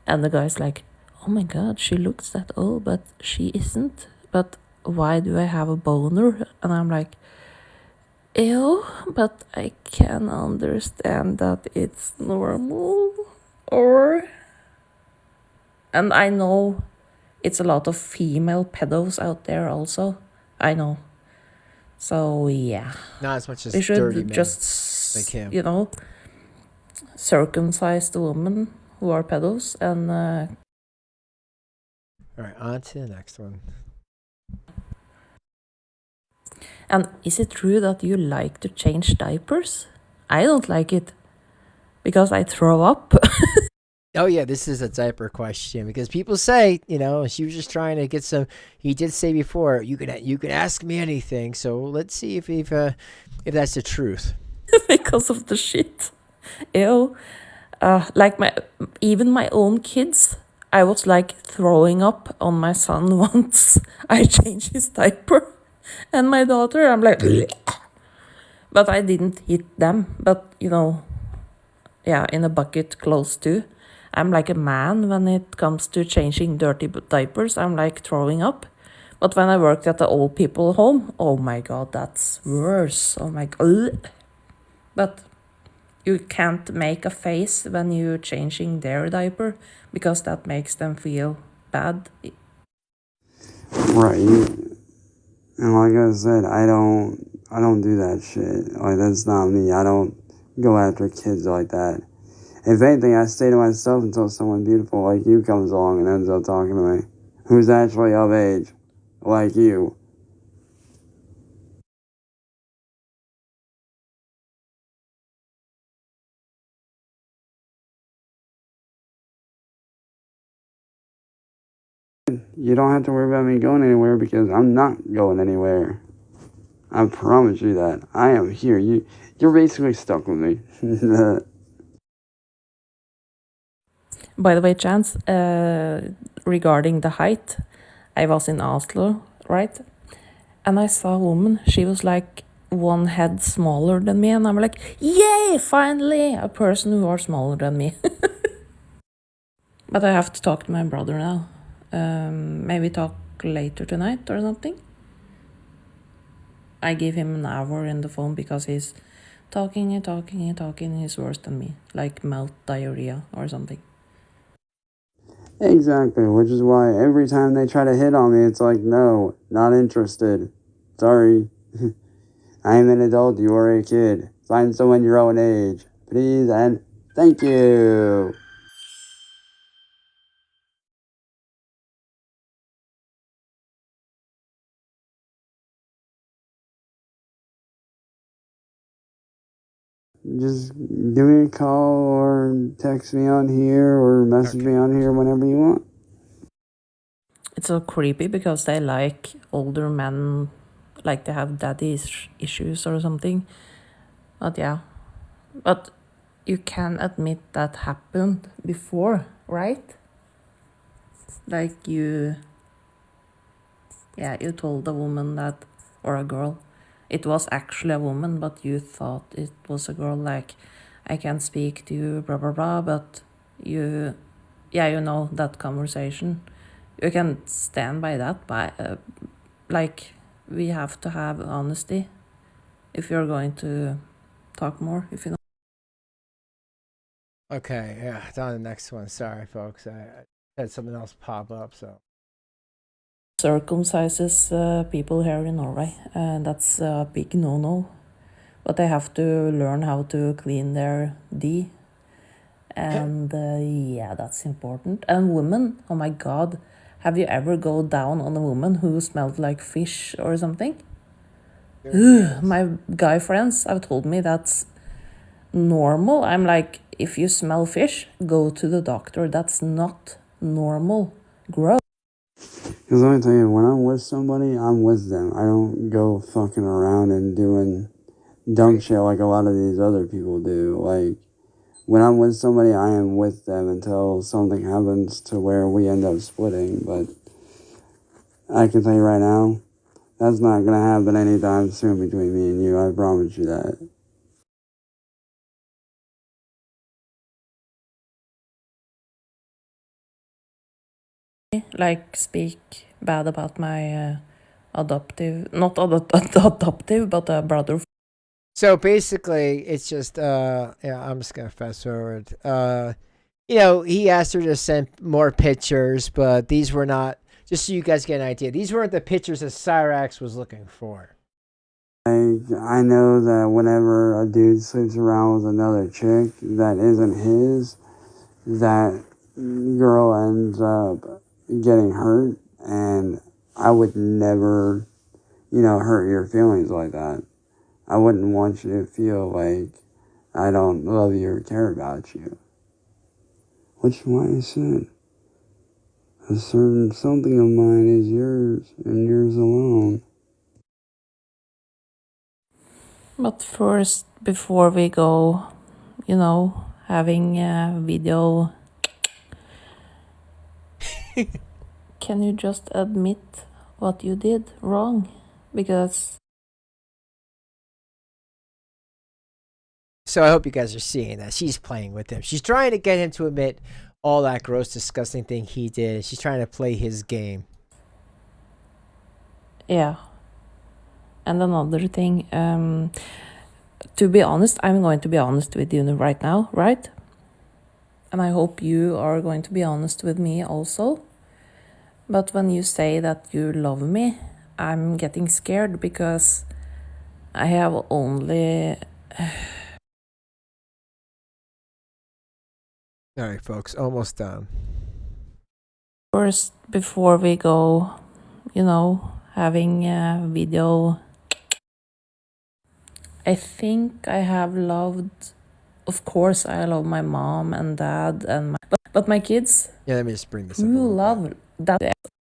and the guy's like, oh my god, she looks that old, but she isn't. But why do I have a boner? And I'm like, ew, but I can understand that it's normal. And I know it's a lot of female pedos out there also. I know. So yeah, Not as much as we dirty should men just, like him. you know, circumcise the women who are pedos and All right, on to the next one. And is it true that you like to change diapers? I don't like it because I throw up. Oh yeah, this is a diaper question because people say, you know, she was just trying to get some. He did say before, you can ask me anything. So let's see if that's the truth. Because of the shit. Ew. Like even my own kids, I was like throwing up on my son once. I changed his diaper. And my daughter, I'm like, bleh. But I didn't hit them. But, you know, yeah, in a bucket close to. I'm like a man when it comes to changing dirty diapers. I'm like throwing up. But when I worked at the old people home, oh my god, that's worse. Oh my god. But you can't make a face when you're changing their diaper because that makes them feel bad. Right. And like I said, I don't do that shit. Like, that's not me. I don't go after kids like that. If anything, I stay to myself until someone beautiful like you comes along and ends up talking to me, who's actually of age, like you. You don't have to worry about me going anywhere because I'm not going anywhere. I promise you that. I am here. You're basically stuck with me. By the way, Chance, regarding the height, I was in Oslo, right? And I saw a woman, she was like one head smaller than me, and I'm like, yay, finally, a person who are smaller than me. But I have to talk to my brother now. Maybe talk later tonight or something. I gave him an hour in the phone because he's talking, he's worse than me, like mouth diarrhea or something. Exactly, which is why every time they try to hit on me, it's like, no, not interested. Sorry. I am an adult, you are a kid. Find someone your own age. Please and thank you. Just give me a call or text me on here or message me on here whenever you want. It's so creepy because they like older men, like they have daddy issues or something. But yeah, but you can admit that happened before, right? Like you told a woman that, or a girl, it was actually a woman, but you thought it was a girl, like, I can't speak to you, blah, blah, blah, but you know that conversation. You can stand by that, like, we have to have honesty if you're going to talk more, if you know. Okay, yeah, it's on the next one. Sorry, folks. I had something else pop up, so. Circumcises people here in Norway, and that's a big no-no. But they have to learn how to clean their D. And yeah, that's important. And women, oh my god, have you ever go down on a woman who smelled like fish or something? Ugh, my guy friends have told me that's normal. I'm like, if you smell fish, go to the doctor. That's not normal. Gross. Because let me tell you, when I'm with somebody, I'm with them. I don't go fucking around and doing dumb shit like a lot of these other people do. Like, when I'm with somebody, I am with them until something happens to where we end up splitting. But I can tell you right now, that's not going to happen anytime soon between me and you. I promise you that. Like, speak bad about my adoptive, not adoptive, but a brother. So basically, it's just, yeah, I'm just going to fast forward. You know, he asked her to send more pictures, but these were not, just so you guys get an idea, these weren't the pictures that Cyraxx was looking for. I know that whenever a dude sleeps around with another chick that isn't his, that girl ends up getting hurt, and I would never, hurt your feelings like that. I wouldn't want you to feel like I don't love you or care about you. Which is why I said, a certain something of mine is yours and yours alone. But first, before we go, having a video, can you just admit what you did wrong? Because... So I hope you guys are seeing that. She's playing with him. She's trying to get him to admit all that gross, disgusting thing he did. She's trying to play his game. Yeah. And another thing, to be honest, I'm going to be honest with you right now, right? And I hope you are going to be honest with me also. But when you say that you love me, I'm getting scared because I have only All right, folks, almost done. First, before we go, having a video, I think I have loved, of course, I love my mom and dad and but my kids, Yeah, let me just bring this up a who little love that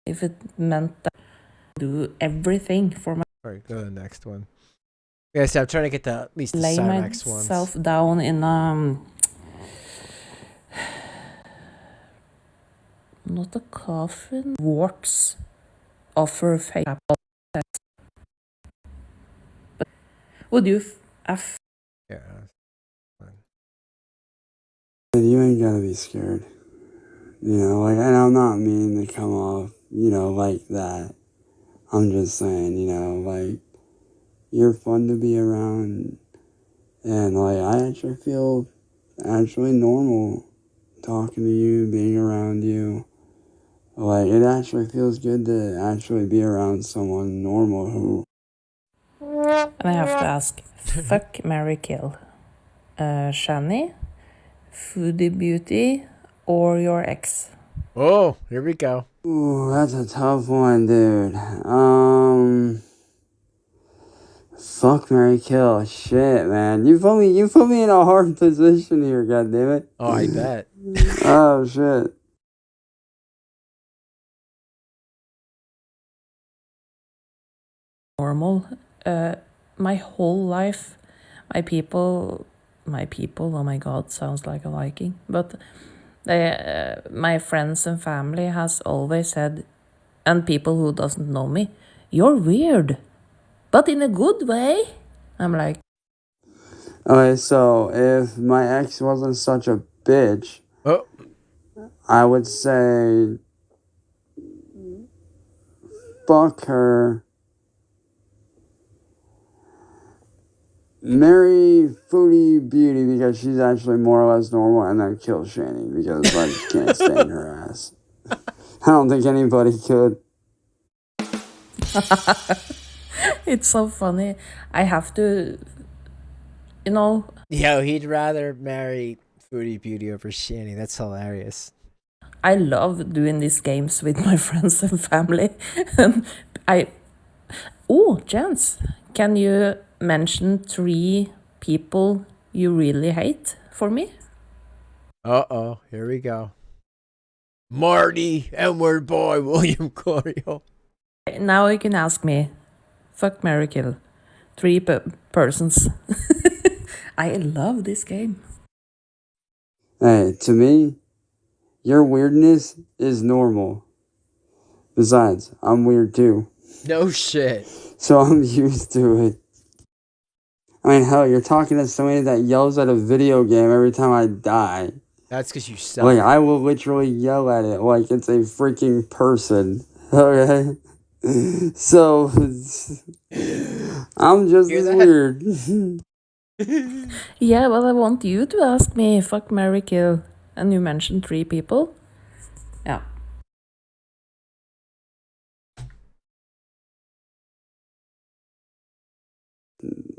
if it meant that I do everything for my All right, go to the next one. Yeah, so I'm trying to get at least the lay Cyraxx myself ones. down in not a coffin, warts offer fake apple test. But would you Yeah. You ain't gotta be scared. Like, and I'm not meaning to come off, like that. I'm just saying, like, you're fun to be around. And, like, I actually feel normal talking to you, being around you. Like, it actually feels good to actually be around someone normal who... And I have to ask, fuck, marry, kill. Shani, Foodie Beauty, or your ex? Oh, here we go. Ooh, that's a tough one, dude. Fuck, marry, kill. Shit, man. You put me in a hard position here, goddammit. Oh, I bet. Oh, shit. Normal. My whole life, my people, oh my god, sounds like a Viking. But my friends and family has always said, and people who doesn't know me, you're weird, but in a good way. I'm like, Okay, so if my ex wasn't such a bitch, Oh, I would say fuck her, marry Foodie Beauty because she's actually more or less normal, and then kill Shani because I just can't stand her ass. I don't think anybody could. it's so funny. I have to, yo, he'd rather marry Foodie Beauty over Shani. That's hilarious. I love doing these games with my friends and family. And Jens, can you mention 3 people you really hate for me? Uh-oh, here we go. Marty and Word Boi, William Gloryhole. Now you can ask me, fuck, marry, kill. 3 persons. I love this game. Hey, to me, your weirdness is normal. Besides, I'm weird too. No shit. So I'm used to it. I mean, hell, you're talking to somebody that yells at a video game every time I die. That's because you suck. Like, I will literally yell at it like it's a freaking person. Okay? So, I'm just Hear as that? weird. Yeah, well, I want you to ask me, fuck, marry, kill. And you mentioned 3 people. Yeah.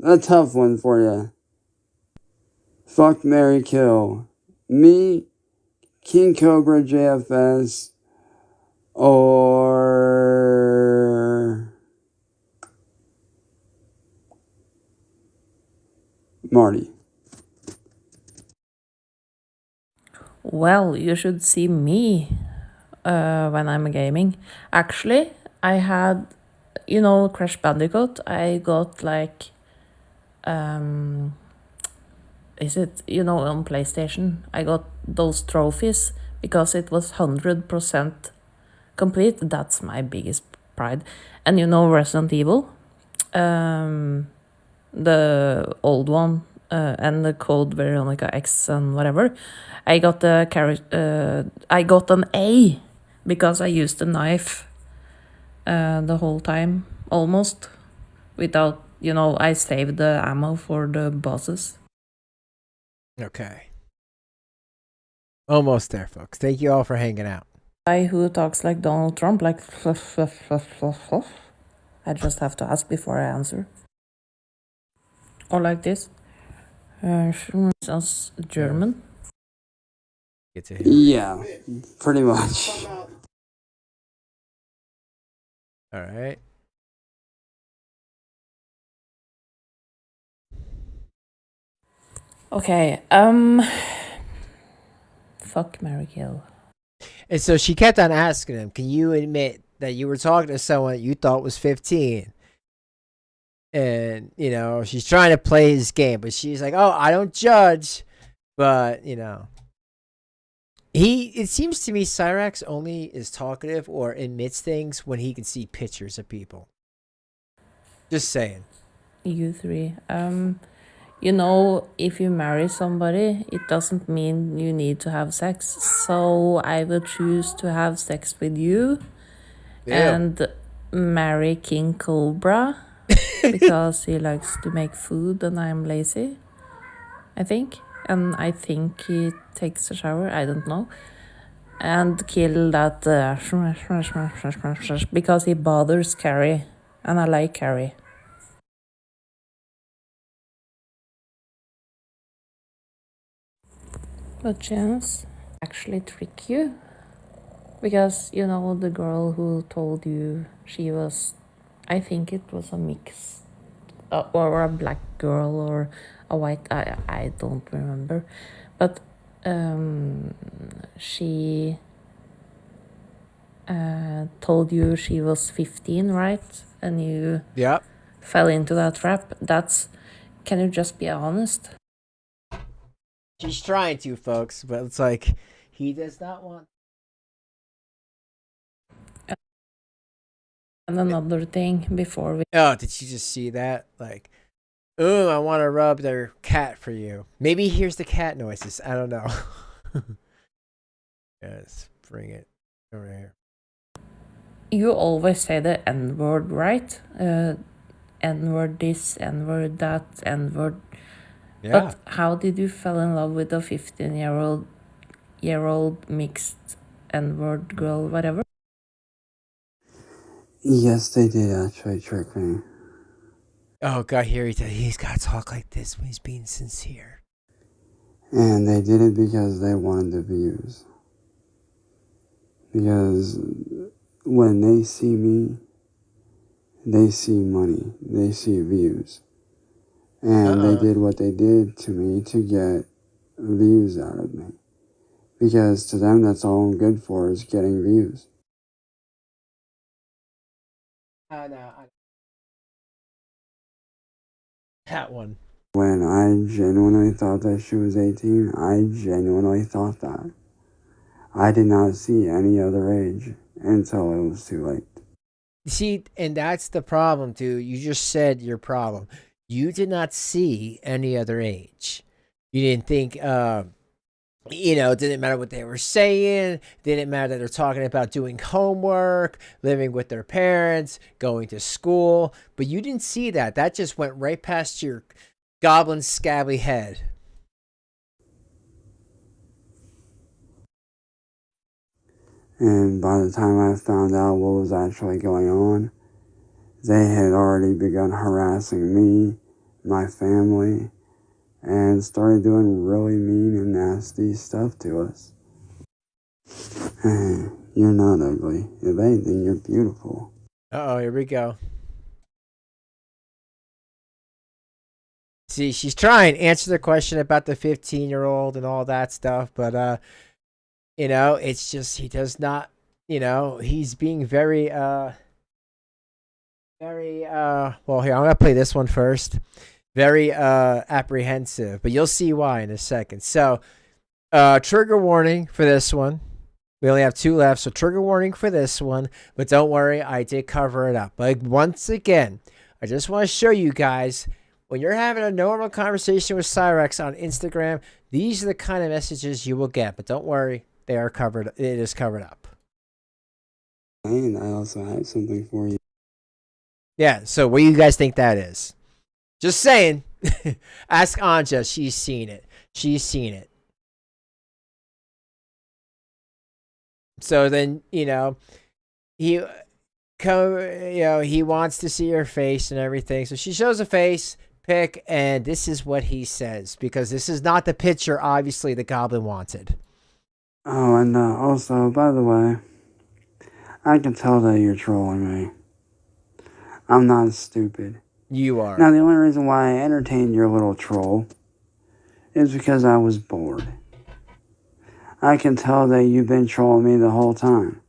A tough one for you. Fuck, marry, kill. Me, King Cobra JFS, or Marty. Well, you should see me when I'm gaming. Actually, I had, Crash Bandicoot. I got like, is it, on PlayStation? I got those trophies because it was 100% complete. That's my biggest pride. And Resident Evil, the old one, and the Code Veronica X and whatever. I got I got an A because I used the knife the whole time almost without, I saved the ammo for the bosses. Okay. Almost there, folks. Thank you all for hanging out. Guy who talks like Donald Trump, like fluff, fluff, fluff, fluff, fluff. I just have to ask before I answer. Or like this. Sounds German. Get to him. Yeah, pretty much. All right. Okay, fuck, marry, kill. And so she kept on asking him, can you admit that you were talking to someone you thought was 15? And, you know, she's trying to play his game, but she's like, oh, I don't judge. But, you know, it seems to me Cyraxx only is talkative or admits things when he can see pictures of people. Just saying. You three. You know, if you marry somebody, it doesn't mean you need to have sex. So I will choose to have sex with you and marry King Cobra because he likes to make food and I'm lazy, I think. And I think he takes a shower, I don't know. And kill that because he bothers Carrie and I like Carrie. But chance actually trick you because you know the girl who told you she was, I think it was a mix or a black girl or a white, I don't remember, but she told you she was 15, right? And you fell into that trap. Can you just be honest? She's trying to, folks, but it's like he does not want. And another thing before we. Oh, did you just see that? Like, oh, I want to rub their cat for you. Maybe he hears the cat noises. I don't know. Let's bring it over here. You always say the N-word, right? N-word this, N-word that, N-word. Yeah. But how did you fall in love with a 15-year-old mixed N-word girl, whatever? Yes, they did actually trick me. Oh, God, here he's got to talk like this when he's being sincere. And they did it because they wanted the views. Because when they see me, they see money, they see views. And they did what they did to me to get views out of me. Because to them, that's all I'm good for is getting views. No. That one. When I genuinely thought that she was 18, I genuinely thought that. I did not see any other age until it was too late. See, and that's the problem, dude. You just said your problem. You did not see any other age. You didn't think, it didn't matter what they were saying. Didn't matter that they're talking about doing homework, living with their parents, going to school. But you didn't see that. That just went right past your goblin scabby head. And by the time I found out what was actually going on, they had already begun harassing me, my family, and started doing really mean and nasty stuff to us. Hey, you're not ugly. If anything, you're beautiful. Uh-oh, here we go. See, she's trying to answer the question about the 15-year-old and all that stuff, but, it's just, he does not, he's being very, well, here, I'm going to play this one first. Very apprehensive, but you'll see why in a second. So, trigger warning for this one. We only have 2 left, so trigger warning for this one. But don't worry, I did cover it up. But once again, I just want to show you guys, when you're having a normal conversation with Cyraxx on Instagram, these are the kind of messages you will get. But don't worry, they are covered. It is covered up. And I also have something for you. Yeah, so what do you guys think that is? Just saying. Ask Anja. She's seen it. She's seen it. So then, he wants to see her face and everything. So she shows a face pic, and this is what he says, because this is not the picture, obviously, the goblin wanted. Oh, and also, by the way, I can tell that you're trolling me. I'm not stupid. You are. Now, the only reason why I entertained your little troll is because I was bored. I can tell that you've been trolling me the whole time.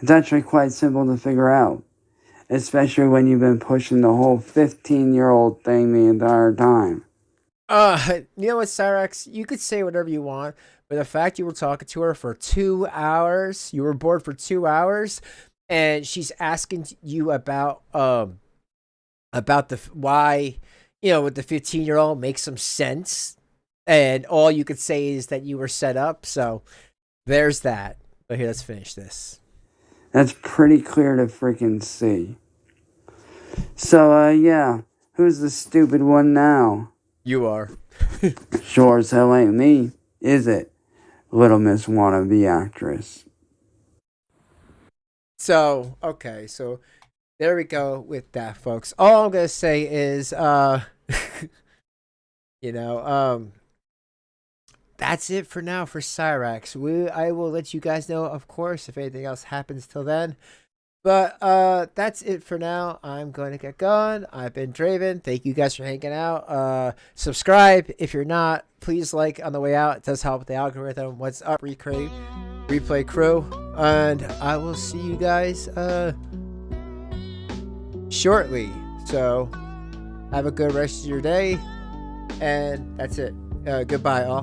It's actually quite simple to figure out, especially when you've been pushing the whole 15-year-old thing the entire time. You know what, Cyraxx? You could say whatever you want, but the fact you were talking to her for 2 hours, you were bored for 2 hours, and she's asking you about the why, with the 15-year-old makes some sense, and all you could say is that you were set up. So there's that. But here, let's finish this. That's pretty clear to freaking see. So, yeah, who's the stupid one now? You are. Sure as hell ain't me, is it? Little Miss Wannabe Actress. So, okay, so there we go with that, folks. All I'm gonna say is, that's it for now for Cyraxx. I will let you guys know, of course, if anything else happens till then. But that's it for now. I'm going to get going. I've been Draven. Thank you guys for hanging out. Subscribe if you're not. Please like on the way out. It does help with the algorithm. What's up, Replay Crew? And I will see you guys shortly. So have a good rest of your day. And that's it. Goodbye, all.